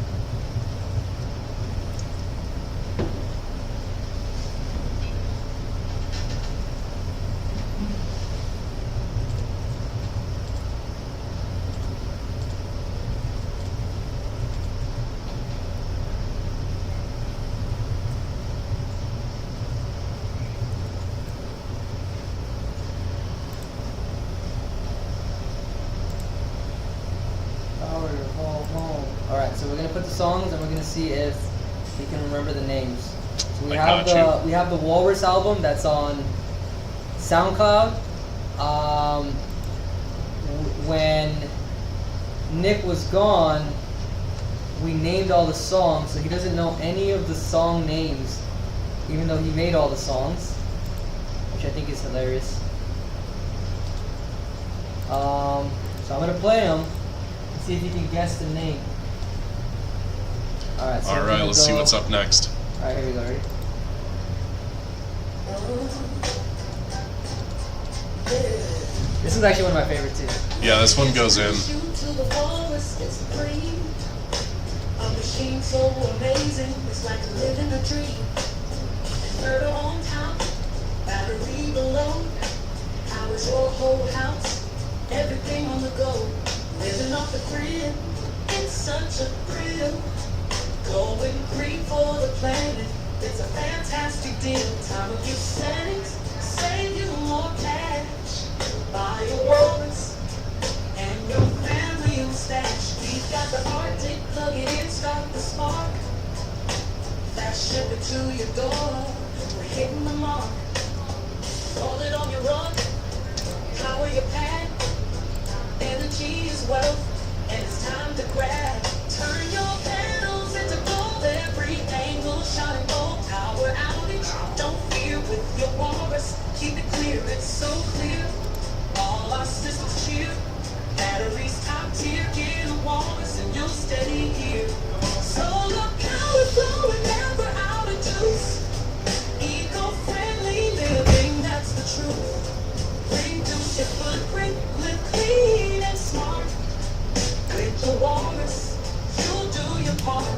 Alright, so we're gonna put the songs and we're gonna see if we can remember the names. So we have the Walrus album that's on SoundCloud. When Nick was gone, we named all the songs, so he doesn't know any of the song names, even though he made all the songs, which I think is hilarious. So I'm gonna play him and see if you can guess the name. Alright, so All right, let's see what's up next. Alright, here we go. Ready? This is actually one of my favorites too. Yeah, this one goes in. A machine so amazing, it's like living a dream. Inverter on top, battery below. Powers your whole house, everything on the go. Living off the grid, it's such a thrill. Going green for the planet, it's a fantastic deal. Time of your settings, save you more cash. Buy your wallets and your family will stash. We've got the Arctic, plug it in, start the spark. Fast ship it to your door, we're hitting the mark. Roll it on your rug, power your pad. Energy is wealth, and it's time to grab. Turn your panels into gold, every angle shining gold. Power outage, don't fear with your walrus. Keep it clear, it's so clear. All our systems cheer. Batteries top tier, get a walrus and you'll steady here. So look how we're flowing, never out of juice. Eco-friendly living, that's the truth. Reduce your footprint, live clean and smart. With the walrus, you'll do your part.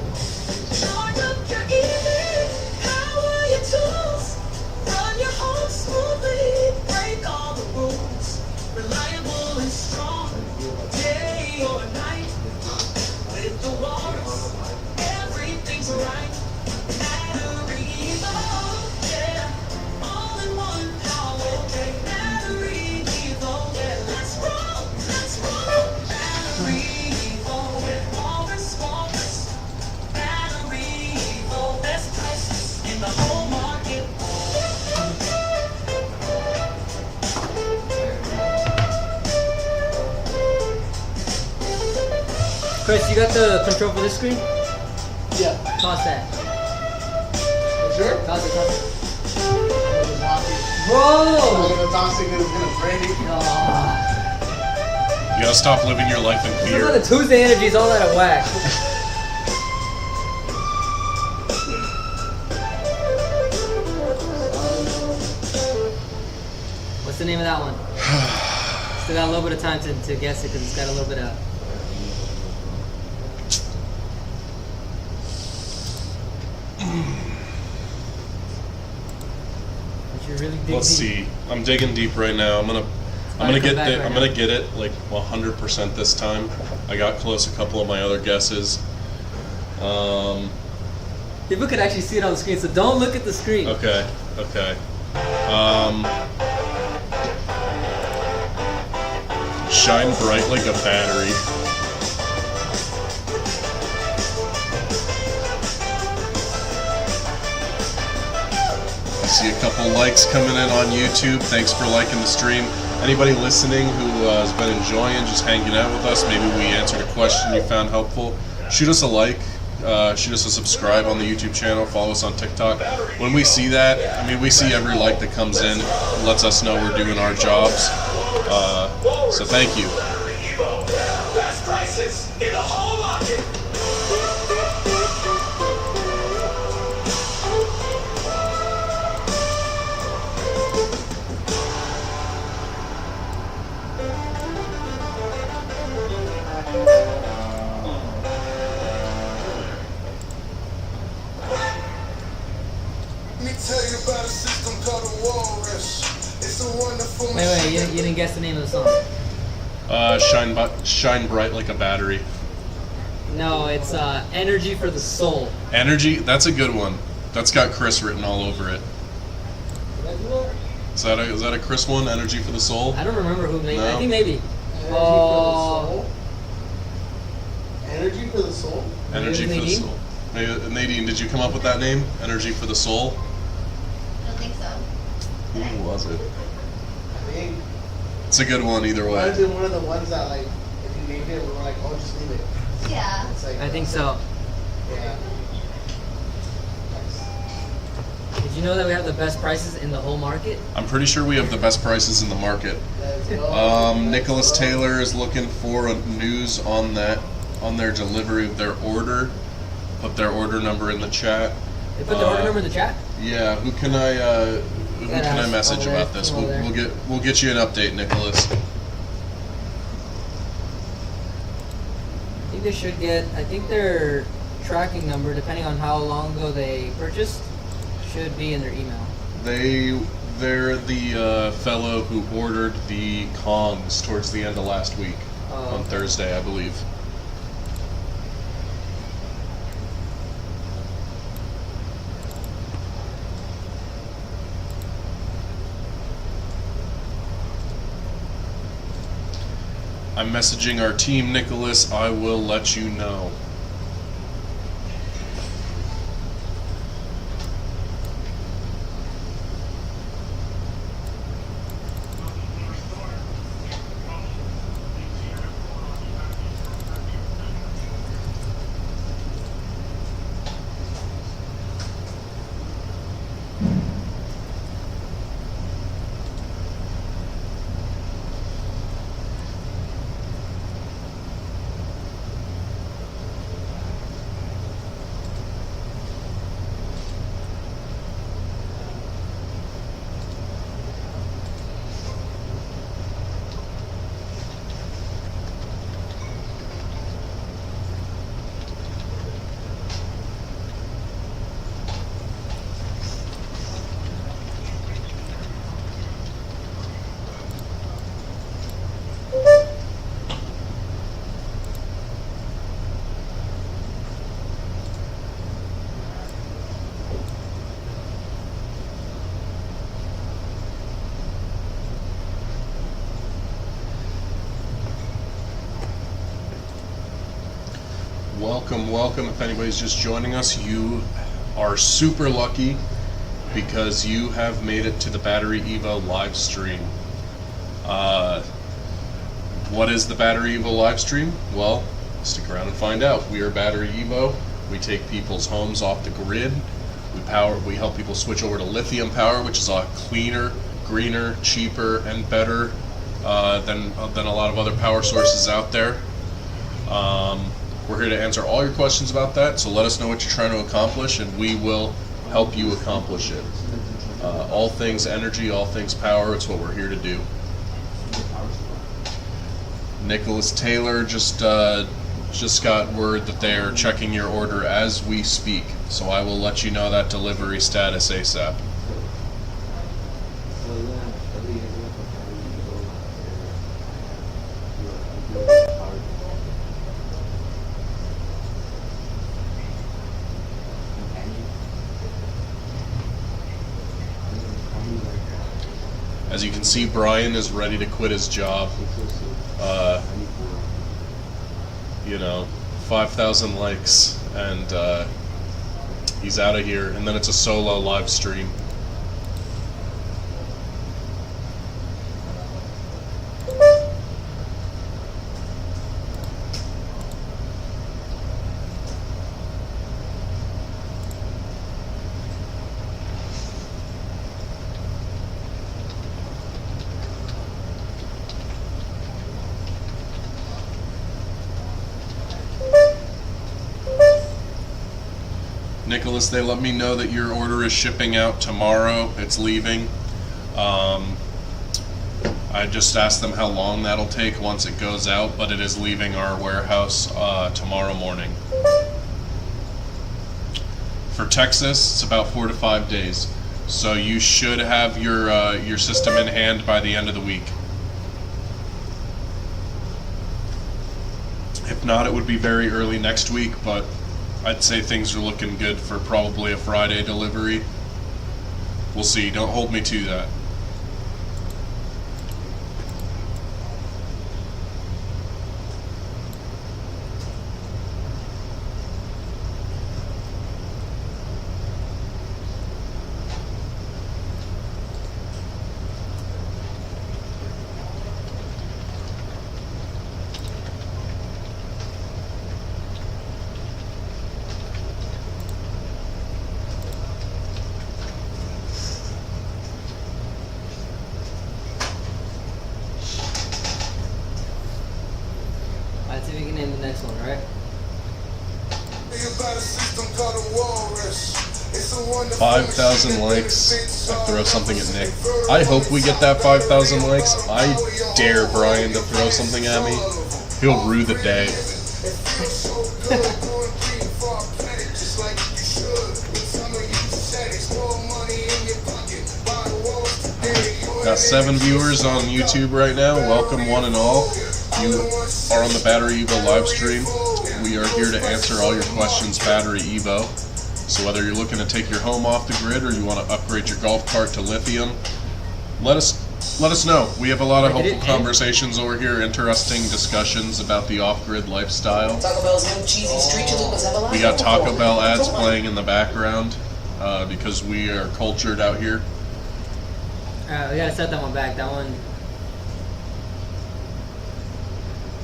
Charge up your EV, power your tools. Run your home smoothly, break all the rules. Reliable and strong, day or night. With the walrus, everything's right. BatteryEvo, yeah, all in one power. BatteryEvo, yeah, let's roll, let's roll. BatteryEvo, with walrus. BatteryEvo, best prices in the whole market. Chris, you got the control for this screen? Yeah. Toss that. Sure? Toss it, toss it. I'm Bro! gonna toss it 'cause it's gonna break. You gotta stop living your life in Some of fear. the Tuesday energy's all out of whack. What's the name of that one? Still got a little bit of time to guess it because it's got a little bit of. But you really dig Let's deep. see. I'm digging deep right now. I'm gonna come get back it. right I'm gonna get it like 100% this time. I got close a couple of my other guesses. People could actually see it on the screen, so don't look at the screen. Okay. Okay. Shine bright like a battery. I see a couple likes coming in on YouTube. Thanks for liking the stream. Anybody listening who has been enjoying just hanging out with us, maybe we answered a question you found helpful, shoot us a like, shoot us a subscribe on the YouTube channel, follow us on TikTok. When we see that, I mean, we see every like that comes in. It lets us know we're doing our jobs. So thank you. Best prices in the whole market. Let me tell you about a system called a walrus. It's a wonderful Wait, you didn't guess the name of the song. Shine bright like a battery. No, it's Energy for the Soul. Energy, that's a good one. That's got Chris written all over it. Is that a Chris one? Energy for the soul? I don't remember who made it. No. I think maybe. Energy for the soul? Energy for the Nadine? soul. Nadine, did you come up with that name? Energy for the soul? I don't think so. Who was it? I think. It's a good one either way. Mine's one of the ones that, like, if you named it, we were like, oh, just leave it. Yeah. It's like, I think so. yeah. Did Did you know that we have the best prices in the whole market? I'm pretty sure we have the best prices in the market. Nicholas Taylor is looking for a news on that, on their delivery of their order. Put their order number in the chat. They put the order number in the chat? Yeah, who can I message about this? We'll get you an update, Nicholas. I think they should get, I think their tracking number, depending on how long ago they purchased, should be in their email. They're the fellow who ordered the Kongs towards the end of last week, on Thursday, I believe. I'm messaging our team, Nicholas. I will let you know. Welcome. If anybody's just joining us, you are super lucky because you have made it to the BatteryEvo live stream. What is the BatteryEvo live stream? Well, stick around and find out. We are BatteryEvo. We take people's homes off the grid. We help people switch over to lithium power, which is a lot cleaner, greener, cheaper, and better than a lot of other power sources out there. We're here to answer all your questions about that, so let us know what you're trying to accomplish, and we will help you accomplish it. All things energy, all things power, it's what we're here to do. Nicholas Taylor just got word that they are checking your order as we speak, so I will let you know that delivery status ASAP. As you can see, Brian is ready to quit his job. 5,000 likes, and he's out of here. And then it's a solo live stream. Nicholas, they let me know that your order is shipping out tomorrow. It's leaving. I just asked them how long that'll take once it goes out, but it is leaving our warehouse tomorrow morning. For Texas, it's about 4 to 5 days. So you should have your system in hand by the end of the week. If not, it would be very early next week, but I'd say things are looking good for probably a Friday delivery. We'll see. Don't hold me to that. Alright. 5,000 likes. I throw something at Nick. I hope we get that 5,000 likes. I dare Brian to throw something at me. He'll rue the day. Got 7 viewers on YouTube right now. Welcome one and all. You are on the BatteryEvo live stream. We are here to answer all your questions, BatteryEvo. So whether you're looking to take your home off the grid or you want to upgrade your golf cart to lithium, let us know. We have a lot of helpful conversations over here, interesting discussions about the off-grid lifestyle. Taco Bell's new cheesy street chalupas have a lot. We got Taco Bell ads playing in the background because we are cultured out here. Alright, we gotta set that one back. That one.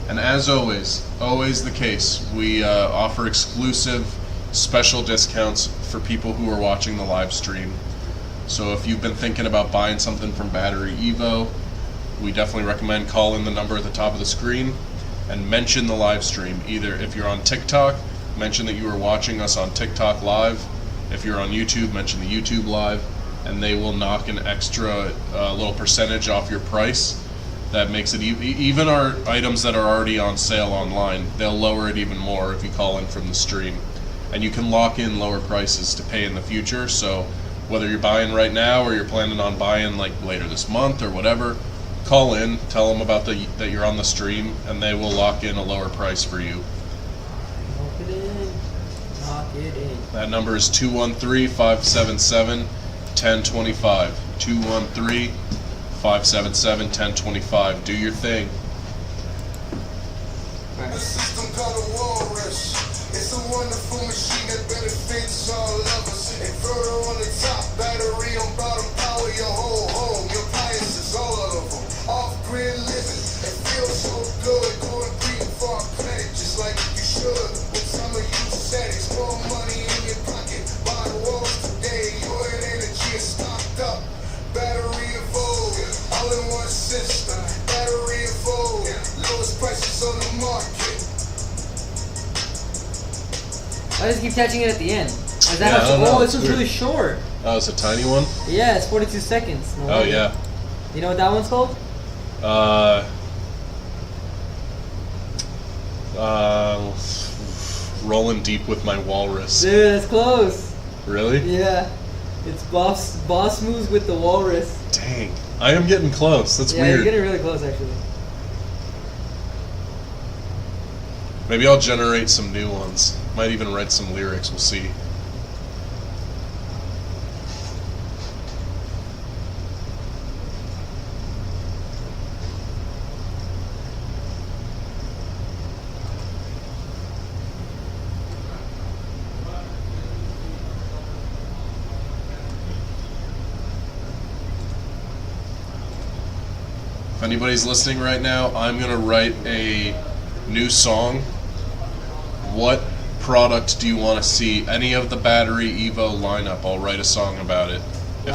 And as always the case, we offer exclusive special discounts for people who are watching the live stream. So if you've been thinking about buying something from BatteryEvo, we definitely recommend calling the number at the top of the screen and mention the live stream. Either if you're on TikTok, mention that you are watching us on TikTok Live. If you're on YouTube, mention the YouTube Live, and they will knock an extra little percentage off your price. That makes it even our items that are already on sale online, they'll lower it even more if you call in from the stream. And you can lock in lower prices to pay in the future. So whether you're buying right now or you're planning on buying like later this month or whatever, call in, tell them about that you're on the stream, and they will lock in a lower price for you. Lock it in. Lock it in. That number is 213-577-1025. 213-577-1025. Do your thing. The system called a walrus. It's a wonderful machine that benefits all of us. Inverter on the top, battery on bottom, power your whole home. Your appliances, all of them. Off-grid living, it feels so good. Going green for our planet, just like you should. With some of you settings, more money in your pocket. Buy the walls today, your energy is stocked up. BatteryEvo, all in one system. BatteryEvo, lowest prices on the market. I just keep catching it at the end. Is that Yeah, I don't know, this it's one's really weird. short. Oh, it's a tiny one? Yeah, it's 42 seconds. No Oh, wonder. yeah. You know what that one's called? Rolling deep with my walrus. Dude, that's close. Really? Yeah. It's boss moves with the walrus. Dang. I am getting close. That's Yeah, weird. you're getting really close actually. Maybe I'll generate some new ones. Might even write some lyrics. We'll see. If anybody's listening right now, I'm going to write a new song. What product do you want to see? Any of the BatteryEvo lineup, I'll write a song about it. If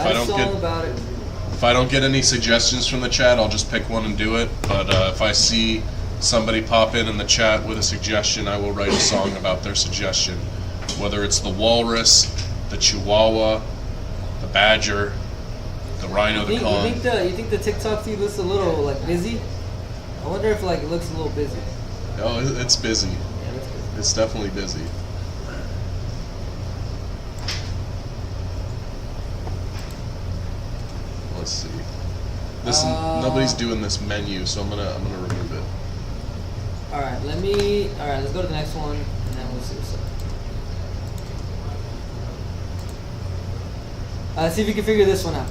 I don't get any suggestions from the chat, I'll just pick one and do it. But if I see somebody pop in the chat with a suggestion, I will write a song about their suggestion. Whether it's the walrus, the chihuahua, the badger, the rhino, the con. You think the TikTok feed looks a little like busy? I wonder if like it looks a little busy. Oh, it's busy. It's definitely busy. Let's see. Nobody's doing this menu, so I'm gonna remove it. Alright, let's go to the next one and then we'll see what's up. See if you can figure this one out.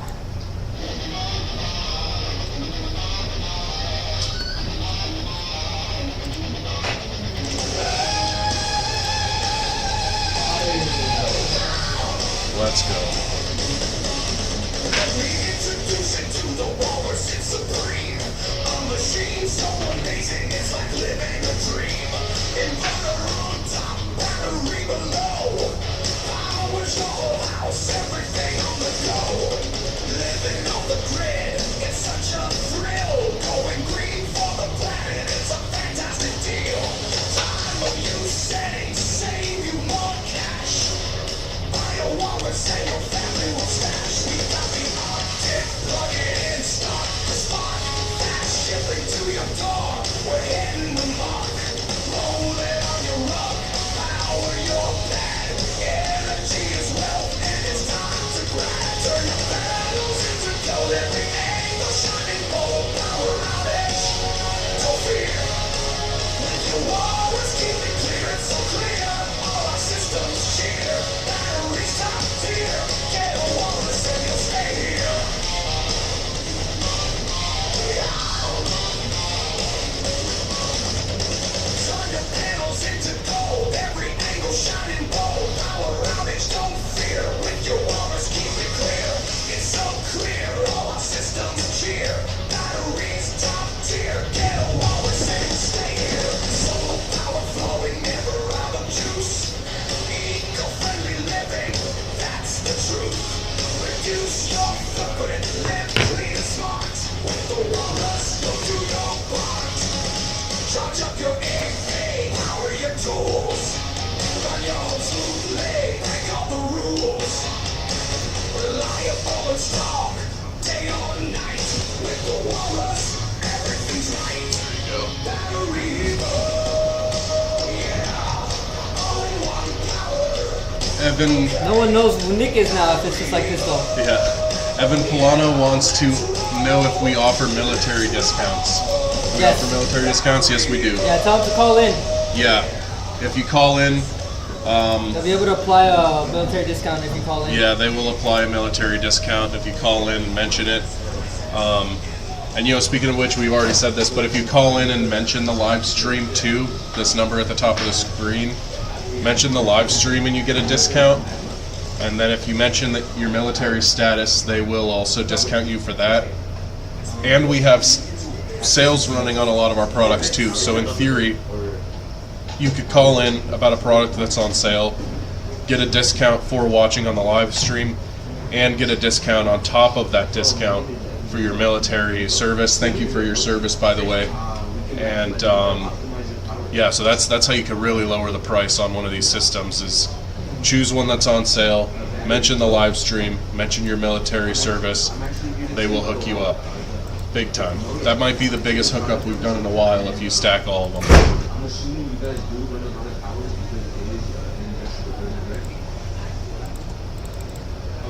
Let's go. Reintroducing to the walrus, it's supreme. A machine so amazing, it's like living a dream. Inverter on top, battery below. Powers your whole house, everything on the go. Living on the grid, it's such a thrill. Going green for the planet, it's a fantastic deal. Time of year Evan, No one knows who Nick is now if it's just like this though. yeah. Evan Polano wants to know if we offer military discounts. We Yes. offer military discounts? Yes, we do. Yeah, tell him to call in. Yeah. If you call in, They'll be able to apply a military discount if you call in. yeah, they will apply a military discount if you call in and mention it. And you know, speaking of which, we've already said this, but if you call in and mention the live stream too, this number at the top of the screen, mention the live stream and you get a discount. And then if you mention that your military status, they will also discount you for that. And we have sales running on a lot of our products too. So in theory, you could call in about a product that's on sale, get a discount for watching on the live stream, and get a discount on top of that discount for your military service. Thank you for your service, by the way. And yeah, so that's how you can really lower the price on one of these systems, is choose one that's on sale, mention the live stream, mention your military service, they will hook you up big time. That might be the biggest hookup we've done in a while if you stack all of them. I'm assuming you guys do run a lot of hours because it is an investor building, right?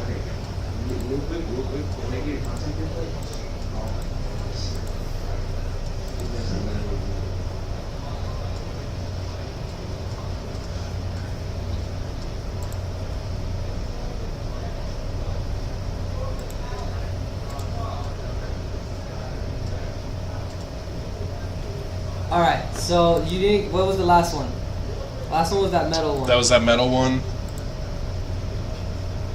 Okay. Real quick, can I get a contact info? All right. So you didn't. What was the last one? Last one was that metal one. That was that metal one.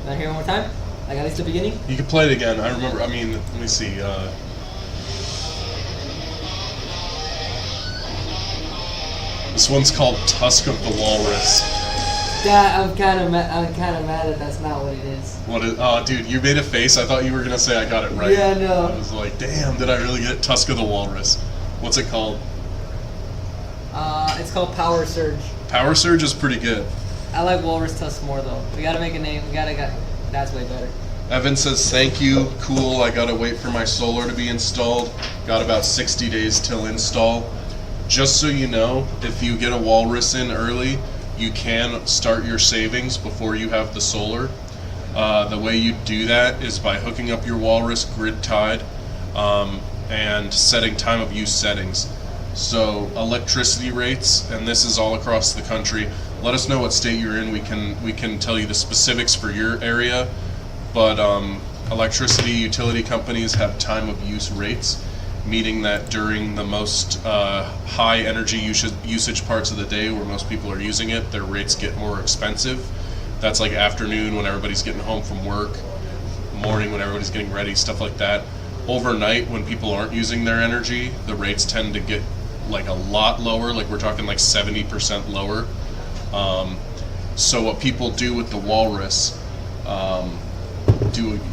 Want to hear it one more time? Like at least the beginning. You can play it again. I remember. I mean, let me see. This one's called Tusk of the Walrus. That I'm kind of mad that that's not what it is. What is? Oh, dude, you made a face. I thought you were gonna say I got it right. Yeah, no. I was like, damn, did I really get it? Tusk of the Walrus? What's it called? It's called Power Surge. Power Surge is pretty good. I like Walrus Tusk more though. We gotta make a name. That's way better. Evan says, thank you, cool, I gotta wait for my solar to be installed. Got about 60 days till install. Just so you know, if you get a Walrus in early, you can start your savings before you have the solar. The way you do that is by hooking up your Walrus grid tied and setting time of use settings. So electricity rates, and this is all across the country. Let us know what state you're in. We can tell you the specifics for your area. But electricity utility companies have time of use rates, meaning that during the most high energy usage parts of the day where most people are using it, their rates get more expensive. That's like afternoon when everybody's getting home from work, morning when everybody's getting ready, stuff like that. Overnight when people aren't using their energy, the rates tend to get like a lot lower, like we're talking like 70% lower. So what people do with the Walrus,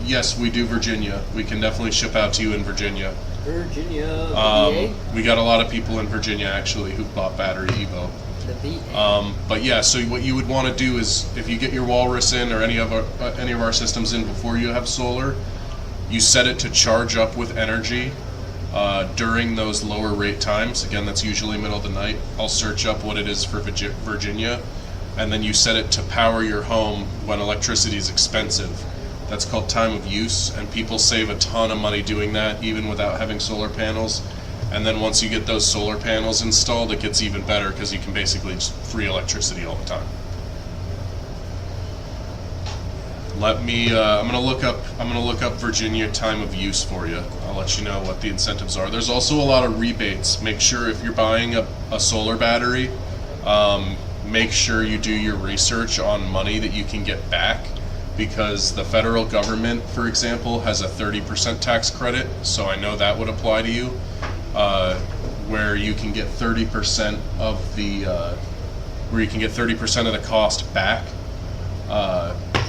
yes, we do Virginia. We can definitely ship out to you in Virginia. Virginia. We got a lot of people in Virginia actually who bought BatteryEvo. The V. But yeah, so what you would want to do is, if you get your walrus in or any of our systems in before you have solar, you set it to charge up with energy during those lower rate times. Again, that's usually middle of the night. I'll search up what it is for Virginia, and then you set it to power your home when electricity is expensive. That's called time of use, and people save a ton of money doing that, even without having solar panels. And then once you get those solar panels installed, it gets even better because you can basically just free electricity all the time. Let me. I'm gonna look up Virginia time of use for you. I'll let you know what the incentives are. There's also a lot of rebates. Make sure if you're buying a solar battery, make sure you do your research on money that you can get back, because the federal government, for example, has a 30% tax credit. So I know that would apply to you. Where you can get 30% of the cost back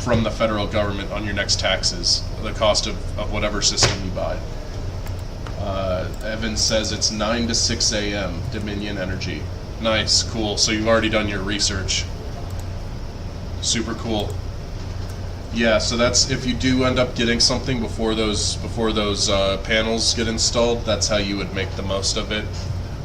from the federal government on your next taxes, the cost of whatever system you buy. Evan says it's 9 to 6 a.m. Dominion Energy. Nice, cool. So you've already done your research. Super cool. Yeah, so that's if you do end up getting something before those panels get installed. That's how you would make the most of it.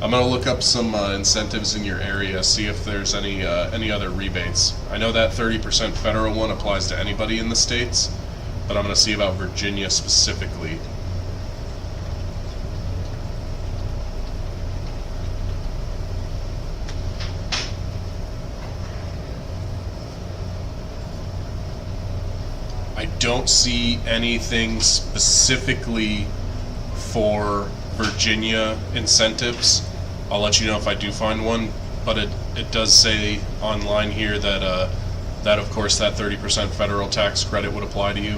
I'm gonna look up some incentives in your area, see if there's any other rebates. I know that 30% federal one applies to anybody in the states, but I'm gonna see about Virginia specifically. I don't see anything specifically for Virginia incentives. I'll let you know if I do find one, but it does say online here that that of course that 30% federal tax credit would apply to you.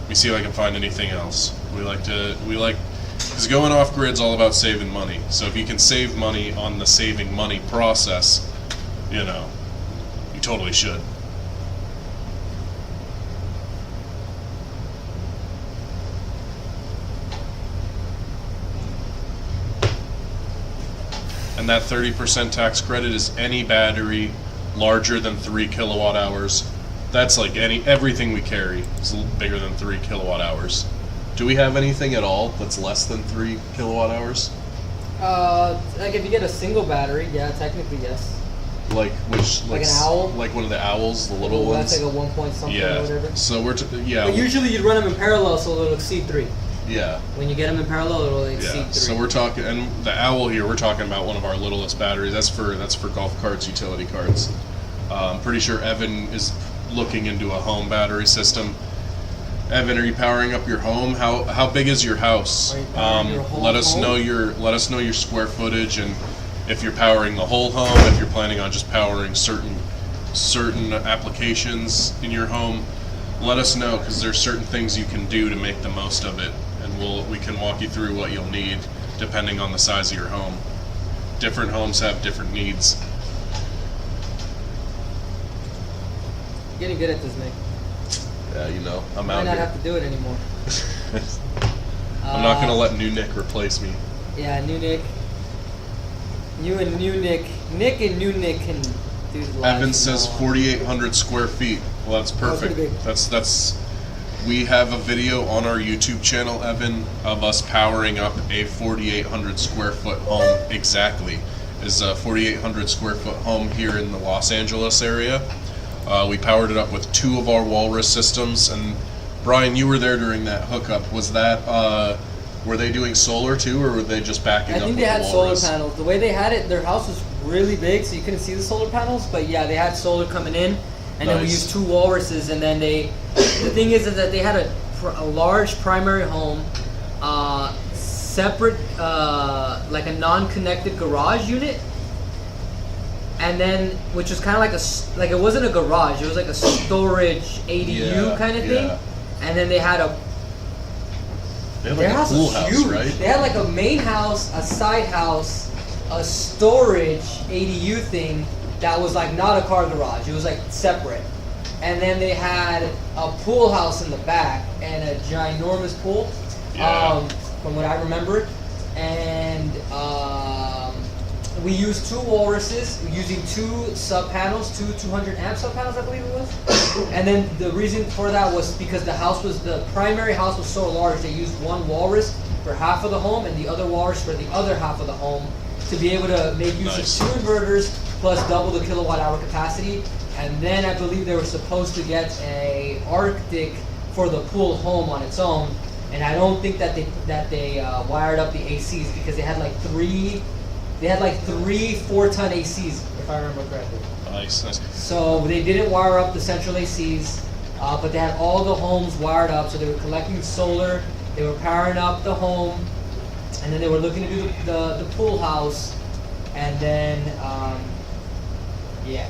Let me see if I can find anything else. We like because going off grid's all about saving money. So if you can save money on the saving money process, you totally should. And that 30% tax credit is any battery larger than 3 kilowatt hours. That's like everything we carry is bigger than 3 kilowatt hours. Do we have anything at all that's less than 3 kilowatt hours? Like if you get a single battery, yeah, technically yes. Like which? Like an owl? Like one of the owls, the little ones? That's like a 1 point something or whatever. So But usually you'd run them in parallel so it'll exceed 3. Yeah. When you get them in parallel, it'll exceed 3. So we're talking, and the owl here, we're talking about one of our littlest batteries. That's for golf carts, utility carts. I'm pretty sure Evan is looking into a home battery system. Evan, are you powering up your home? How big is your house? Let us know your square footage, and if you're powering the whole home, if you're planning on just powering certain applications in your home. Let us know, because there's certain things you can do to make the most of it, and we can walk you through what you'll need depending on the size of your home. Different homes have different needs. Getting good at this, Nick. Yeah, I'm I out might not here. have to do it anymore. I'm not gonna let new Nick replace me. Yeah, new Nick. You and new Nick. Nick and new Nick can do the live. Evan says 4,800 square feet. Well, that's perfect. That's. We have a video on our YouTube channel, Evan, of us powering up a 4,800 square foot home. Exactly, is a 4,800 square foot home here in the Los Angeles area. We powered it up with 2 of our Walrus systems, and Brian, you were there during that hookup. Was that? Were they doing solar too, or were they just backing up? I think they had solar panels. The way they had it, their house was really big, so you couldn't see the solar panels. But yeah, they had solar coming in, and then we used 2 walruses. And then the thing is that they had a large primary home, separate, like a non-connected garage unit, and then which was kind of like it wasn't a garage, it was like a storage ADU kind of thing. And then they had their house was huge. House, right? They had like a main house, a side house, a storage ADU thing that was like not a car garage. It was like separate. And then they had a pool house in the back and a ginormous pool, from what I remember. And we used 2 walruses using 2 sub panels, 200 amp sub panels, I believe it was. And then the reason for that was because the primary house was so large, they used 1 walrus for half of the home and the other walrus for the other half of the home to be able to make use of 2 inverters plus double the kilowatt hour capacity. And then I believe they were supposed to get a Arctic for the pool home on its own. And I don't think that they wired up the ACs because they had like 3 4-ton ACs, if I remember correctly. Nice. So they didn't wire up the central ACs, but they had all the homes wired up. So they were collecting solar, they were powering up the home, and then they were looking to do the pool house, and then yeah.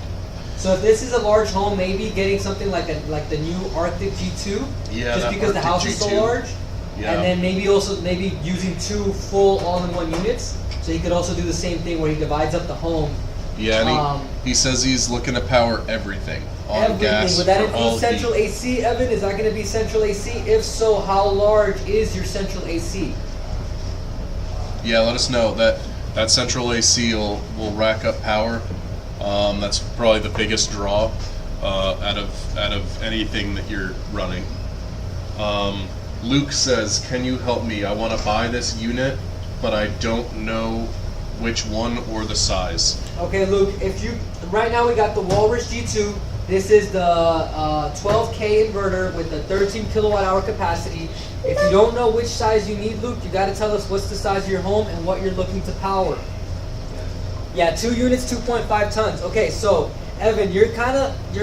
So if this is a large home, maybe getting something like the new Arctic G2, Yeah, just that because the Arctic house is so G2. large, Yeah. and then maybe using 2 full all-in-one units. So he could also do the same thing where he divides up the home. Yeah, and he says he's looking to power everything on Everything. gas Would that for include all central heat. AC, Evan? Is that going to be central AC? If so, how large is your central AC? Yeah, let us know. That central AC will rack up power. That's probably the biggest draw out of anything that you're running. Luke says, "Can you help me? I want to buy this unit, but I don't know which one or the size." Okay, Luke. Right now we got the Walrus G2. This is the 12K inverter with the 13 kilowatt hour capacity. If you don't know which size you need, Luke, you got to tell us what's the size of your home and what you're looking to power. Yeah, 2 units, 2.5 tons. Okay, so Evan, you're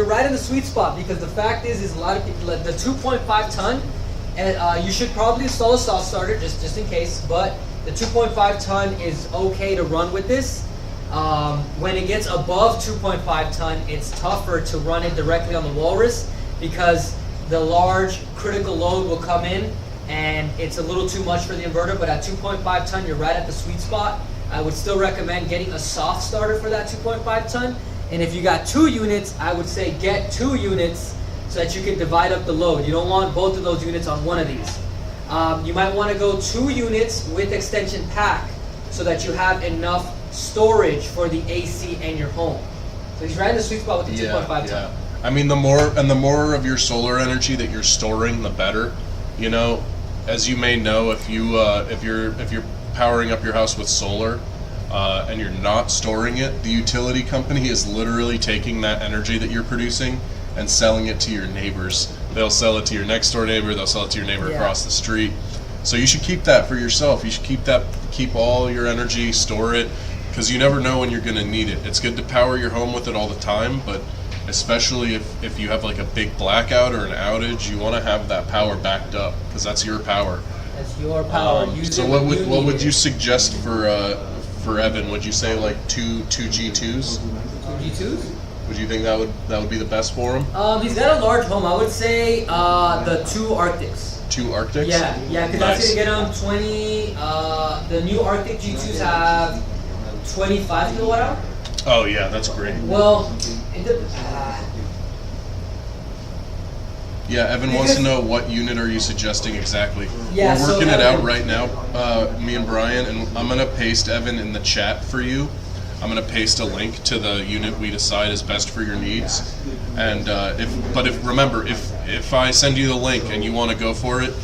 right in the sweet spot because the fact is a lot of people the 2.5 ton, and you should probably install a soft starter just in case. But the 2.5 ton is okay to run with this. When it gets above 2.5 ton, it's tougher to run it directly on the Walrus because the large critical load will come in and it's a little too much for the inverter. But at 2.5 ton, you're right at the sweet spot. I would still recommend getting a soft starter for that 2.5 ton. And if you got 2 units, I would say get 2 units so that you can divide up the load. You don't want both of those units on one of these. You might want to go 2 units with extension pack so that you have enough storage for the AC and your home. So he's right in the sweet spot with the 2.5 ton. I mean, the more of your solar energy that you're storing, the better. You know, as you may know, if you're powering up your house with solar and you're not storing it, the utility company is literally taking that energy that you're producing and selling it to your neighbors. They'll sell it to your next door neighbor, they'll sell it to your neighbor across the street. So you should keep that for yourself. You should keep all your energy, store it, because you never know when you're going to need it. It's good to power your home with it all the time, but especially if you have like a big blackout or an outage, you want to have that power backed up because that's your power. That's your power. So what would you suggest for Evan? Would you say like two G2s? 2 G2s? Would you think that would be the best for him? He's got a large home. I would say the 2 Arctics. 2 Arctics? Yeah, because that's gonna get him 20. The new Arctic G2s have 25 kilowatt hour. Oh yeah, that's great. Well, yeah, Evan wants to know what unit are you suggesting exactly. Yeah, we're working so it out Evan, right now, me and Brian, and I'm gonna paste Evan in the chat for you. I'm gonna paste a link to the unit we decide is best for your needs. And if I send you the link and you want to go for it,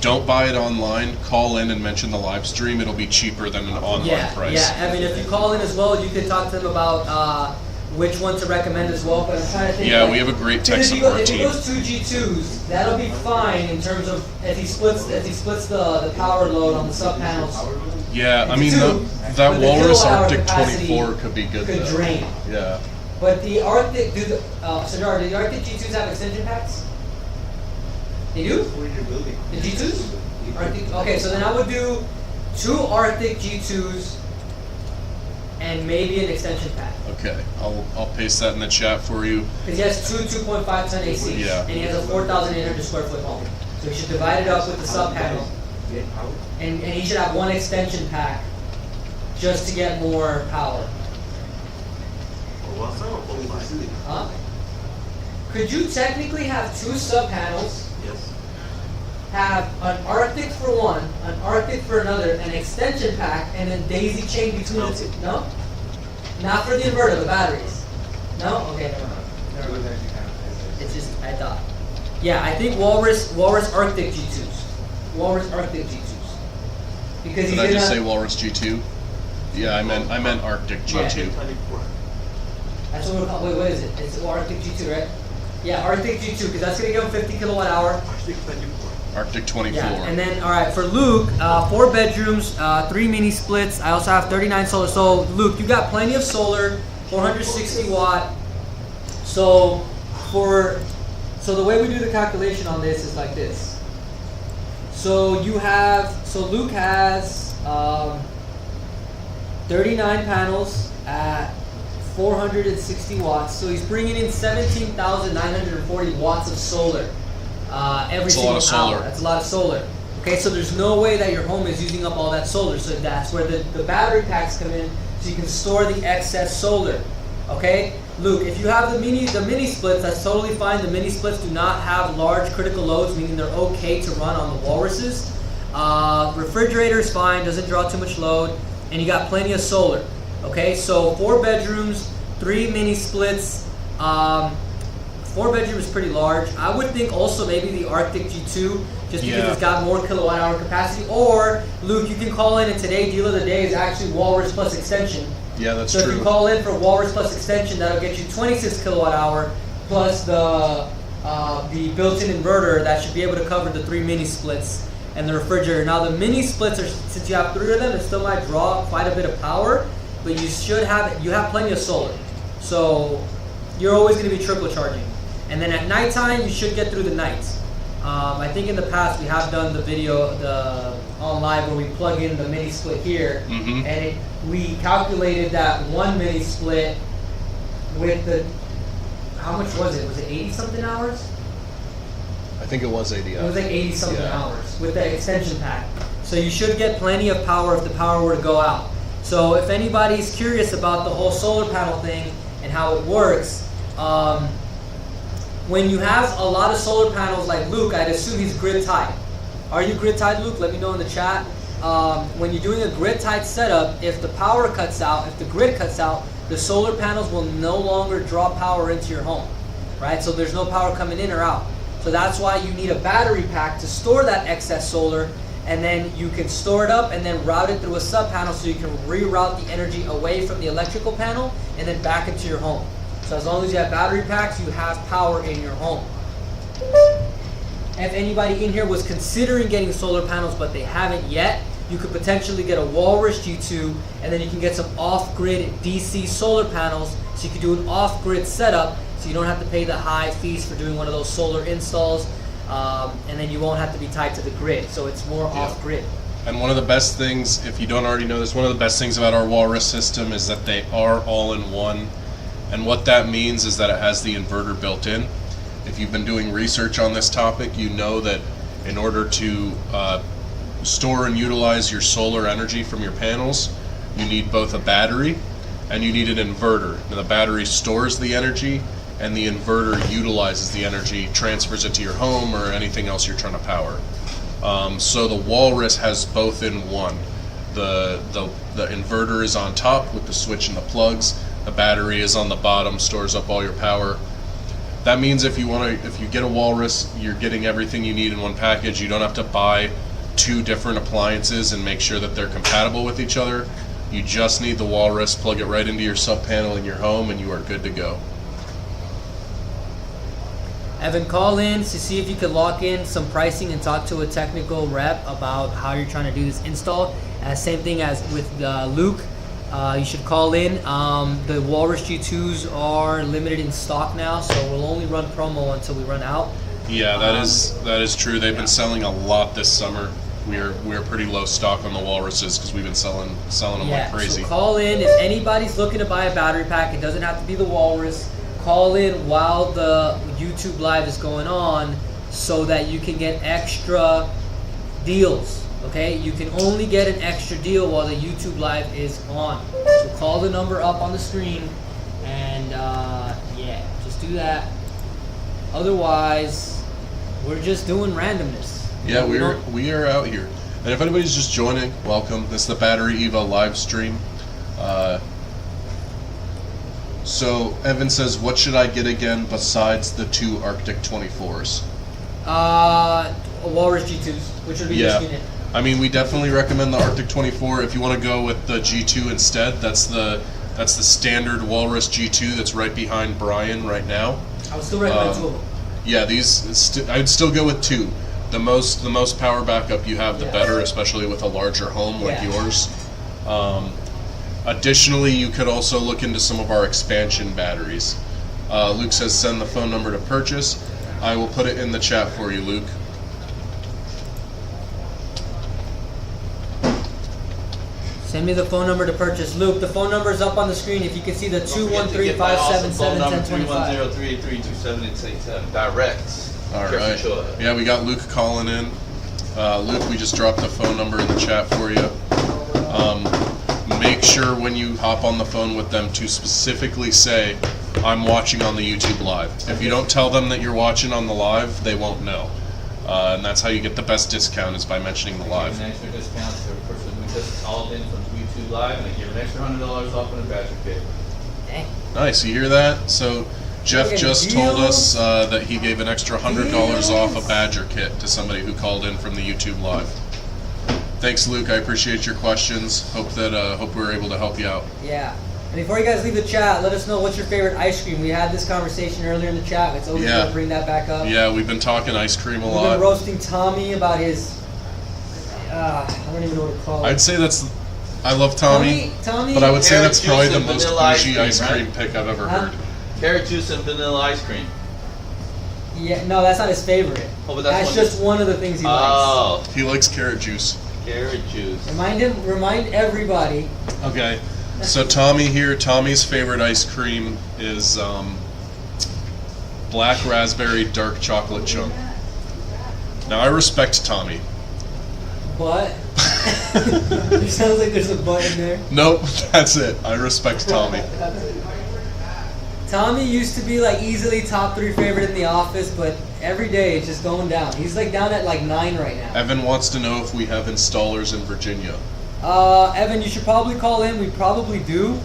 don't buy it online. Call in and mention the live stream. It'll be cheaper than an online price. Yeah, I mean, if you call in as well, you can talk to them about which one to recommend as well. But I'm trying to think. Yeah, we have a great tech support if team. he goes 2 G2s, that'll be fine in terms of if he splits the power load on the sub panels. Yeah, I mean that Walrus Arctic 24 could be good. Could drain. Yeah. But the Arctic, Sadar, do the Arctic G2s have extension packs? They do? The G2s? Arctic, okay, so then I would do 2 Arctic G2s and maybe an extension pack. Okay, I'll paste that in the chat for you. Because he has 2 2.5 ton ACs, and he has a 4,800 square foot home. So he should divide it up with the sub panel, and he should have 1 extension pack just to get more power. Huh? Could you technically have 2 sub panels? Yes. Have an Arctic for one, an Arctic for another, an extension pack, and then daisy chain between the 2? No? Not for the inverter, the batteries. No? Okay, never mind. It's just, I thought. Yeah, I think Walrus Arctic G2s. Walrus Arctic G2s. Because Did I just say Walrus G2? Yeah, I meant Arctic G2. That's what we're called. Wait, what is it? It's Arctic G2, right? Yeah, Arctic G2, because that's going to give him 50 kilowatt hour. Arctic 24. Yeah, and then, all right, for Luke, 4 bedrooms, 3 mini splits. I also have 39 solar. So, Luke, you got plenty of solar, 460 watt. So, the way we do the calculation on this is like this. So Luke has 39 panels at 460 watts. So he's bringing in 17,940 watts of solar every single hour. That's a lot of solar. Okay, so there's no way that your home is using up all that solar. So that's where the battery packs come in, so you can store the excess solar. Okay, Luke, if you have the mini splits, that's totally fine. The mini splits do not have large critical loads, meaning they're okay to run on the Walruses. Refrigerator is fine, doesn't draw too much load, and you got plenty of solar. Okay, so 4 bedrooms, 3 mini splits. 4 bedroom is pretty large. I would think also maybe the Arctic G2, just because it's got more kilowatt hour capacity. Or Luke, you can call in, and today deal of the day is actually Walrus plus extension. Yeah, that's true. So if you call in for Walrus plus extension, that'll get you 26 kilowatt hour plus the built-in inverter that should be able to cover the 3 mini splits and the refrigerator. Now the mini splits are, since you have 3 of them, it still might draw quite a bit of power, but you have plenty of solar. So you're always going to be trickle charging. And then at nighttime, you should get through the night. I think in the past we have done the video on live where we plug in the mini split here, and we calculated that 1 mini split with how much was it? Was it 80 something hours? I think it was 80 hours. It was like 80 something hours with the extension pack. So you should get plenty of power if the power were to go out. So if anybody's curious about the whole solar panel thing and how it works, when you have a lot of solar panels like Luke, I'd assume he's grid tied. Are you grid tied, Luke? Let me know in the chat. When you're doing a grid tied setup, if the power cuts out, if the grid cuts out, the solar panels will no longer draw power into your home, right? So there's no power coming in or out. So that's why you need a battery pack to store that excess solar, and then you can store it up and then route it through a sub panel so you can reroute the energy away from the electrical panel and then back into your home. So as long as you have battery packs, you have power in your home. If anybody in here was considering getting solar panels but they haven't yet, you could potentially get a Walrus G2, and then you can get some off-grid DC solar panels, so you can do an off-grid setup, so you don't have to pay the high fees for doing one of those solar installs, and then you won't have to be tied to the grid, so it's more off-grid. And one of the best things, if you don't already know this, one of the best things about our Walrus system is that they are all-in-one. And what that means is that it has the inverter built in. If you've been doing research on this topic, you know that in order to store and utilize your solar energy from your panels, you need both a battery and you need an inverter. Now, the battery stores the energy and the inverter utilizes the energy, transfers it to your home or anything else you're trying to power. So the Walrus has both in one. The inverter is on top with the switch and the plugs. The battery is on the bottom, stores up all your power. That means if you get a Walrus, you're getting everything you need in one package. You don't have to buy 2 different appliances and make sure that they're compatible with each other. You just need the Walrus, plug it right into your sub panel in your home, and you are good to go. Evan, call in to see if you could lock in some pricing and talk to a technical rep about how you're trying to do this install. Same thing as with Luke. You should call in. The Walrus G2s are limited in stock now, so we'll only run promo until we run out. Yeah, that is true. They've been selling a lot this summer. We're pretty low stock on the Walruses because we've been selling them like crazy. So call in if anybody's looking to buy a battery pack. It doesn't have to be the Walrus. Call in while the YouTube live is going on so that you can get extra deals. Okay, you can only get an extra deal while the YouTube live is on. So call the number up on the screen, and just do that. Otherwise, we're just doing randomness. Yeah, we are out here. And if anybody's just joining, welcome. This is the BatteryEvo live stream. So Evan says, what should I get again besides the 2 Arctic 24s? Walrus G2s, which would be this unit. I mean, we definitely recommend the Arctic 24. If you want to go with the G2 instead, that's the standard Walrus G2 that's right behind Brian right now. I would still recommend 2 of them. Yeah, I would still go with 2. The most power backup you have, the better, especially with a larger home like yours. Additionally, you could also look into some of our expansion batteries. Luke says send the phone number to purchase. I will put it in the chat for you, Luke. Send me the phone number to purchase. Luke, the phone number is up on the screen. If you can see the 213-577-1025. Direct. All right. Yeah, we got Luke calling in. Luke, we just dropped the phone number in the chat for you. Make sure when you hop on the phone with them to specifically say, I'm watching on the YouTube Live. If you don't tell them that you're watching on the live, they won't know. And that's how you get the best discount, is by mentioning the live. Give an extra discount to a person who just called in from YouTube Live, and they give an extra $100 off on a badger kit. Dang. Nice, you hear that? So Jeff just told us that he gave an extra $100 off a badger kit to somebody who called in from the YouTube Live. Thanks, Luke. I appreciate your questions. Hope we were able to help you out. Yeah. And before you guys leave the chat, let us know what's your favorite ice cream. We had this conversation earlier in the chat. It's always good to bring that back up. Yeah, we've been talking ice cream a lot. We've been roasting Tommy about his. I don't even know what to call it. I'd say I love Tommy, but I would say that's probably the most bougie ice cream pick I've ever heard. Carrot juice and vanilla ice cream. Yeah, no, that's not his favorite. Oh, but that's just one of the things he likes. Oh, he likes carrot juice. Carrot juice. Remind everybody. Okay, so Tommy here. Tommy's favorite ice cream is black raspberry dark chocolate chunk. Now I respect Tommy. But it sounds like there's a but in there. Nope, that's it. I respect Tommy. Tommy used to be like easily top 3 favorite in the office, but every day it's just going down. He's like down at like 9 right now. Evan wants to know if we have installers in Virginia. Evan, you should probably call in. We probably do.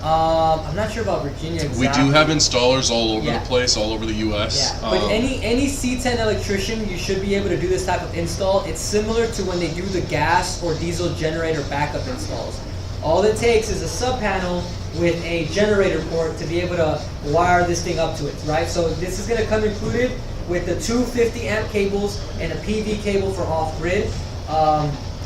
I'm not sure about Virginia exactly. We do have installers all over the place, all over the U.S. Yeah, but any C10 electrician, you should be able to do this type of install. It's similar to when they do the gas or diesel generator backup installs. All it takes is a sub panel with a generator port to be able to wire this thing up to it, right? So this is going to come included with the 250 amp cables and a PV cable for off-grid.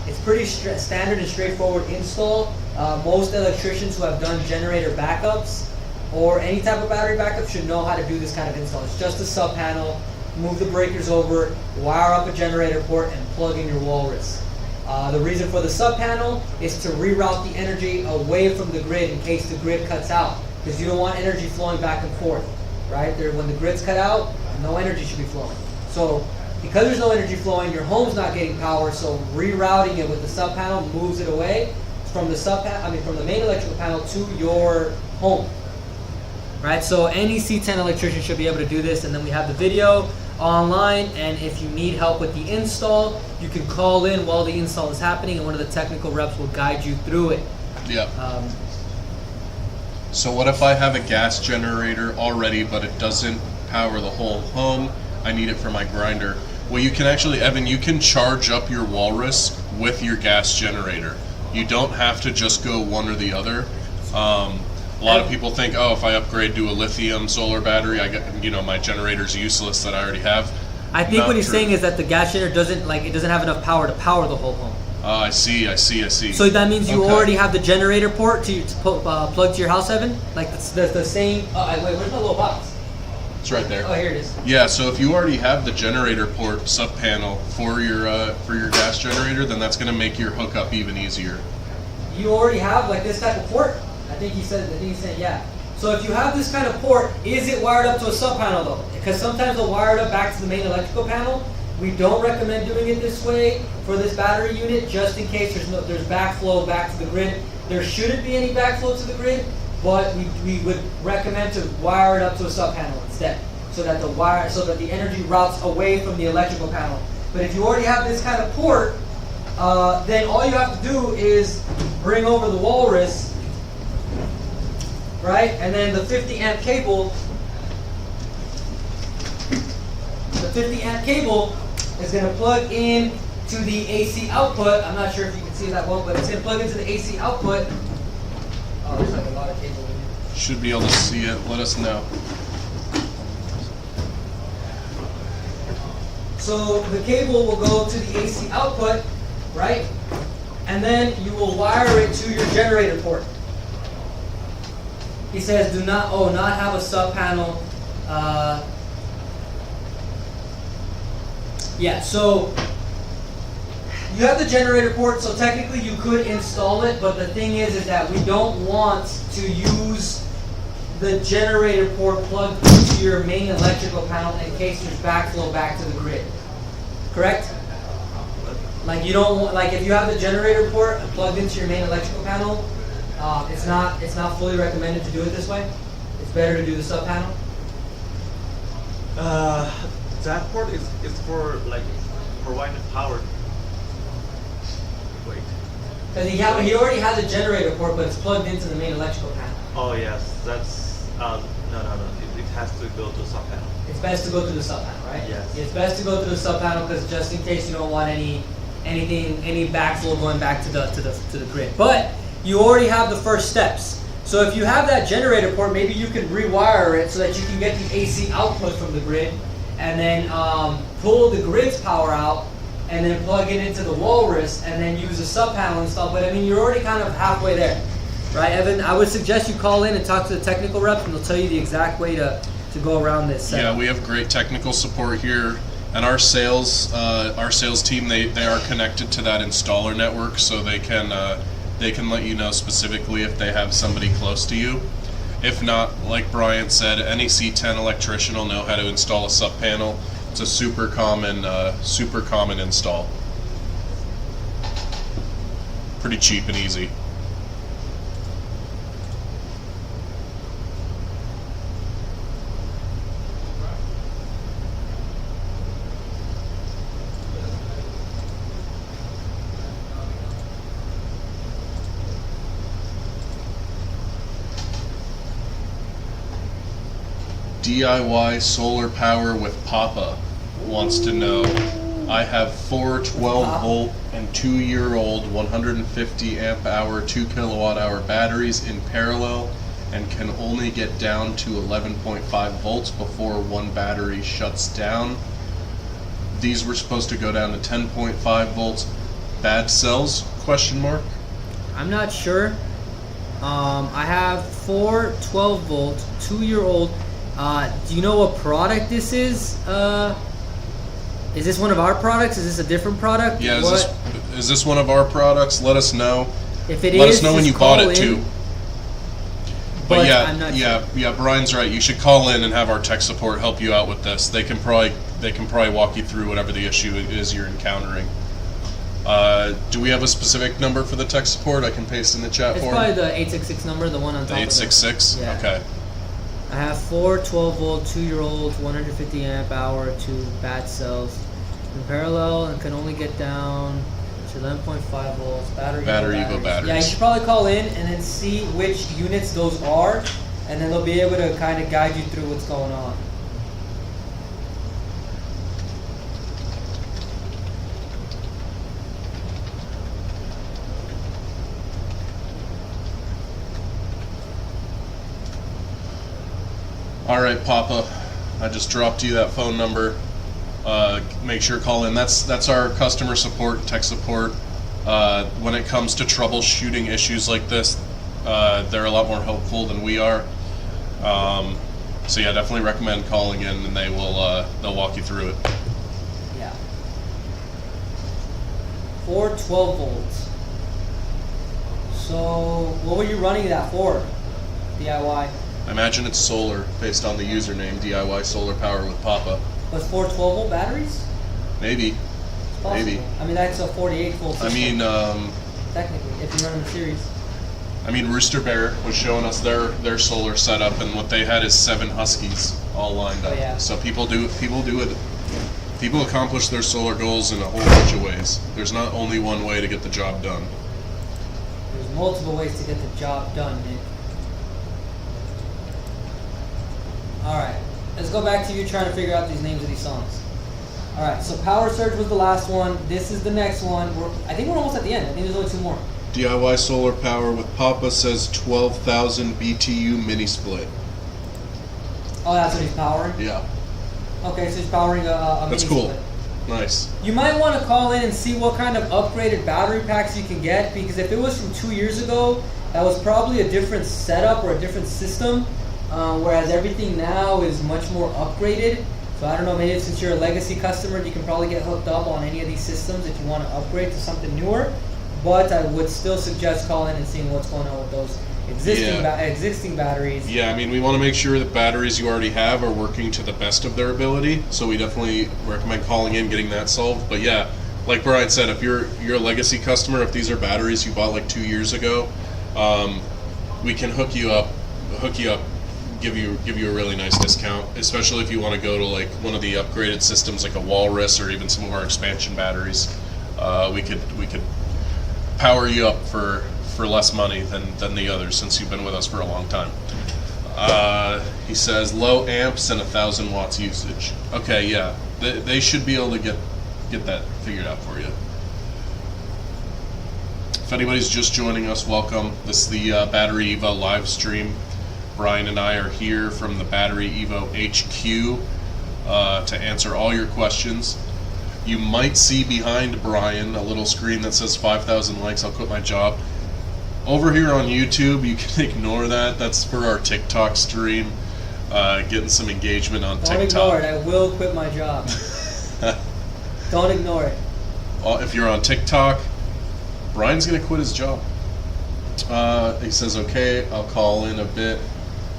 It's pretty standard and straightforward install. Most electricians who have done generator backups or any type of battery backup should know how to do this kind of install. It's just a sub panel, move the breakers over, wire up a generator port, and plug in your Walrus. The reason for the sub panel is to reroute the energy away from the grid in case the grid cuts out, because you don't want energy flowing back and forth, right? When the grid's cut out, no energy should be flowing. So because there's no energy flowing, your home's not getting power, so rerouting it with the sub panel moves it away from the from the main electrical panel to your home. Right? So any C10 electrician should be able to do this, and then we have the video online, and if you need help with the install, you can call in while the install is happening, and one of the technical reps will guide you through it. Yeah. So what if I have a gas generator already, but it doesn't power the whole home? I need it for my grinder. Well, you can actually, Evan, you can charge up your Walrus with your gas generator. You don't have to just go one or the other. A lot of people think, oh, if I upgrade to a lithium solar battery, I get, my generator's useless that I already have. I think what he's saying is that the gas generator doesn't have enough power to power the whole home. I see. So that means you already have the generator port to plug to your house, Evan? Like the same. Wait, where's my little box? It's right there. Oh, here it is. Yeah, so if you already have the generator port sub panel for your gas generator, then that's going to make your hookup even easier. You already have like this type of port? I think he said yeah. So if you have this kind of port, is it wired up to a sub panel though? Because sometimes they'll wire it up back to the main electrical panel. We don't recommend doing it this way for this battery unit, just in case there's backflow back to the grid. There shouldn't be any backflow to the grid, but we would recommend to wire it up to a sub panel instead, so that the energy routes away from the electrical panel. But if you already have this kind of port, then all you have to do is bring over the Walrus right? And then the 50 amp cable, is going to plug in to the AC output. I'm not sure if you can see that well, but it's going to plug into the AC output. Oh, there's like a lot of cable in here. Should be able to see it. Let us know. So the cable will go to the AC output, right? And then you will wire it to your generator port. He says, do not have a sub panel. Yeah, so you have the generator port, so technically you could install it, but the thing is that we don't want to use the generator port plugged into your main electrical panel in case there's backflow back to the grid. Correct? Like you don't want, like if you have the generator port plugged into your main electrical panel, it's not fully recommended to do it this way. It's better to do the sub panel. That port is for like providing power. Wait. Because he already has a generator port, but it's plugged into the main electrical panel. Oh yes, that's no. It has to go to sub panel. It's best to go to the sub panel, right? Yes. It's best to go to the sub panel because just in case you don't want any backflow going back to the grid. But you already have the first steps. So if you have that generator port, maybe you can rewire it so that you can get the AC output from the grid, and then pull the grid's power out, and then plug it into the Walrus, and then use a sub panel and stuff. But I mean, you're already kind of halfway there, right, Evan? I would suggest you call in and talk to the technical reps, and they'll tell you the exact way to go around this setup. Yeah, we have great technical support here, and our sales team they are connected to that installer network, so they can let you know specifically if they have somebody close to you. If not, like Brian said, any C10 electrician will know how to install a sub panel. It's a super common install. Pretty cheap and easy. DIY solar power with Papa wants to know, I have 4 12-volt and 2-year-old 150 amp hour 2 kilowatt hour batteries in parallel and can only get down to 11.5 volts before one battery shuts down. These were supposed to go down to 10.5 volts. Bad cells? Question mark. I'm not sure. I have 4 12-volt 2-year-old. Do you know what product this is? Is this one of our products? Is this a different product? Yeah, is this one of our products? Let us know. If it Let is, us know when just you bought call it in. too. But I'm not sure. Brian's right. You should call in and have our tech support help you out with this. They can probably walk you through whatever the issue is you're encountering. Do we have a specific number for the tech support? I can paste in the chat It's for probably him. the 866 number, the one on top. 866. Yeah. Okay. I have 4 12-volt 2-year-old 150 amp hour 2 bad cells in parallel and can only get down to 11.5 volts. BatteryEvo batteries. Yeah, you should probably call in and then see which units those are, and then they'll be able to kind of guide you through what's going on. All right, Papa. I just dropped you that phone number. Make sure to call in. That's our customer support, tech support. When it comes to troubleshooting issues like this, they're a lot more helpful than we are. So yeah, definitely recommend calling in, and they'll walk you through it. Yeah. 4 12 volts. So what were you running that for? DIY. I imagine it's solar, based on the username DIY Solar Power with Papa. Was 4 12-volt batteries? Maybe. It's possible. Maybe. I mean, that's a 48-volt system. I mean, technically, if you run in series. I mean, Rooster Bear was showing us their solar setup, and what they had is 7 Huskies all lined up. Oh, yeah. So people do it. People accomplish their solar goals in a whole bunch of ways. There's not only one way to get the job done. There's multiple ways to get the job done, Nick. Alright, let's go back to you trying to figure out these names of these songs. Alright, so Power Surge was the last one. This is the next one. I think we're almost at the end. I think there's only two more. DIY Solar Power with Papa says 12,000 BTU mini split. Oh, that's what he's powering? Yeah. Okay, so he's powering a That's mini cool. split. Nice. You might want to call in and see what kind of upgraded battery packs you can get, because if it was from 2 years ago, that was probably a different setup or a different system, whereas everything now is much more upgraded. So I don't know, maybe since you're a legacy customer, you can probably get hooked up on any of these systems if you want to upgrade to something newer. But I would still suggest calling and seeing what's going on with those existing batteries. Yeah, I mean, we want to make sure that batteries you already have are working to the best of their ability. So we definitely recommend calling in, getting that solved. But yeah, like Brian said, if you're a legacy customer, if these are batteries you bought like 2 years ago, we can hook you up, give you a really nice discount, especially if you want to go to like one of the upgraded systems like a Walrus or even some of our expansion batteries. We could power you up for less money than the others, since you've been with us for a long time. He says low amps and 1,000 watts usage. Okay, yeah, they should be able to get that figured out for you. If anybody's just joining us, welcome. This is the BatteryEvo live stream. Brian and I are here from the BatteryEvo HQ to answer all your questions. You might see behind Brian a little screen that says 5,000 likes, I'll quit my job. Over here on YouTube, you can ignore that. That's for our TikTok stream, getting some engagement on TikTok. Don't ignore it. I will quit my job. Don't ignore it. If you're on TikTok, Brian's going to quit his job. He says, okay, I'll call in a bit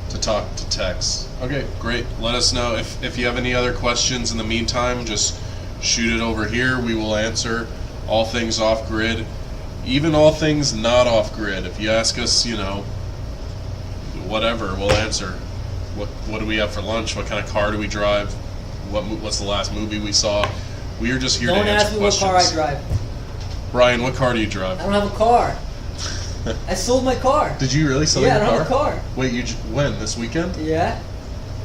to talk to Tex. Okay, great. Let us know. If you have any other questions in the meantime, just shoot it over here. We will answer all things off-grid, even all things not off-grid. If you ask us, whatever, we'll answer. What do we have for lunch? What kind of car do we drive? What's the last movie we saw? We are just here to answer questions. Don't ask me what car I drive. Brian, what car do you drive? I don't have a car. I sold my car. Did you really sell your car? Yeah, I don't have a car. Wait, when? This weekend? Yeah.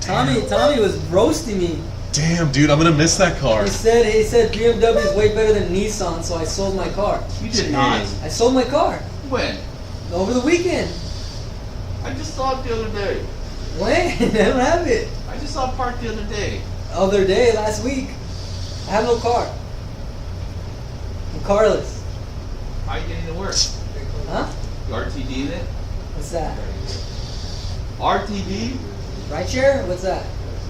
Tommy was roasting me. Damn, dude, I'm gonna miss that car. He said BMW is way better than Nissan, so I sold my car. You did not. I sold my car. When? Over the weekend. I just saw it the other day. When? I don't have it. I just saw it parked the other day. Other day, last week. I have no car. I'm carless. How are you getting to work? Huh? You RTD in it? What's that? RTD? Right share? What's that?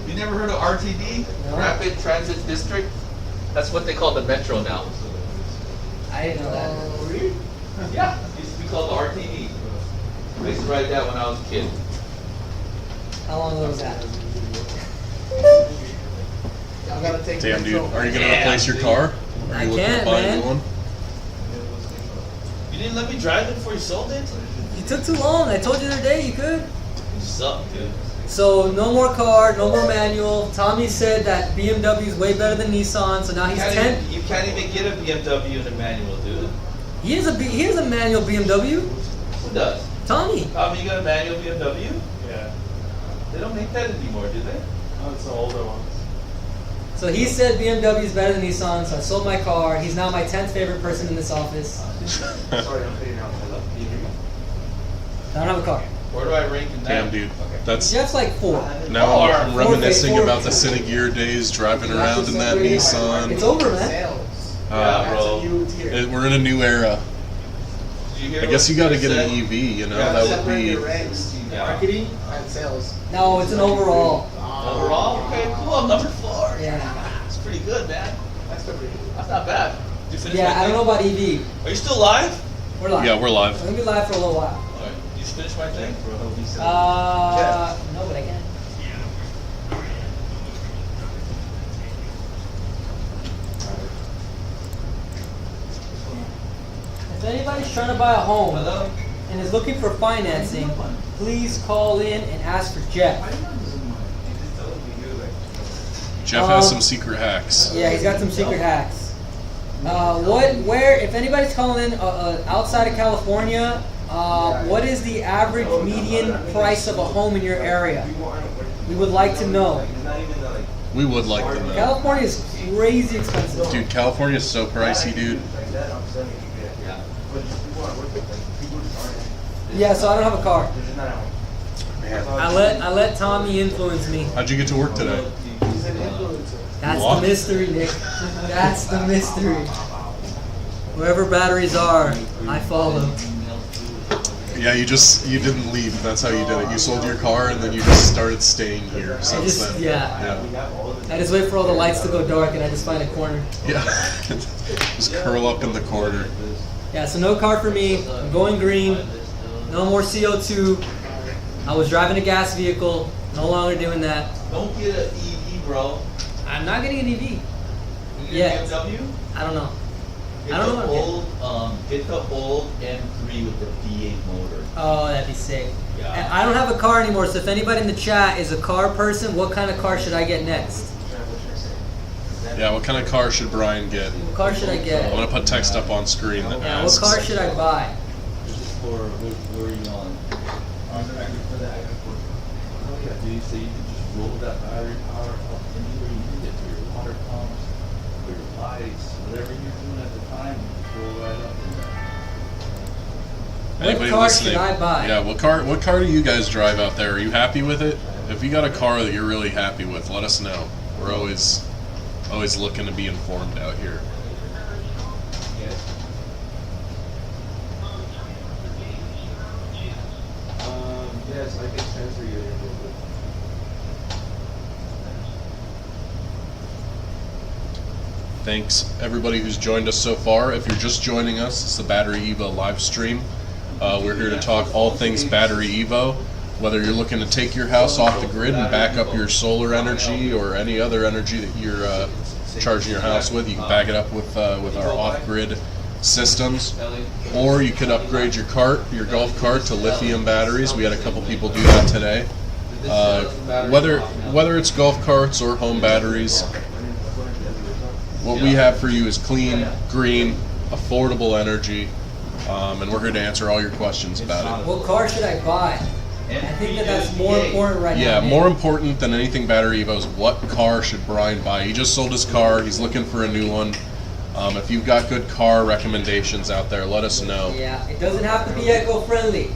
You never heard of RTD? No. Rapid Transit District? That's what they call the Metro now. I didn't know that. Really? Yeah, it used to be called the RTD. I used to ride that when I was a kid. How long ago was that? I gotta take Damn, dude, Metro. are you gonna replace your car? Are I you looking can't, to buy a man. new one? You didn't let me drive it before you sold it? You took too long. I told you the other day you could. You suck, dude. So no more car, no more manual. Tommy said that BMW is way better than Nissan, so now he's 10. You can't even get a BMW in a manual, dude. He has a manual BMW. Who does? Tommy. Tommy, you got a manual BMW? Yeah. They don't make that anymore, do they? Oh, it's the older ones. So he said BMW is better than Nissan, so I sold my car. He's now my 10th favorite person in this office. Sorry, I'm fading out. Hello? Can you hear me? I don't have a car. Where do I rank in that? Damn, dude. That's Jeff's like 4. now I'm Four, reminiscing four. about the Cinegear days, driving around in that Nissan. It's over, man. Sales. Yeah, That's bro. a new tier. We're in a new era. Did you hear I guess what you got to he get an said? EV. You know, Yeah, that would separate be. your ranks. Yeah. Marketing and sales. No, it's an overall. Overall? Okay, cool. I'm number 4. Yeah. It's pretty good, man. That's the pretty. That's not bad. Did you finish Yeah, my I don't know thing? about EV. Are you still live? We're live. Yeah, we're live. We're gonna be live for a little while. Alright. Did you finish my thing? No, but I can. If anybody's trying to buy a home Hello? and is looking for financing, please call in and ask for Jeff. Jeff has some secret hacks. Yeah, he's got some secret hacks. If anybody's calling in outside of California, what is the average median price of a home in your area? We would like to know. It's not even like. We would like to know. California is crazy expensive. Dude, California is so pricey, dude. Like that, I'm selling you get. Yeah. But just people aren't working. Like people just aren't. Yeah, so I don't have a car. They're just not at home. Man. I let Tommy influence me. How'd you get to work today? He's an influencer. That's Walk. the mystery, Nick. That's the mystery. Wherever batteries are, I follow. Yeah, you didn't leave. That's how you did it. You sold your car and then you just started staying here I since just, then. yeah. I just wait for all the lights to go dark and I just find a corner. Yeah. Just curl up in the corner. Yeah, so no car for me. I'm going green. No more CO2. I was driving a gas vehicle. No longer doing that. Don't get an EV, bro. I'm not getting an EV. You get Yeah. a BMW? I don't know. Get I don't the know what I'm get the old M3 with the V8 motor. Oh, that'd be sick. Yeah. And I don't have a car anymore, so if anybody in the chat is a car person, what kind of car should I get next? Yeah, what kind of car should Brian get? What car should I I'm get? gonna put text up on screen that Yeah, what asks. car should I buy? This is for where are you on? For that. Oh yeah, dude. So you can just roll that battery power up anywhere you need it for your water pumps, for your lights, whatever you're doing at the time. You just roll right up in there. Anybody car listening? should I buy? Yeah, what car do you guys drive out there? Are you happy with it? If you got a car that you're really happy with, let us know. We're always looking to be informed out here. Yes, I can transfer you. Thanks everybody who's joined us so far. If you're just joining us, it's the BatteryEvo live stream. We're here to talk all things BatteryEvo. Whether you're looking to take your house off the grid and back up your solar energy or any other energy that you're charging your house with, you can back it up with our off-grid systems. Or you could upgrade your golf cart to lithium batteries. We had a couple people do that today. Whether it's golf carts or home batteries, what we have for you is clean, green, affordable energy, and we're here to answer all your questions about it. What car should I buy? I think that's more important right now. Yeah, more important than anything BatteryEvo is what car should Brian buy. He just sold his car. He's looking for a new one. If you've got good car recommendations out there, let us know. Yeah, it doesn't have to be eco-friendly.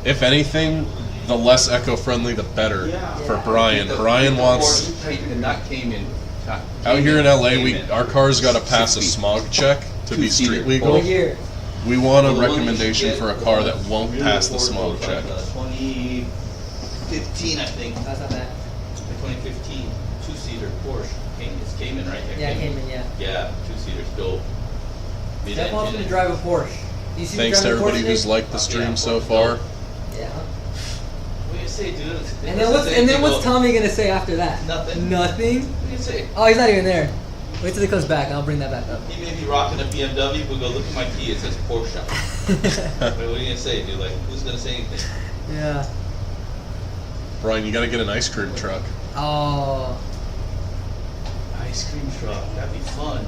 If anything, the less eco-friendly, the better for Brian. Brian wants... Out here in LA, our car's got to pass a smog check to be street legal. We want a recommendation for a car that won't pass the smog check. 2015, I think. That's not bad. 2015 two-seater Porsche. It's Cayman, right? Yeah, Cayman, yeah. Yeah, two-seater's dope. Jeff wants me to drive a Porsche. You see Thanks to everybody who's liked the stream so far. Yeah. What do you say, dude? And then what's Tommy gonna say after that? Nothing. Nothing? What do you say? Oh, he's not even there. Wait till he comes back. I'll bring that back up. He may be rocking a BMW, but go look at my key. It says Porsche. What are you gonna say, dude? Like, who's gonna say anything? Yeah. Brian, you gotta get an ice cream truck. Oh. Ice cream truck. That'd be fun.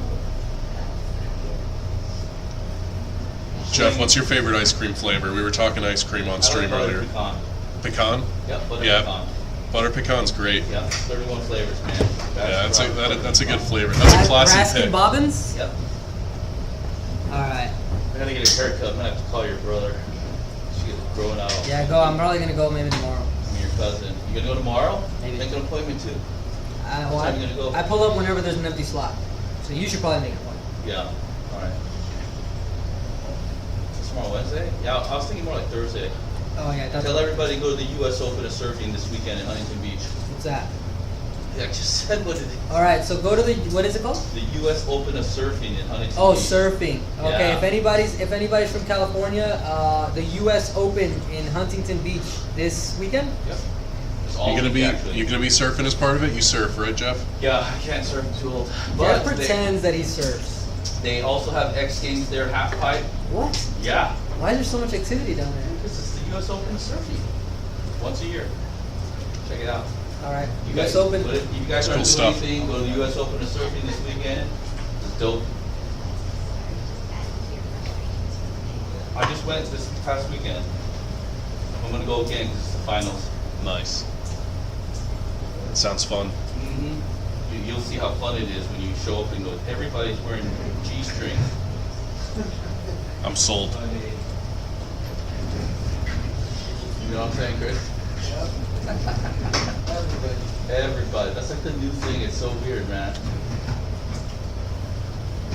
Jeff, what's your favorite ice cream flavor? We were talking ice cream on stream earlier. Pecan. Pecan? Yeah, butter pecan. Butter pecan's great. Yeah, 31 flavors, man. Yeah, that's a good flavor. That's a classy Baskin pick. Bobbins? Yep. Alright. I gotta get a haircut. I'm gonna have to call your brother. She's growing out. Yeah, go. I'm probably gonna go maybe tomorrow. I'm your cousin. You gonna go tomorrow? Maybe. Make an appointment too. Well, What time you gonna go? I pull up whenever there's an empty slot. So you should probably make an appointment. Yeah. Alright. Tomorrow Wednesday? Yeah, I was thinking more like Thursday. Oh yeah, that's Tell everybody to go to the U.S. Open of Surfing this weekend in Huntington Beach. What's that? Yeah, I just said what it is. Alright, so go to the, what is it called? The U.S. Open of Surfing in Huntington Oh, Beach. surfing. Okay, Yeah. if anybody's from California, the U.S. Open in Huntington Beach this weekend. Yep. You gonna be surfing as part of it? You surf, right, Jeff? Yeah, I can't surf, I'm too old. Jeff But pretends that he surfs. they also have X Games there, half pipe. What? Yeah. Why is there so much activity down there? This is the U.S. Open of Surfing. Once a year. Check it out. Alright, You U.S. guys, Open. If you guys It's aren't cool doing stuff. anything, go to the U.S. Open of Surfing this weekend. It's dope. I just went this past weekend. I'm gonna go again because it's the finals. Nice. Sounds fun. You'll see how fun it is when you show up and go, everybody's wearing G-strings. I'm sold. You know what I'm saying, Chris? Everybody. That's like the new thing. It's so weird, man.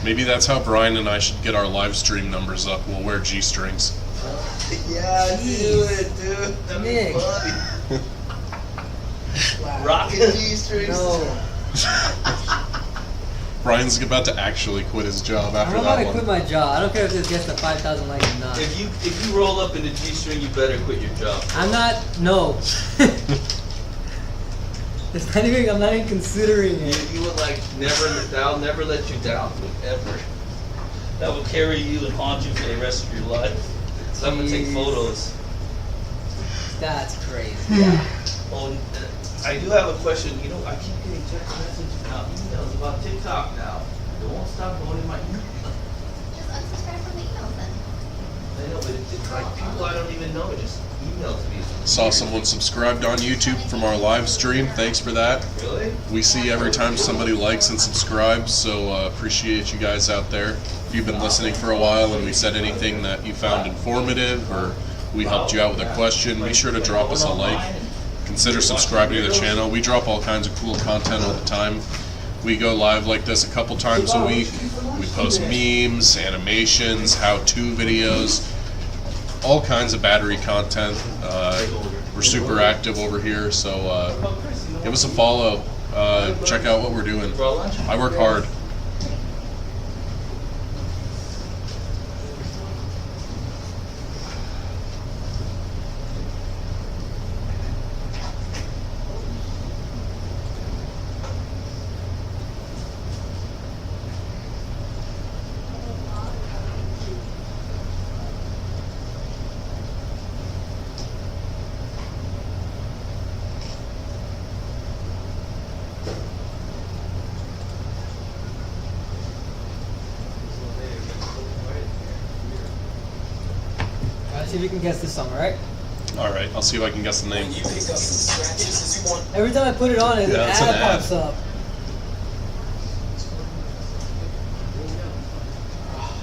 Maybe that's how Brian and I should get our live stream numbers up. We'll wear G-strings. Yeah, do it, dude. That'd Nick. be funny. Rockin' G-strings. No. Brian's about to actually quit his job after I'm about that to one. quit my job. I don't care if this gets to 5,000 likes or not. If you roll up in a G-string, you better quit your job. I'm not. No. It's not even. I'm not even considering it. You would like never. That'll never let you down, ever. That will carry you and haunt you for the rest of your life. So I'm gonna take Jeez. photos. That's crazy. Oh, I do have a question. You know, I keep getting text messages now, emails about TikTok now. It won't stop going in my email. Just unsubscribe from the emails then. I know, but it's like people I don't even know just email to me. Saw someone subscribed on YouTube from our live stream. Thanks for that. Really? We see every time somebody likes and subscribes, so appreciate you guys out there. If you've been listening for a while and we said anything that you found informative or we helped you out with a question, be sure to drop us a like. Consider subscribing to the channel. We drop all kinds of cool content all the time. We go live like this a couple times a week. We post memes, animations, how-to videos, all kinds of battery content. We're super active over here, so give us a follow. Check out what we're doing. I work hard. Alright, see if you can guess this song, alright? Alright, I'll see if I can guess the name. Every time I put it on, an Yeah, it's an ad ad. pops up.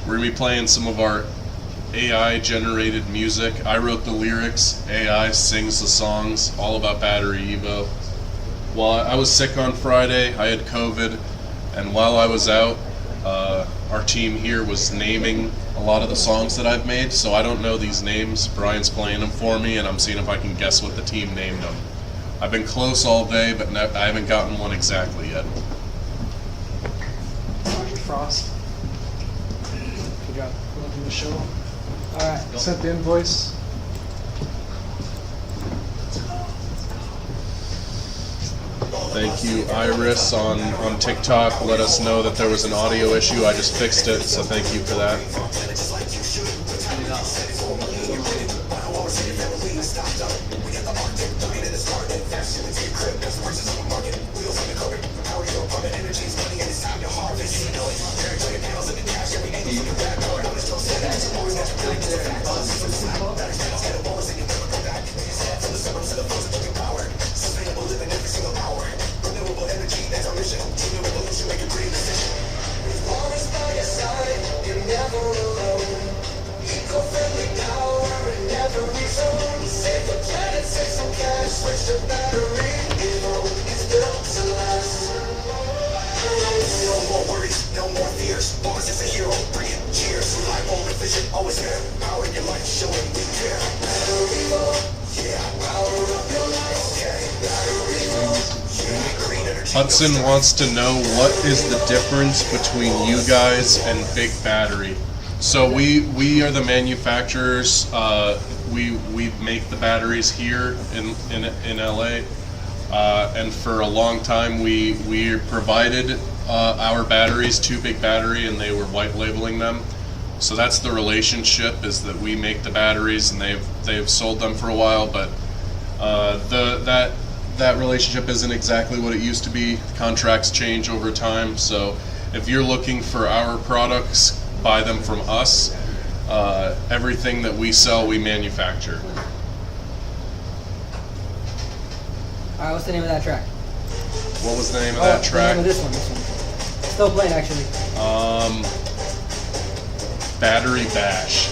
We're going to be playing some of our AI-generated music. I wrote the lyrics. AI sings the songs, all about BatteryEvo. Well, I was sick on Friday. I had COVID. And while I was out, our team here was naming a lot of the songs that I've made. So I don't know these names. Brian's playing them for me, and I'm seeing if I can guess what the team named them. I've been close all day, but I haven't gotten one exactly yet. Frost. Good job. Welcome to the show. Alright. Sent the invoice. Thank you, Iris, on TikTok. Let us know that there was an audio issue. I just fixed it, so thank you for that. Hudson wants to know what is the difference between you guys and Big Battery. So we are the manufacturers. We make the batteries here in LA, and for a long time we provided our batteries to Big Battery, and they were white labeling them. So that's the relationship, is that we make the batteries and they've sold them for a while, but that relationship isn't exactly what it used to be. Contracts change over time, so if you're looking for our products, buy them from us. Everything that we sell, we manufacture. Alright, what's the name of that track? What was the name of Oh, that the track? name of this one. Still playing actually. Battery Bash.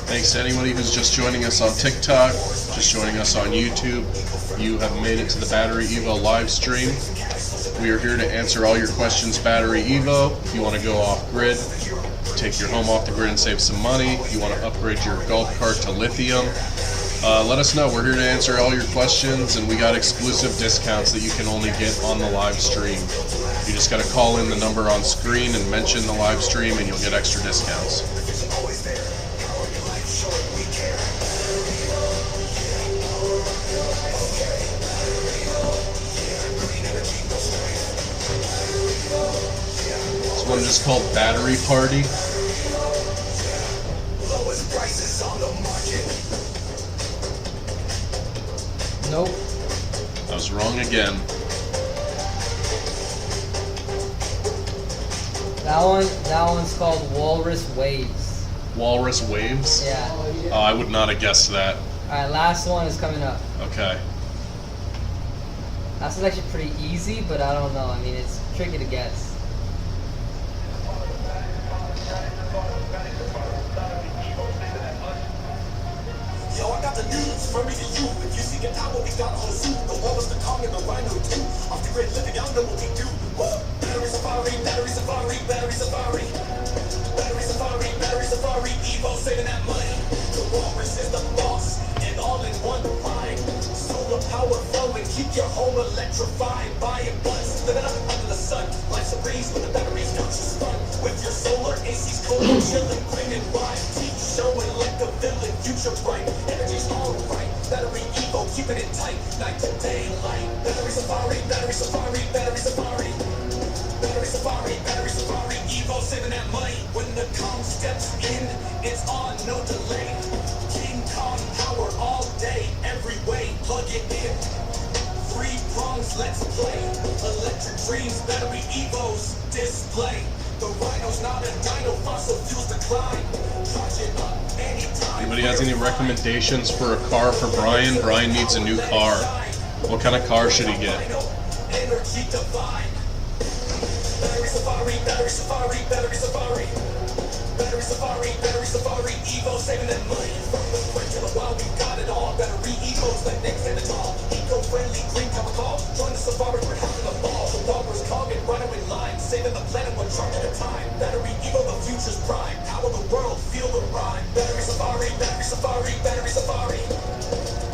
Thanks to anybody who's just joining us on TikTok, just joining us on YouTube. You have made it to the BatteryEvo live stream. We are here to answer all your questions, BatteryEvo. If you want to go off grid, take your home off the grid and save some money. If you want to upgrade your golf cart to lithium, let us know. We're here to answer all your questions, and we got exclusive discounts that you can only get on the live stream. You just got to call in the number on screen and mention the live stream, and you'll get extra discounts. This one just called Battery Party. Nope. I was wrong again. That one's called Walrus Waves. Walrus Waves? Yeah. Oh, I would not have guessed that. Alright, last one is coming up. Okay. Last one's actually pretty easy, but I don't know. I mean, it's tricky to guess. Yo, I got the news from me to you. If you seek it out, what we got on suit. The wall is the Kong and the Rhino too. Off the grid living, y'all know what we do. Woo! Battery safari, battery safari, battery safari. Battery safari, battery safari. Evo saving that money. The walrus is the boss, and all in one line. Solar power flowing, keep your home electrified. Buy it once, live it up under the sun. Life's a breeze when the batteries don't just run. With your solar AC's cold and chilling, green and wide. Keep showing like a villain, future bright. Energy's alright. BatteryEvo, keeping it tight. Night to daylight. Battery safari, battery safari, battery safari. Battery safari, battery safari. Evo saving that money. When the calm steps in, it's on, no delay. King Kong power all day, every way. Plug it in. 3 prongs, let's play. Electric dreams, BatteryEvo's display. The Rhino's not a dino, fossil fuels decline. Charge it up anytime. Anybody has any recommendations for a car for Brian? Brian needs a new car. What kind of car should he get? Energy divine. Battery safari, battery safari, battery safari. Battery safari, battery safari. Evo saving that money. From the quick to the wild, we got it all. BatteryEvo's like Nick and the tall. Eco-friendly, green cover call. Join the safari, we're having a ball. The walrus, Kong, and Rhino in line. Saving the planet one charge at a time. BatteryEvo, the future's prime. Power the world, feel the rhyme. Battery safari, battery safari, battery safari.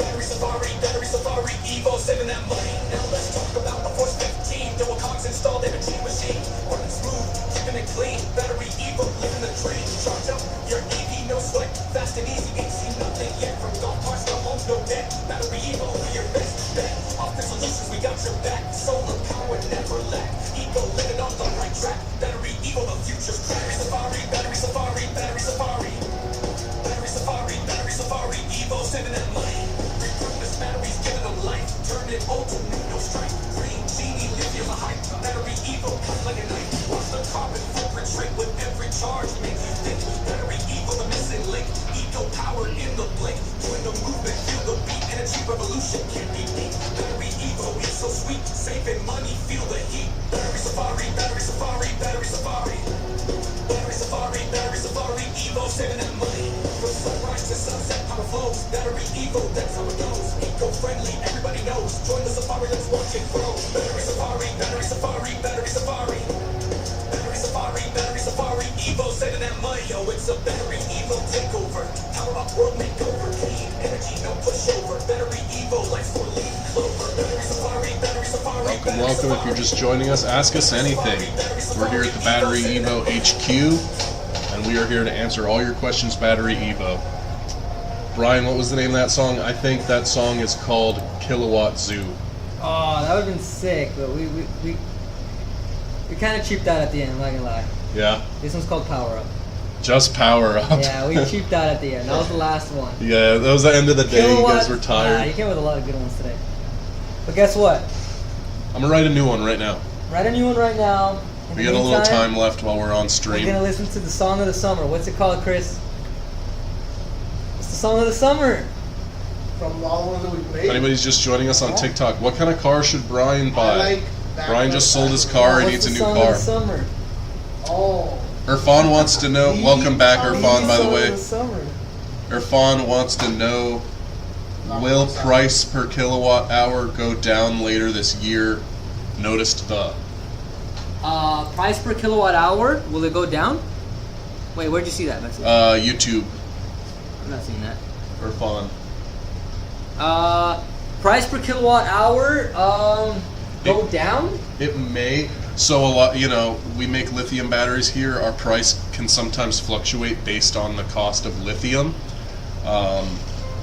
Battery safari, battery safari. Evo saving that money. Now let's talk about the Force 15. Dual cogs installed, energy machine. Running smooth, keeping it clean. BatteryEvo, living the dream. Charge up your EV, no sweat. Fast and easy, ain't seen nothing yet. From golf carts to homes, no debt. BatteryEvo, we're your best bet. Off the solutions, we got your back. Solar power never lack. Evo living on the right track. BatteryEvo, the future's crack. Battery safari, battery safari, battery safari. Battery safari, battery safari. Evo saving that money. Repurpose batteries, giving them life. Turn it old to new, no strife. Green genie, lithium a hype. BatteryEvo, cut like a knife. Watch the carbon footprint shrink with every charge. Make you think. BatteryEvo, the missing link. Eco power in the blink. Join the movement, feel the beat. Energy revolution can't be beat. BatteryEvo, it's so sweet. Saving money, feel the heat. Battery safari, battery safari, battery safari. Battery safari, battery safari. Evo saving that money. From sunrise to sunset, power flows. BatteryEvo, that's how it goes. Eco-friendly, everybody knows. Join the safari, let's watch it grow. Battery safari, battery safari, battery safari. Battery safari, battery safari. Evo saving that money. Yo, it's a BatteryEvo takeover. Power up, world makeover. Clean energy, no pushover. BatteryEvo, life's for lean clover. Battery safari, battery safari. Welcome, welcome. If you're just joining us, ask us anything. We're here at the BatteryEvo HQ, and we are here to answer all your questions, BatteryEvo. Brian, what was the name of that song? I think that song is called kilowatt zoo. Oh, that would have been sick, but we kind of cheaped out at the end, I'm not gonna lie. Yeah. This one's called Power Up. Just power up. Yeah, we cheaped out at the end. That was the last one. Yeah, that was the end of the day. You guys were Nah, tired. you came with a lot of good ones today. But guess what? I'm gonna write a new one right now. Write a new one right now. In We the got a little meantime, time left while we're on We're stream. gonna listen to the song of the summer. What's it called, Chris? What's the song of the summer? From all the ones that we If played. anybody's just joining us on TikTok, what kind of car should Brian buy? like that Brian one. just sold his car. He What's needs a the new song car. of the summer? Oh. Irfan wants to know. Welcome back, Irfan. By the Song way, of the summer. Irfan wants to know: will price per kilowatt hour go down later this year? Noticed the. Price per kilowatt hour, will it go down? Wait, where'd you see that message? YouTube. I'm not seeing that. Irfan. Price per kilowatt hour, go down? It may. So a lot, we make lithium batteries here. Our price can sometimes fluctuate based on the cost of lithium.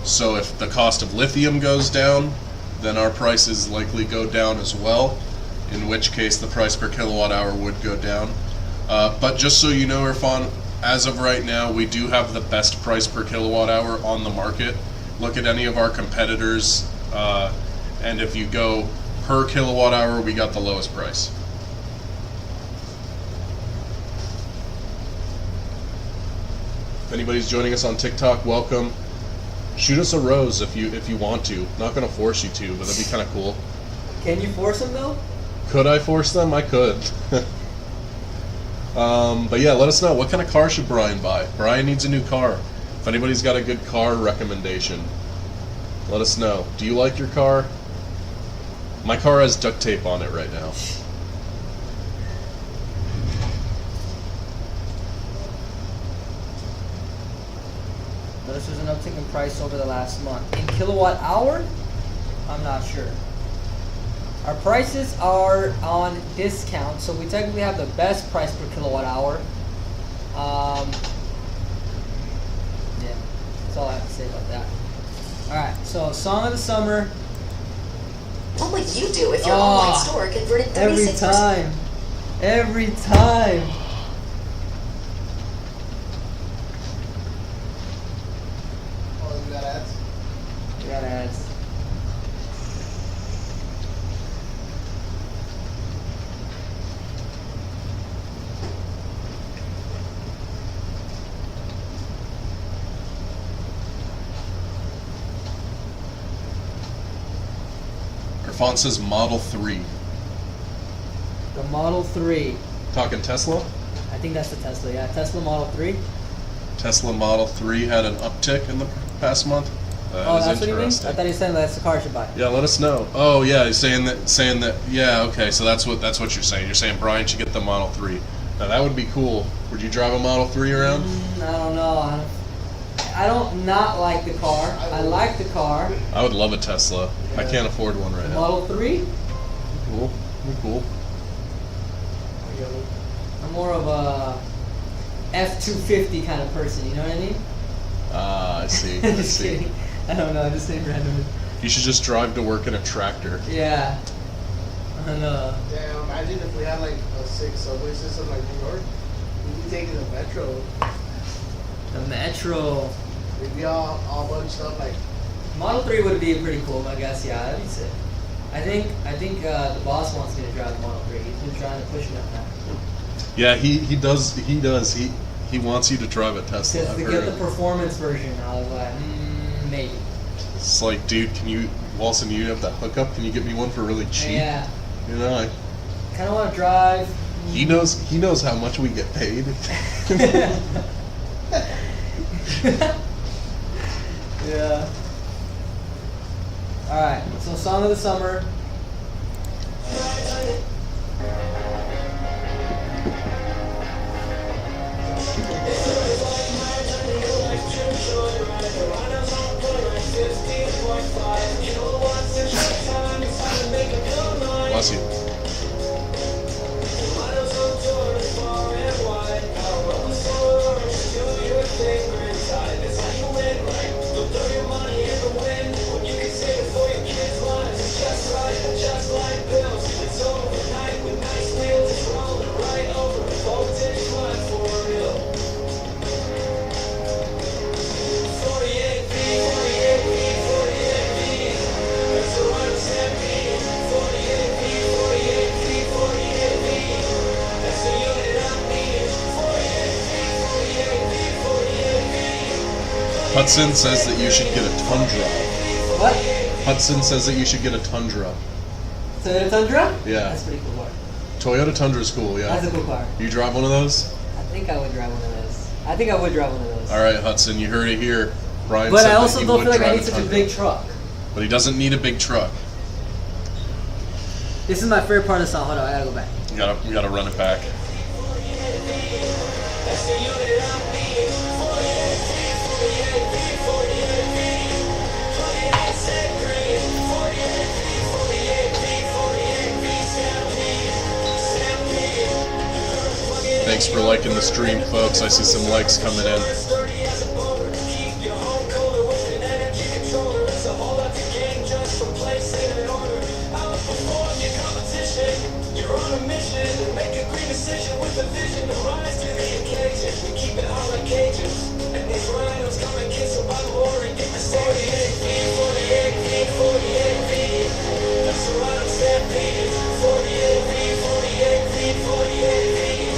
So if the cost of lithium goes down, then our prices likely go down as well, in which case the price per kilowatt hour would go down. But just so you know, Irfan, as of right now, we do have the best price per kilowatt hour on the market. Look at any of our competitors, and if you go per kilowatt hour, we got the lowest price. If anybody's joining us on TikTok, welcome. Shoot us a rose if you want to. Not gonna force you to, but that'd be kind of cool. Can you force them though? Could I force them? I could. But yeah, let us know. What kind of car should Brian buy? Brian needs a new car. If anybody's got a good car recommendation, let us know. Do you like your car? My car has duct tape on it right now. Notice there's an uptick in price over the last month. In kilowatt hour? I'm not sure. Our prices are on discount, so we technically have the best price per kilowatt hour. Yeah, that's all I have to say about that. Alright, so song of the summer. What would you do if your online store converted 36%? Every time. Every time. Oh, you got ads? We got ads. Irfan says Model 3. The Model 3. Talking Tesla? I think that's the Tesla, yeah. Tesla Model 3. Tesla Model 3 had an uptick in the past month. Oh, that's what you mean? I thought he was saying that's the car I should buy. Yeah, let us know. Oh yeah, he's saying that. Yeah, okay. So that's what you're saying. You're saying Brian should get the Model 3. Now that would be cool. Would you drive a Model 3 around? I don't know. I don't not like the car. I like the car. I would love a Tesla. I can't afford one right now. Model 3? Cool. Cool. I'm more of a F-250 kind of person, you know what I mean? Ah, I see. I Just see. kidding. I don't know, I'm just saying randomly. You should just drive to work in a tractor. Yeah. I know. Yeah, imagine if we had like a 6 subway system like New York. We'd be taking the metro. The Metro. We'd be all bunched up like. Model 3 would be pretty cool, I guess. Yeah, that'd be sick. I think the boss wants me to drive the Model 3. He's been trying to push me on that. Yeah, he does. He wants you to drive a Tesla. Because I've to heard get the it. performance version, I was like, maybe. It's like, dude, Walson, you have that hookup? Can you get me one for really cheap? Yeah. You know, I Kind of want to drive. He knows how much we get paid. Yeah. Alright, so song of the summer. Bless you. Hudson says that you should get a Tundra. What? Hudson says that you should get a Tundra. Toyota Tundra? Yeah. That's a pretty cool car. Toyota Tundra's cool, yeah. That's a cool car. You drive one of those? I think I would drive one of those. I think I would drive one of those. All right, Hudson, you heard it here. Brian But said I that also he don't would feel like I drive need such a Tundra. big truck. But he doesn't need a big truck. This is my favorite part of the song. Hold on, I gotta go back. You gotta run it back. Thanks for liking the stream, folks. I see some likes coming in. You're on a mission, make a green decision with a vision to rise to the occasion. We keep it hot like Cajuns, and these rhinos come and kiss a bottle or and give us 48 feet, 48 feet, 48 feet. That's a rhino stampede. 48 feet, 48 feet, 48 feet.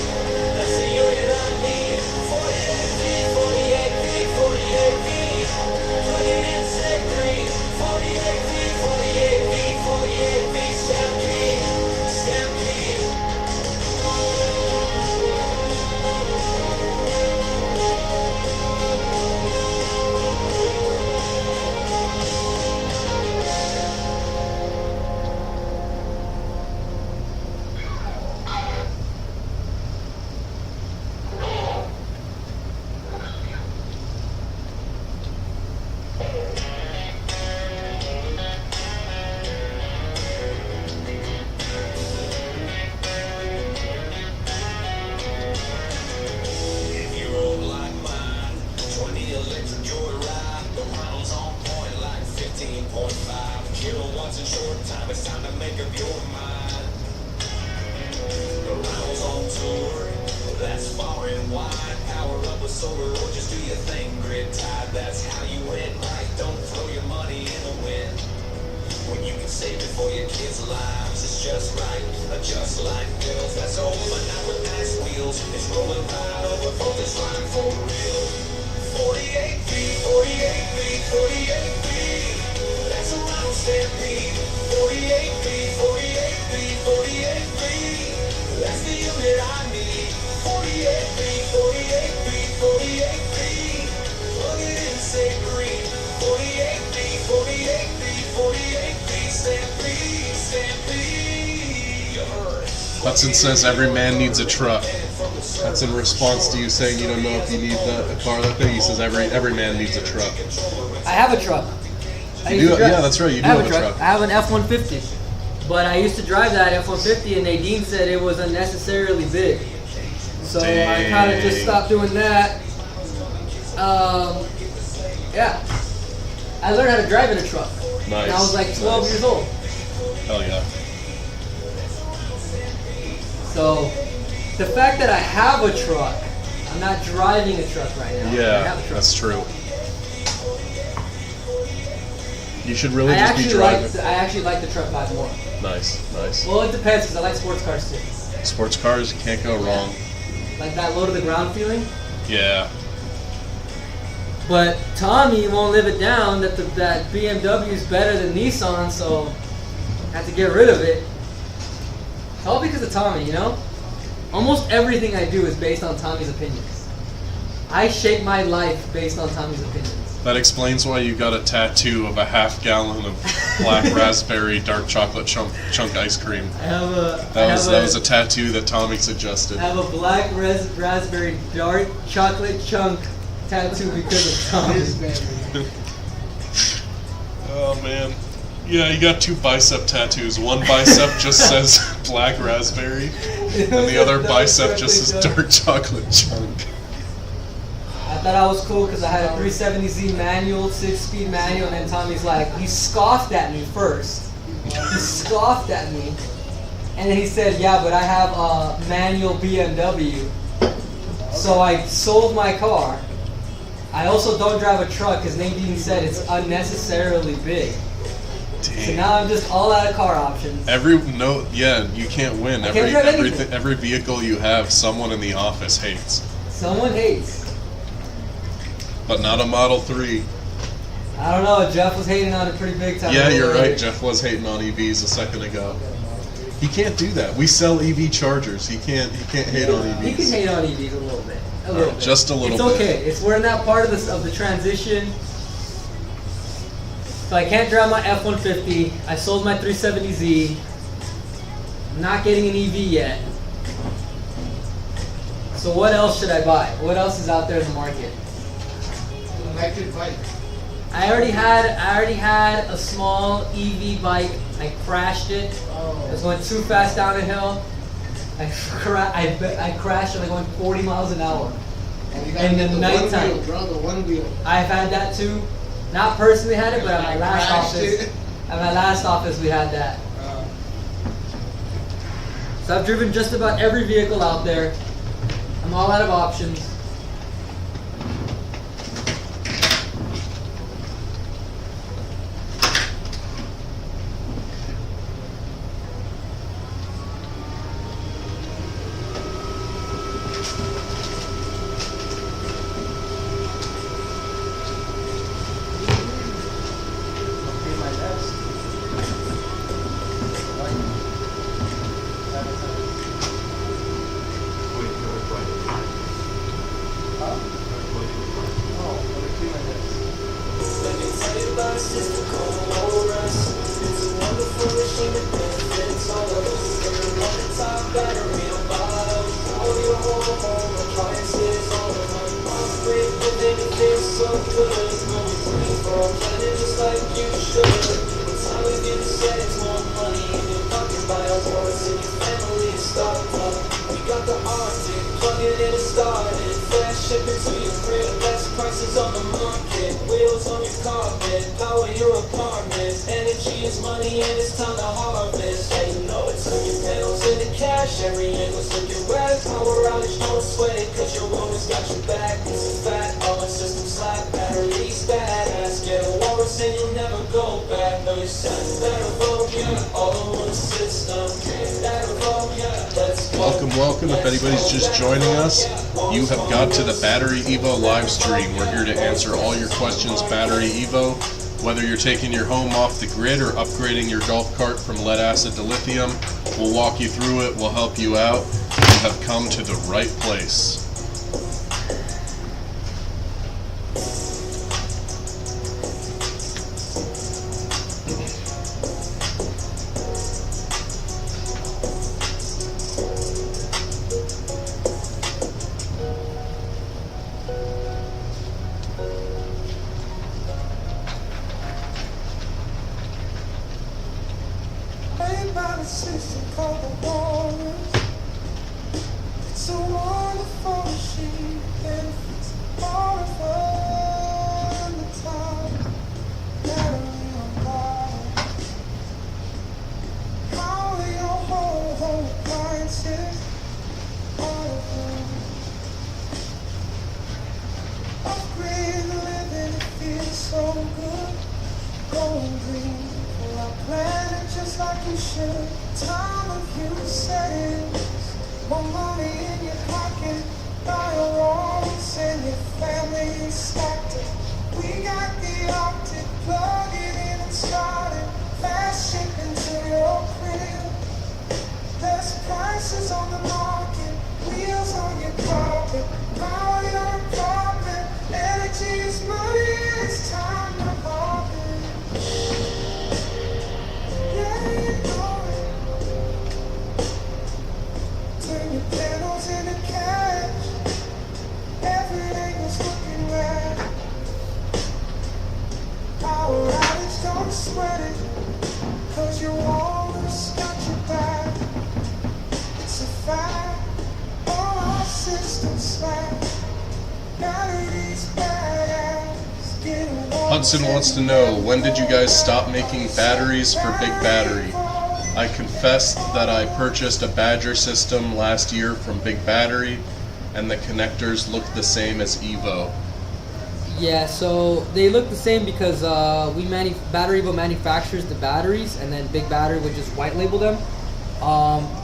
That's the unit I need. 48 feet, 48 feet, 48 feet. Plug it in, say green. 48 feet, 48 feet, 48 feet. Stampede. Stampede. If you roll like mine, 20 electric joyride, the rounds on point like 15.5 kilowatts in short time. It's time to make up your mind. The rounds on tour, that's far and wide. Power up with solar or just do your thing, grid tied. That's how you win, right? Don't throw your money in the wind. When you can save it for your kids' lives, it's just right. Just like girls, that's over, but not with nice wheels. It's rolling right over voltage line for real. 48 feet, 48 feet, 48 feet. That's a round stampede. 48 feet, 48 feet, 48 feet. That's the unit I need. 48 feet, 48 feet, 48 feet. Plug it in, say green. 48 feet, 48 feet, 48 feet. Stampede, stampede. You heard. Hudson says every man needs a truck. That's in response to you saying you don't know if you need a car that big. He says every man needs a truck. I have a truck. You do, yeah, that's right. You do I have have a truck. I have an F-150. But I used to drive that F-150 and Nadine said it was unnecessarily big. So I kind of just stopped doing that. Yeah. I learned how to drive in a truck. Nice. And I was like 12 years old. Hell yeah. So the fact that I have a truck, I'm not driving a truck right now. I Yeah, have a truck. that's true. You should really just be driving. I actually like the truck vibe more. Nice, nice. Well, it depends because I like sports cars too. Sports cars, you can't go wrong. Like that low to the ground feeling. Yeah. But Tommy won't live it down that that BMW is better than Nissan, so I have to get rid of it. It's all because of Tommy, you know? Almost everything I do is based on Tommy's opinions. I shape my life based on Tommy's opinions. That explains why you got a tattoo of a half gallon of black raspberry dark chocolate chunk ice cream. I have a. That was a tattoo that Tommy suggested. I have a black raspberry dark chocolate chunk tattoo because of Tommy. Oh man. Yeah, you got two bicep tattoos. One bicep just says black raspberry, and the other bicep just says dark chocolate chunk. I thought I was cool because I had a 370Z manual, 6-speed manual, and then Tommy's like, he scoffed at me first. He scoffed at me. And then he said, yeah, but I have a manual BMW. So I sold my car. I also don't drive a truck because Nadine said it's unnecessarily big. Damn. So now I'm just all out of car options. You can't win. I can't drive anything. Every vehicle you have, someone in the office hates. Someone hates. but not a Model 3. I don't know. Jeff was hating on it pretty big time. Yeah, you're right. Jeff was hating on EVs a second ago. He can't do that. We sell EV chargers. He can't hate on EVs. He can hate on EVs a little bit. A little bit. Just a little it's bit. It's okay. We're in that part of the transition. So I can't drive my F-150. I sold my 370Z. I'm not getting an EV yet. So what else should I buy? What else is out there in the market? An electric bike. I already had a small EV bike. I crashed it. I was going too fast down a hill. I crashed at going 40 miles an hour. In the nighttime. The one wheel. I've had that too. Not personally had it, but at my last office. At my last office, we had that. So I've driven just about every vehicle out there. I'm all out of options. Welcome. If anybody's just joining us, you have got to the BatteryEvo live stream. We're here to answer all your questions, BatteryEvo. Whether you're taking your home off the grid or upgrading your golf cart from lead acid to lithium, we'll walk you through it, we'll help you out. You have come to the right place. Hudson wants to know, when did you guys stop making batteries for Big Battery? I confess that I purchased a Badger system last year from Big Battery, and the connectors look the same as Evo. Yeah, so they look the same because BatteryEvo manufactures the batteries, and then Big Battery would just white label them.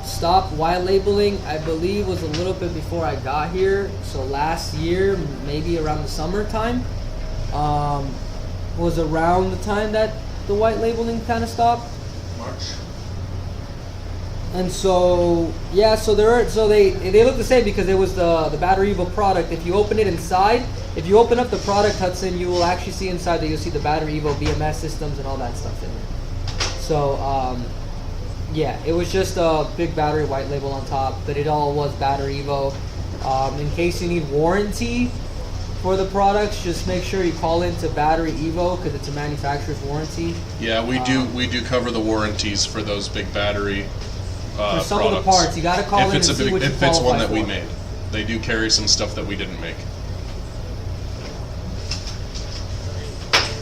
Stop white labeling, I believe, was a little bit before I got here. So last year, maybe around the summertime, was around the time that the white labeling kind of stopped. March. And so yeah, so they look the same because it was the BatteryEvo product. If you open it inside, if you open up the product, Hudson, you will actually see inside that you'll see the BatteryEvo BMS systems and all that stuff in there. So yeah, it was just a big battery white label on top, but it all was BatteryEvo. In case you need warranty for the products, just make sure you call into BatteryEvo because it's a manufacturer's warranty. Yeah, we do cover the warranties for those big battery for some products. of the parts, you got to call in and see what you if it's one qualify that we for. made. They do carry some stuff that we didn't make.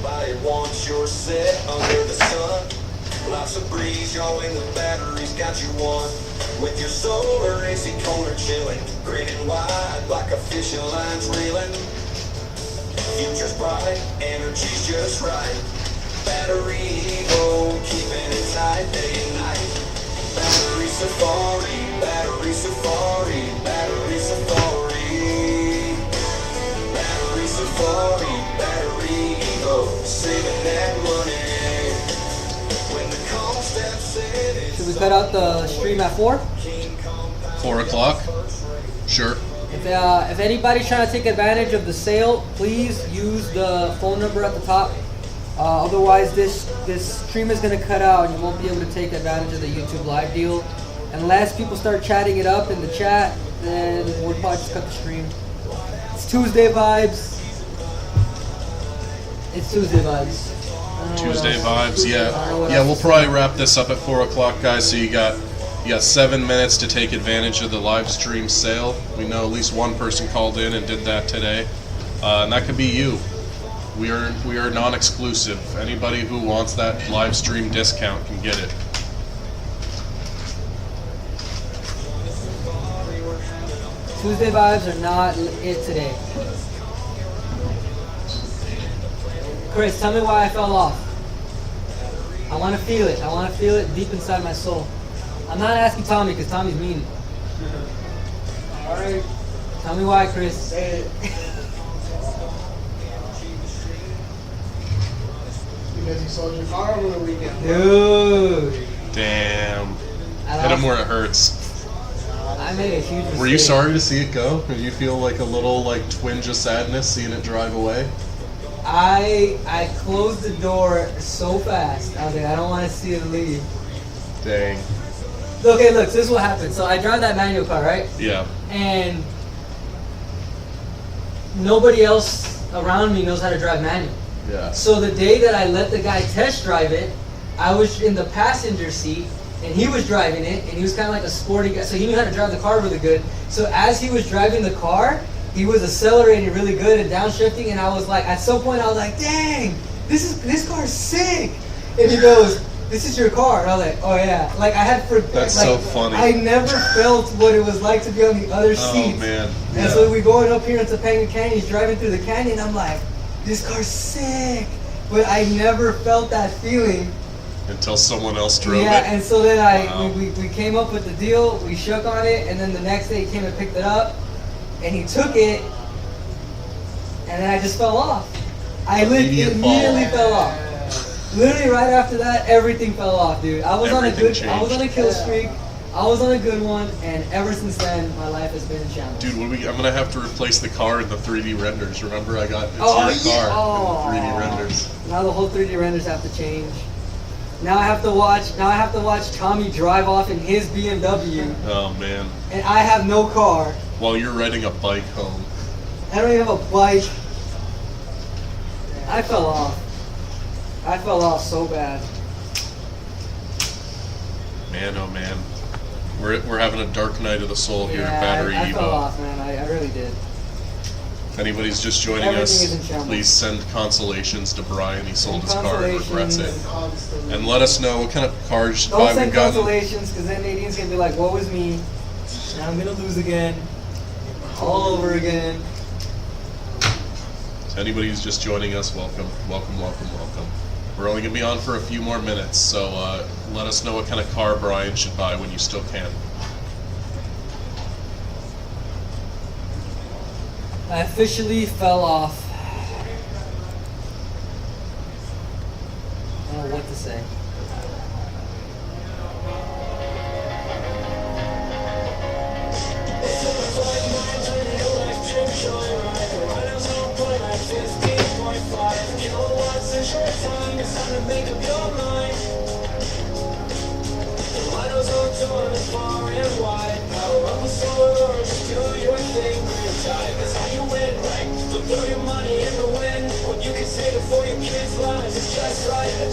Buy it once you're set under the sun. Lots of breeze, y'all, and the battery's got you one. With your solar AC corner chilling, grinning wide like a fishing line's reeling. Future's bright, energy's just right. BatteryEvo, keeping it tight day and night. Battery Safari, Battery Safari, Battery Safari. Battery Safari, BatteryEvo, saving that money. When the calm steps in, it's Should we cut out the stream at 4? 4 o'clock? Sure. If anybody's trying to take advantage of the sale, please use the phone number at the top. Otherwise, this stream is going to cut out and you won't be able to take advantage of the YouTube live deal. Unless people start chatting it up in the chat, then we'll probably just cut the stream. It's Tuesday vibes. It's Tuesday vibes. Tuesday vibes, yeah. Yeah, we'll probably wrap this up at 4 o'clock, guys, so you got 7 minutes to take advantage of the live stream sale. We know at least one person called in and did that today. And that could be you. We are non-exclusive. Anybody who wants that live stream discount can get it. Tuesday vibes are not it today. Chris, tell me why I fell off. I want to feel it. I want to feel it deep inside my soul. I'm not asking Tommy because Tommy's mean. Alright. Tell me why, Chris. Say it. Because you sold your car over the weekend. Dude. Damn. Hit him where it hurts. I made a huge mistake. Were you sorry to see it go? Did you feel like a little twinge of sadness seeing it drive away? I closed the door so fast. I was like, I don't want to see it leave. Dang. Okay, look, this is what happened. So I drive that manual car, right? Yeah. And nobody else around me knows how to drive manual. Yeah. So the day that I let the guy test drive it, I was in the passenger seat and he was driving it, and he was kind of like a sporty guy, so he knew how to drive the car really good. So as he was driving the car, he was accelerating really good and downshifting, and I was like, at some point I was like, dang, this car's sick. And he goes, this is your car. And I was like, oh yeah. Like I had That's so funny. I never felt what it was like to be on the other seat. Oh man. Yeah. And so we going up here into Topanga Canyon, he's driving through the canyon, I'm like, this car's sick. But I never felt that feeling. Until someone else drove it. Yeah, and so then Wow. we came up with the deal, we shook on it, and then the next day he came and picked it up, and he took it, and then I just fell off. I immediately fell off. Literally right after that, everything fell off, dude. I was on a kill streak. I was on a good one, and ever since then, my life has been in shambles. Dude, I'm gonna have to replace the car in the 3D renders. Remember, I got your car in the 3D renders. Now the whole 3D renders have to change. Now I have to watch Tommy drive off in his BMW, Oh man. and I have no car. While you're riding a bike home. I don't even have a bike. I fell off. I fell off so bad. Man, oh man. We're having a dark night of the soul here at BatteryEvo. I fell off, man. I really did. If anybody's just joining Everything us, is in shambles. please send consolations to Brian. He sold his car and regrets it. Consolations. And let us know what kind of cars Don't we've send gotten. consolations, because then Nadine's gonna be like, "What was me? And I'm gonna lose again, all over again." To anybody who's just joining us, welcome, welcome, welcome, welcome. We're only going to be on for a few more minutes, so let us know what kind of car Brian should buy when you still can. I officially fell off. I don't know what to say.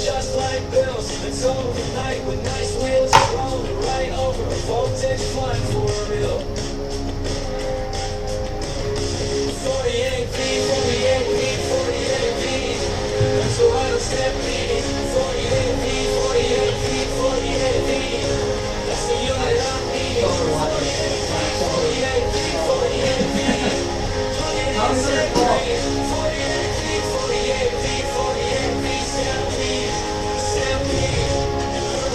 Just like bills, it's overnight with nice wheels rolling right over a voltage flying for real. 48V, 48V, 48V. That's the right of step B. 48V, 48V, 48V. That's the unit I need. 48V, 48V. Plug it in, set green. 48V, 48V, 48V.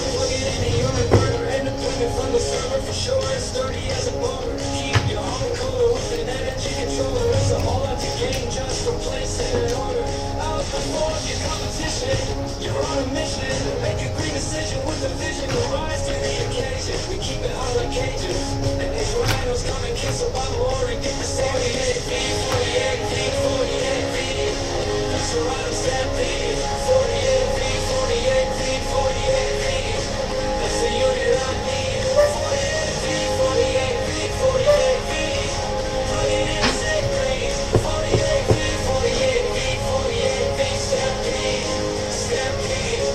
Plug it into your inverter, independent from the server for sure. It's sturdy as a boulder. Keep your home cooler with an energy controller. It's a whole lot to gain just from placing an order. Outperform your competition. You're on a mission. Make a green decision with a vision to rise to the occasion. We keep it hard like cages. And these rhinos come and kiss a bottle or and get the 48V, 48V, 48V. That's the rhino stampede. 48V, 48V, 48V. That's the unit I need. 48V, 48V, 48V. Plug it in, set green. 48V, 48V, 48V. Stampede, stampede.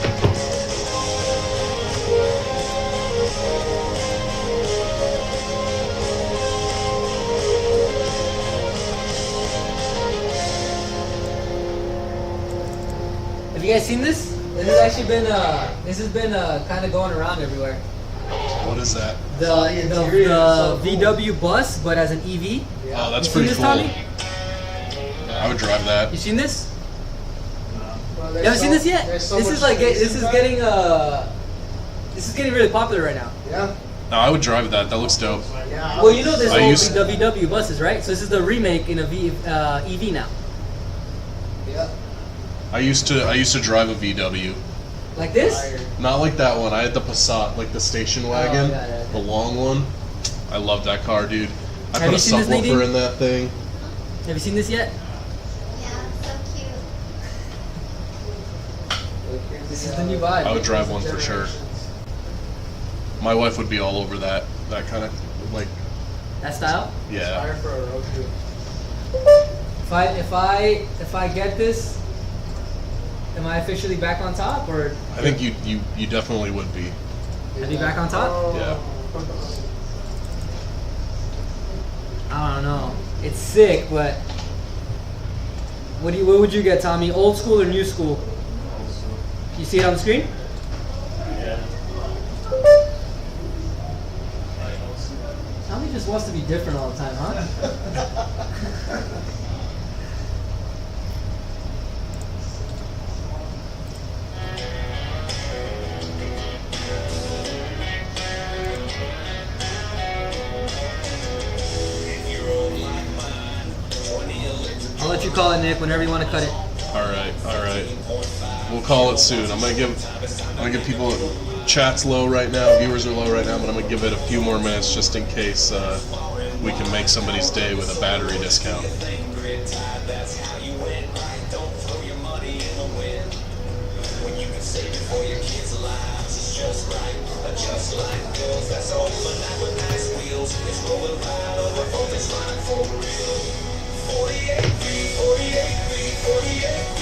Have you guys seen this? This has actually been kind of going around everywhere. What is that? The interior is so cool. VW bus, but as an EV. Oh, that's You pretty seen this, cool. Tommy? I would drive that. You seen this? Well, You haven't seen this yet? there's so This much is like space this is inside. getting really popular right now. Yeah. No, I would drive that. That looks dope. Yeah. Well, you know there's I all used- the VW buses, right? So this is the remake in a EV now. Yeah. I used to drive a VW. Like this? Not like that one. I had the Passat, like the station wagon, yeah. the long one. I love that car, dude. I Have put you a seen this, Nadine? subwoofer in that thing. Have you seen this yet? Yeah, so cute. This is the new vibe. I would drive one for sure. My wife would be all over that kind of like, That style? yeah. Fire for a road trip. If I get this, am I officially back on top, or I think you definitely would be. I'd be back on top? Yeah. I don't know. It's sick, but what would you get, Tommy? Old school or new school? You see it on the screen? Yeah. Tommy just wants to be different all the time, huh? I'll let you call it, Nick, whenever you want to cut it. All right. We'll call it soon. I'm gonna give people, chat's low right now, viewers are low right now, but I'm gonna give it a few more minutes just in case we can make somebody's day with a battery discount. Just like bills, that's all for now with nice wheels. It's rolling right over, voltage line for real. 48V, 48V, 48V.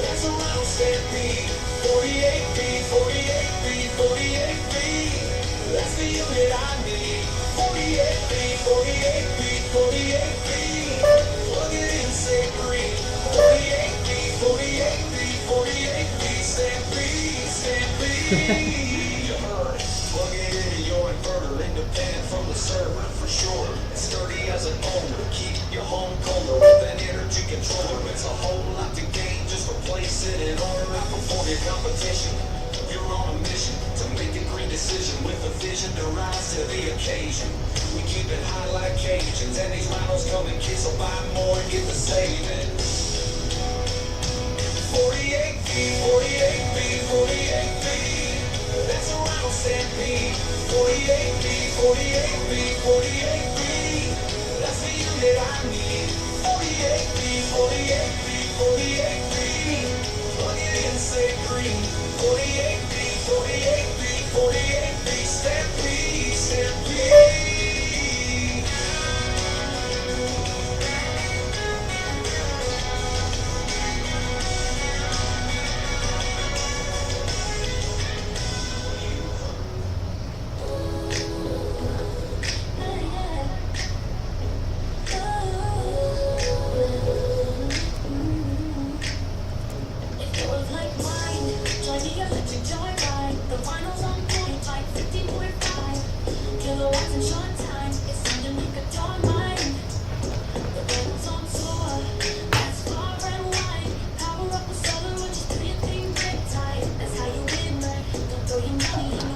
That's around stampede. 48V, 48V, 48V. That's the unit I need. 48V, 48V, 48V. Plug it in, say green. 48V, 48V, 48V. Stampede, stampede. Plug it into your inverter, independent from the server for sure. It's sturdy as an owner. Keep your home colder with an energy controller. It's a whole lot to gain just from place it in order, outperform your competition. You're on a mission to make a great decision with a vision to rise to the occasion. We keep it high like Cajuns, and these rhinos come in kids, so buy more and get the savings. 48 feet, 48 feet, 48 feet. That's a rhino stampede. 48 feet, 48 feet, 48 feet. That's the unit I need. 48 feet, 48 feet, 48 feet. Plug it in, say green. 48 feet, 48 feet, 48 feet. Stampede, stampede.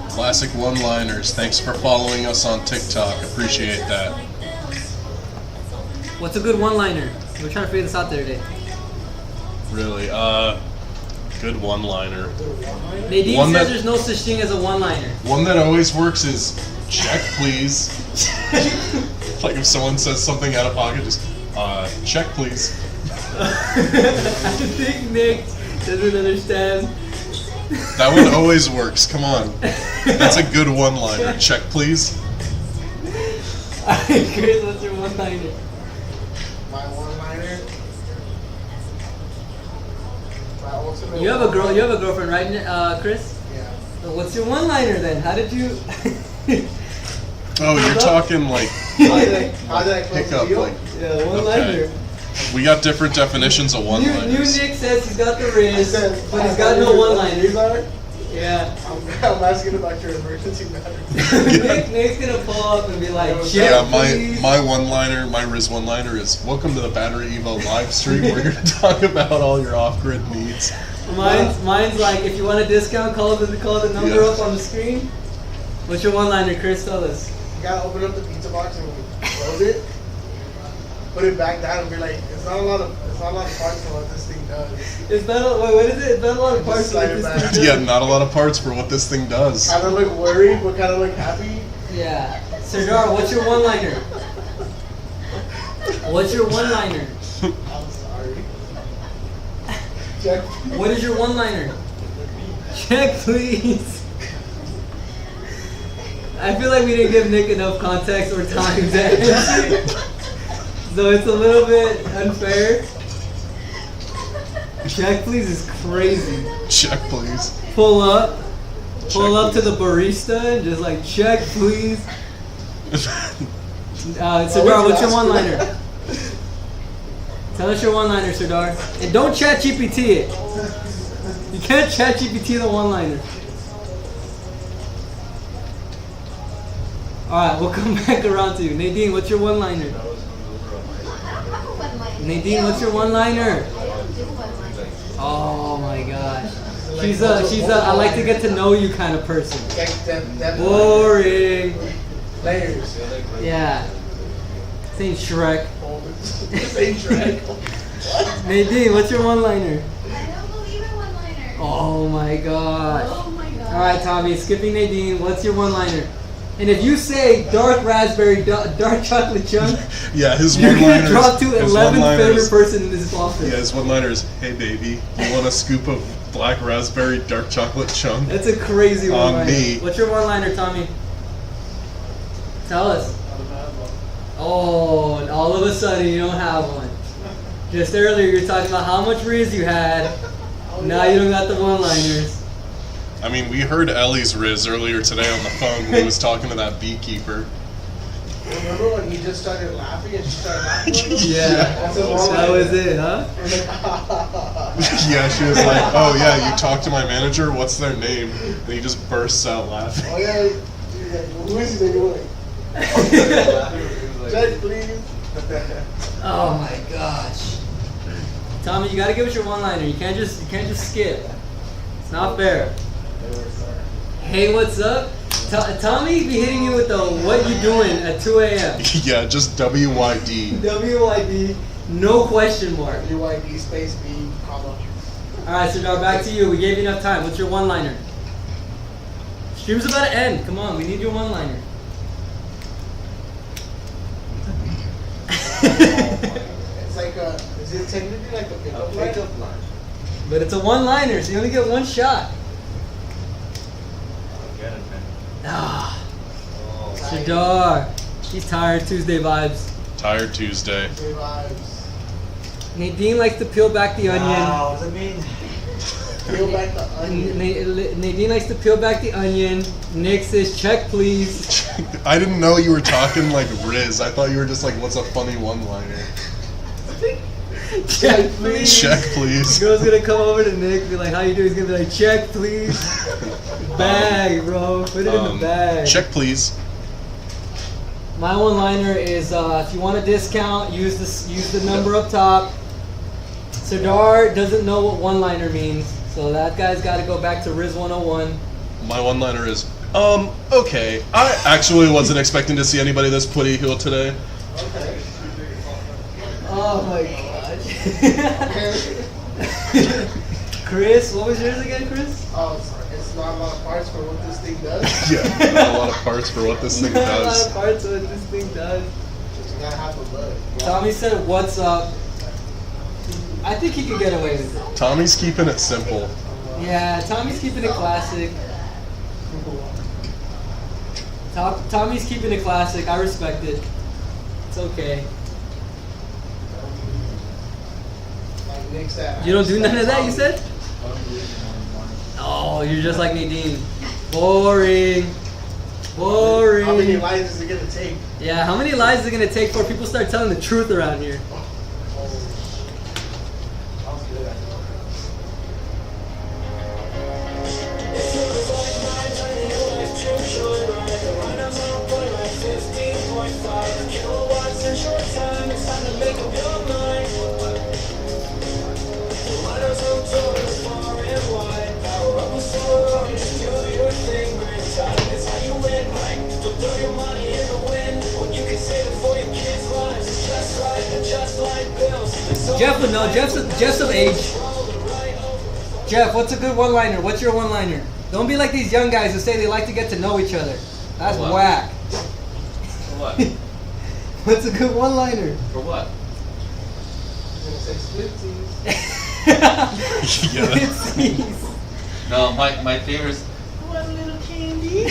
Classic one-liners. Thanks for following us on TikTok. Appreciate that. What's a good one-liner? We're trying to figure this out the other day. Really, good one-liner. Nadine One says that- there's no such thing as a one-liner. One that always works is check, please. Like if someone says something out of pocket, just check, please. I think Nick doesn't understand. That one always works. Come on, that's a good one-liner. Check, please. Alright, Chris, what's your one-liner? My one-liner. My ultimate. You have a girl. You have a girlfriend, right, Chris? Yeah. So what's your one-liner then? How did you? Oh, you're talking like How did I close hiccup, the deal? like Yeah, one-liner. we got different definitions of New one-liners. Nick says he's got the Riz, I said, but he's got no one-liners. These are? Yeah. I'm asking about your emergency battery. Nick's gonna pull up and be like, Yeah, "Check, my please." one-liner, my Riz one-liner is welcome to the BatteryEvo live stream. We're going to talk about all your off-grid needs. Mine's like, if you want a discount, call the number Yeah. up on the screen. What's your one-liner, Chris? Tell us. You gotta open up the pizza box and close it. Put it back down and be like, it's not a lot of parts for what this thing does. It's not a, wait, what is it? It's not a lot of parts. Just slide like it this back. thing Yeah, does. not a lot of parts for what this thing does. Kind of look worried, but kind of look happy. Yeah. Serdar, what's your one-liner? What's your one-liner? I'm sorry. Check. What is your one-liner? Check, please. I feel like we didn't give Nick enough context or time to answer. So it's a little bit unfair. Check, please is crazy. Check, please. Pull up to the barista and just like, check, please. Serdar, what's your one-liner? Tell us your one-liner, Serdar. And don't chat GPT it. You can't chat GPT the one-liner. Alright, we'll come back around to you. Nadine, what's your one-liner? Nadine, what's your one-liner? Oh my gosh. She's a I like to get to know you kind of person. Boring. Layers. Yeah. This ain't Shrek. This ain't Shrek. Nadine, what's your one-liner? I don't believe in one-liners. Oh my gosh. Oh my god. Alright, Tommy, skipping Nadine, what's your one-liner? And if you say dark raspberry, dark chocolate chunk, Yeah, his you're one-liner gonna drop to his 11th one-liner favorite is- person in this office. Yeah, his one-liner is, hey baby, you want a scoop of black raspberry dark chocolate chunk? That's a crazy On one-liner. me. What's your one-liner, Tommy? Tell us. Oh, and all of a sudden you don't have one. Just earlier you were talking about how much Riz you had. Now you don't got the one-liners. I mean, we heard Ellie's Riz earlier today on the phone when he was talking to that beekeeper. Remember when he just started laughing and she started laughing? Yeah, That's his that was it, huh? Yeah, she was like, oh yeah, you talked to my manager? What's their name? And he just bursts out laughing. Oh yeah, he's like, who is he doing? Check, please. Oh my gosh. Tommy, you gotta give us your one-liner. You can't just skip. It's not fair. Hey, what's up? Tommy be hitting you with the what you doing at 2 a.m. Yeah, just WYD. WYD, no question mark. BYD space B, comma. All right, Sardar, back to you. We gave you enough time. What's your one-liner? Stream's about to end. Come on, we need your one-liner. It's like a, is it technically like a pickup line? But it's a one-liner, so you only get one shot. Get it, man. Ah, Sardar. He's tired. Tuesday vibes. Tired Tuesday. Three vibes. Nadine likes to peel back the onion. Wow, what does it mean? Peel back the onion. Nadine likes to peel back the onion. Nick says, check please. I didn't know you were talking like Riz. I thought you were just like, what's a funny one-liner? Check please. Check, please. The girl's gonna come over to Nick, be like, how you doing? He's gonna be like, check please. Bag, bro. Put it in the bag. Check, please. My one-liner is, if you want a discount, use the number up top. Sardar doesn't know what one-liner means, so that guy's got to go back to Riz 101. My one-liner is, okay. I actually wasn't expecting to see anybody this putty heel today. Okay. Oh my god. Chris, what was yours again, Chris? Oh, it's not a lot of parts for what this thing does. Yeah, not a lot of parts for what this thing Not a lot does. of parts of what this thing does. You gotta have a bud. Tommy said, what's up? I think he could get away with it. Tommy's keeping it simple. Yeah, Tommy's keeping it classic. Tommy's keeping it classic. I respect it. It's okay. Like Nick said. You don't do none of that, you said? Oh, you're just like Nadine. Boring. Boring. How many lives is it gonna take? Yeah, how many lies is it gonna take before people start telling the truth around here? Jeff would know. Jeff's of age. Jeff, what's a good one-liner? What's your one-liner? Don't be like these young guys who say they like to get to know each other. That's What? whack. For what? What's a good one-liner? For what? Yeah. No, my favorite is Want a little candy?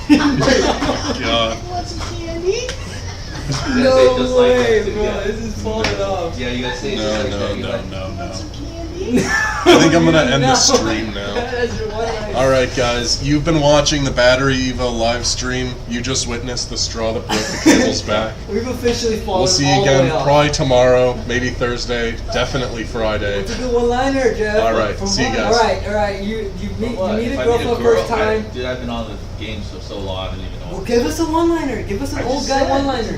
God. Want some candy? you gotta say it No just like way, that, too, bro. yeah. This is falling off. Yeah, you gotta say it No, just like no, that. You no, like- no, no. Candy? I think I'm gonna end the stream now. That's your one-liner. Alright guys, you've been watching the BatteryEvo live stream. You just witnessed the straw that broke the camel's back. We've officially fallen We'll see you all the way again off. probably tomorrow, maybe Thursday, definitely Friday. What's a good one-liner, Jeff? Alright, From see you what? guys. Alright. You meet What? a If I girl meet for the first time. Dude, I've been on the game so long, I don't even know. Well, give us a one-liner. Give us an old guy one-liner.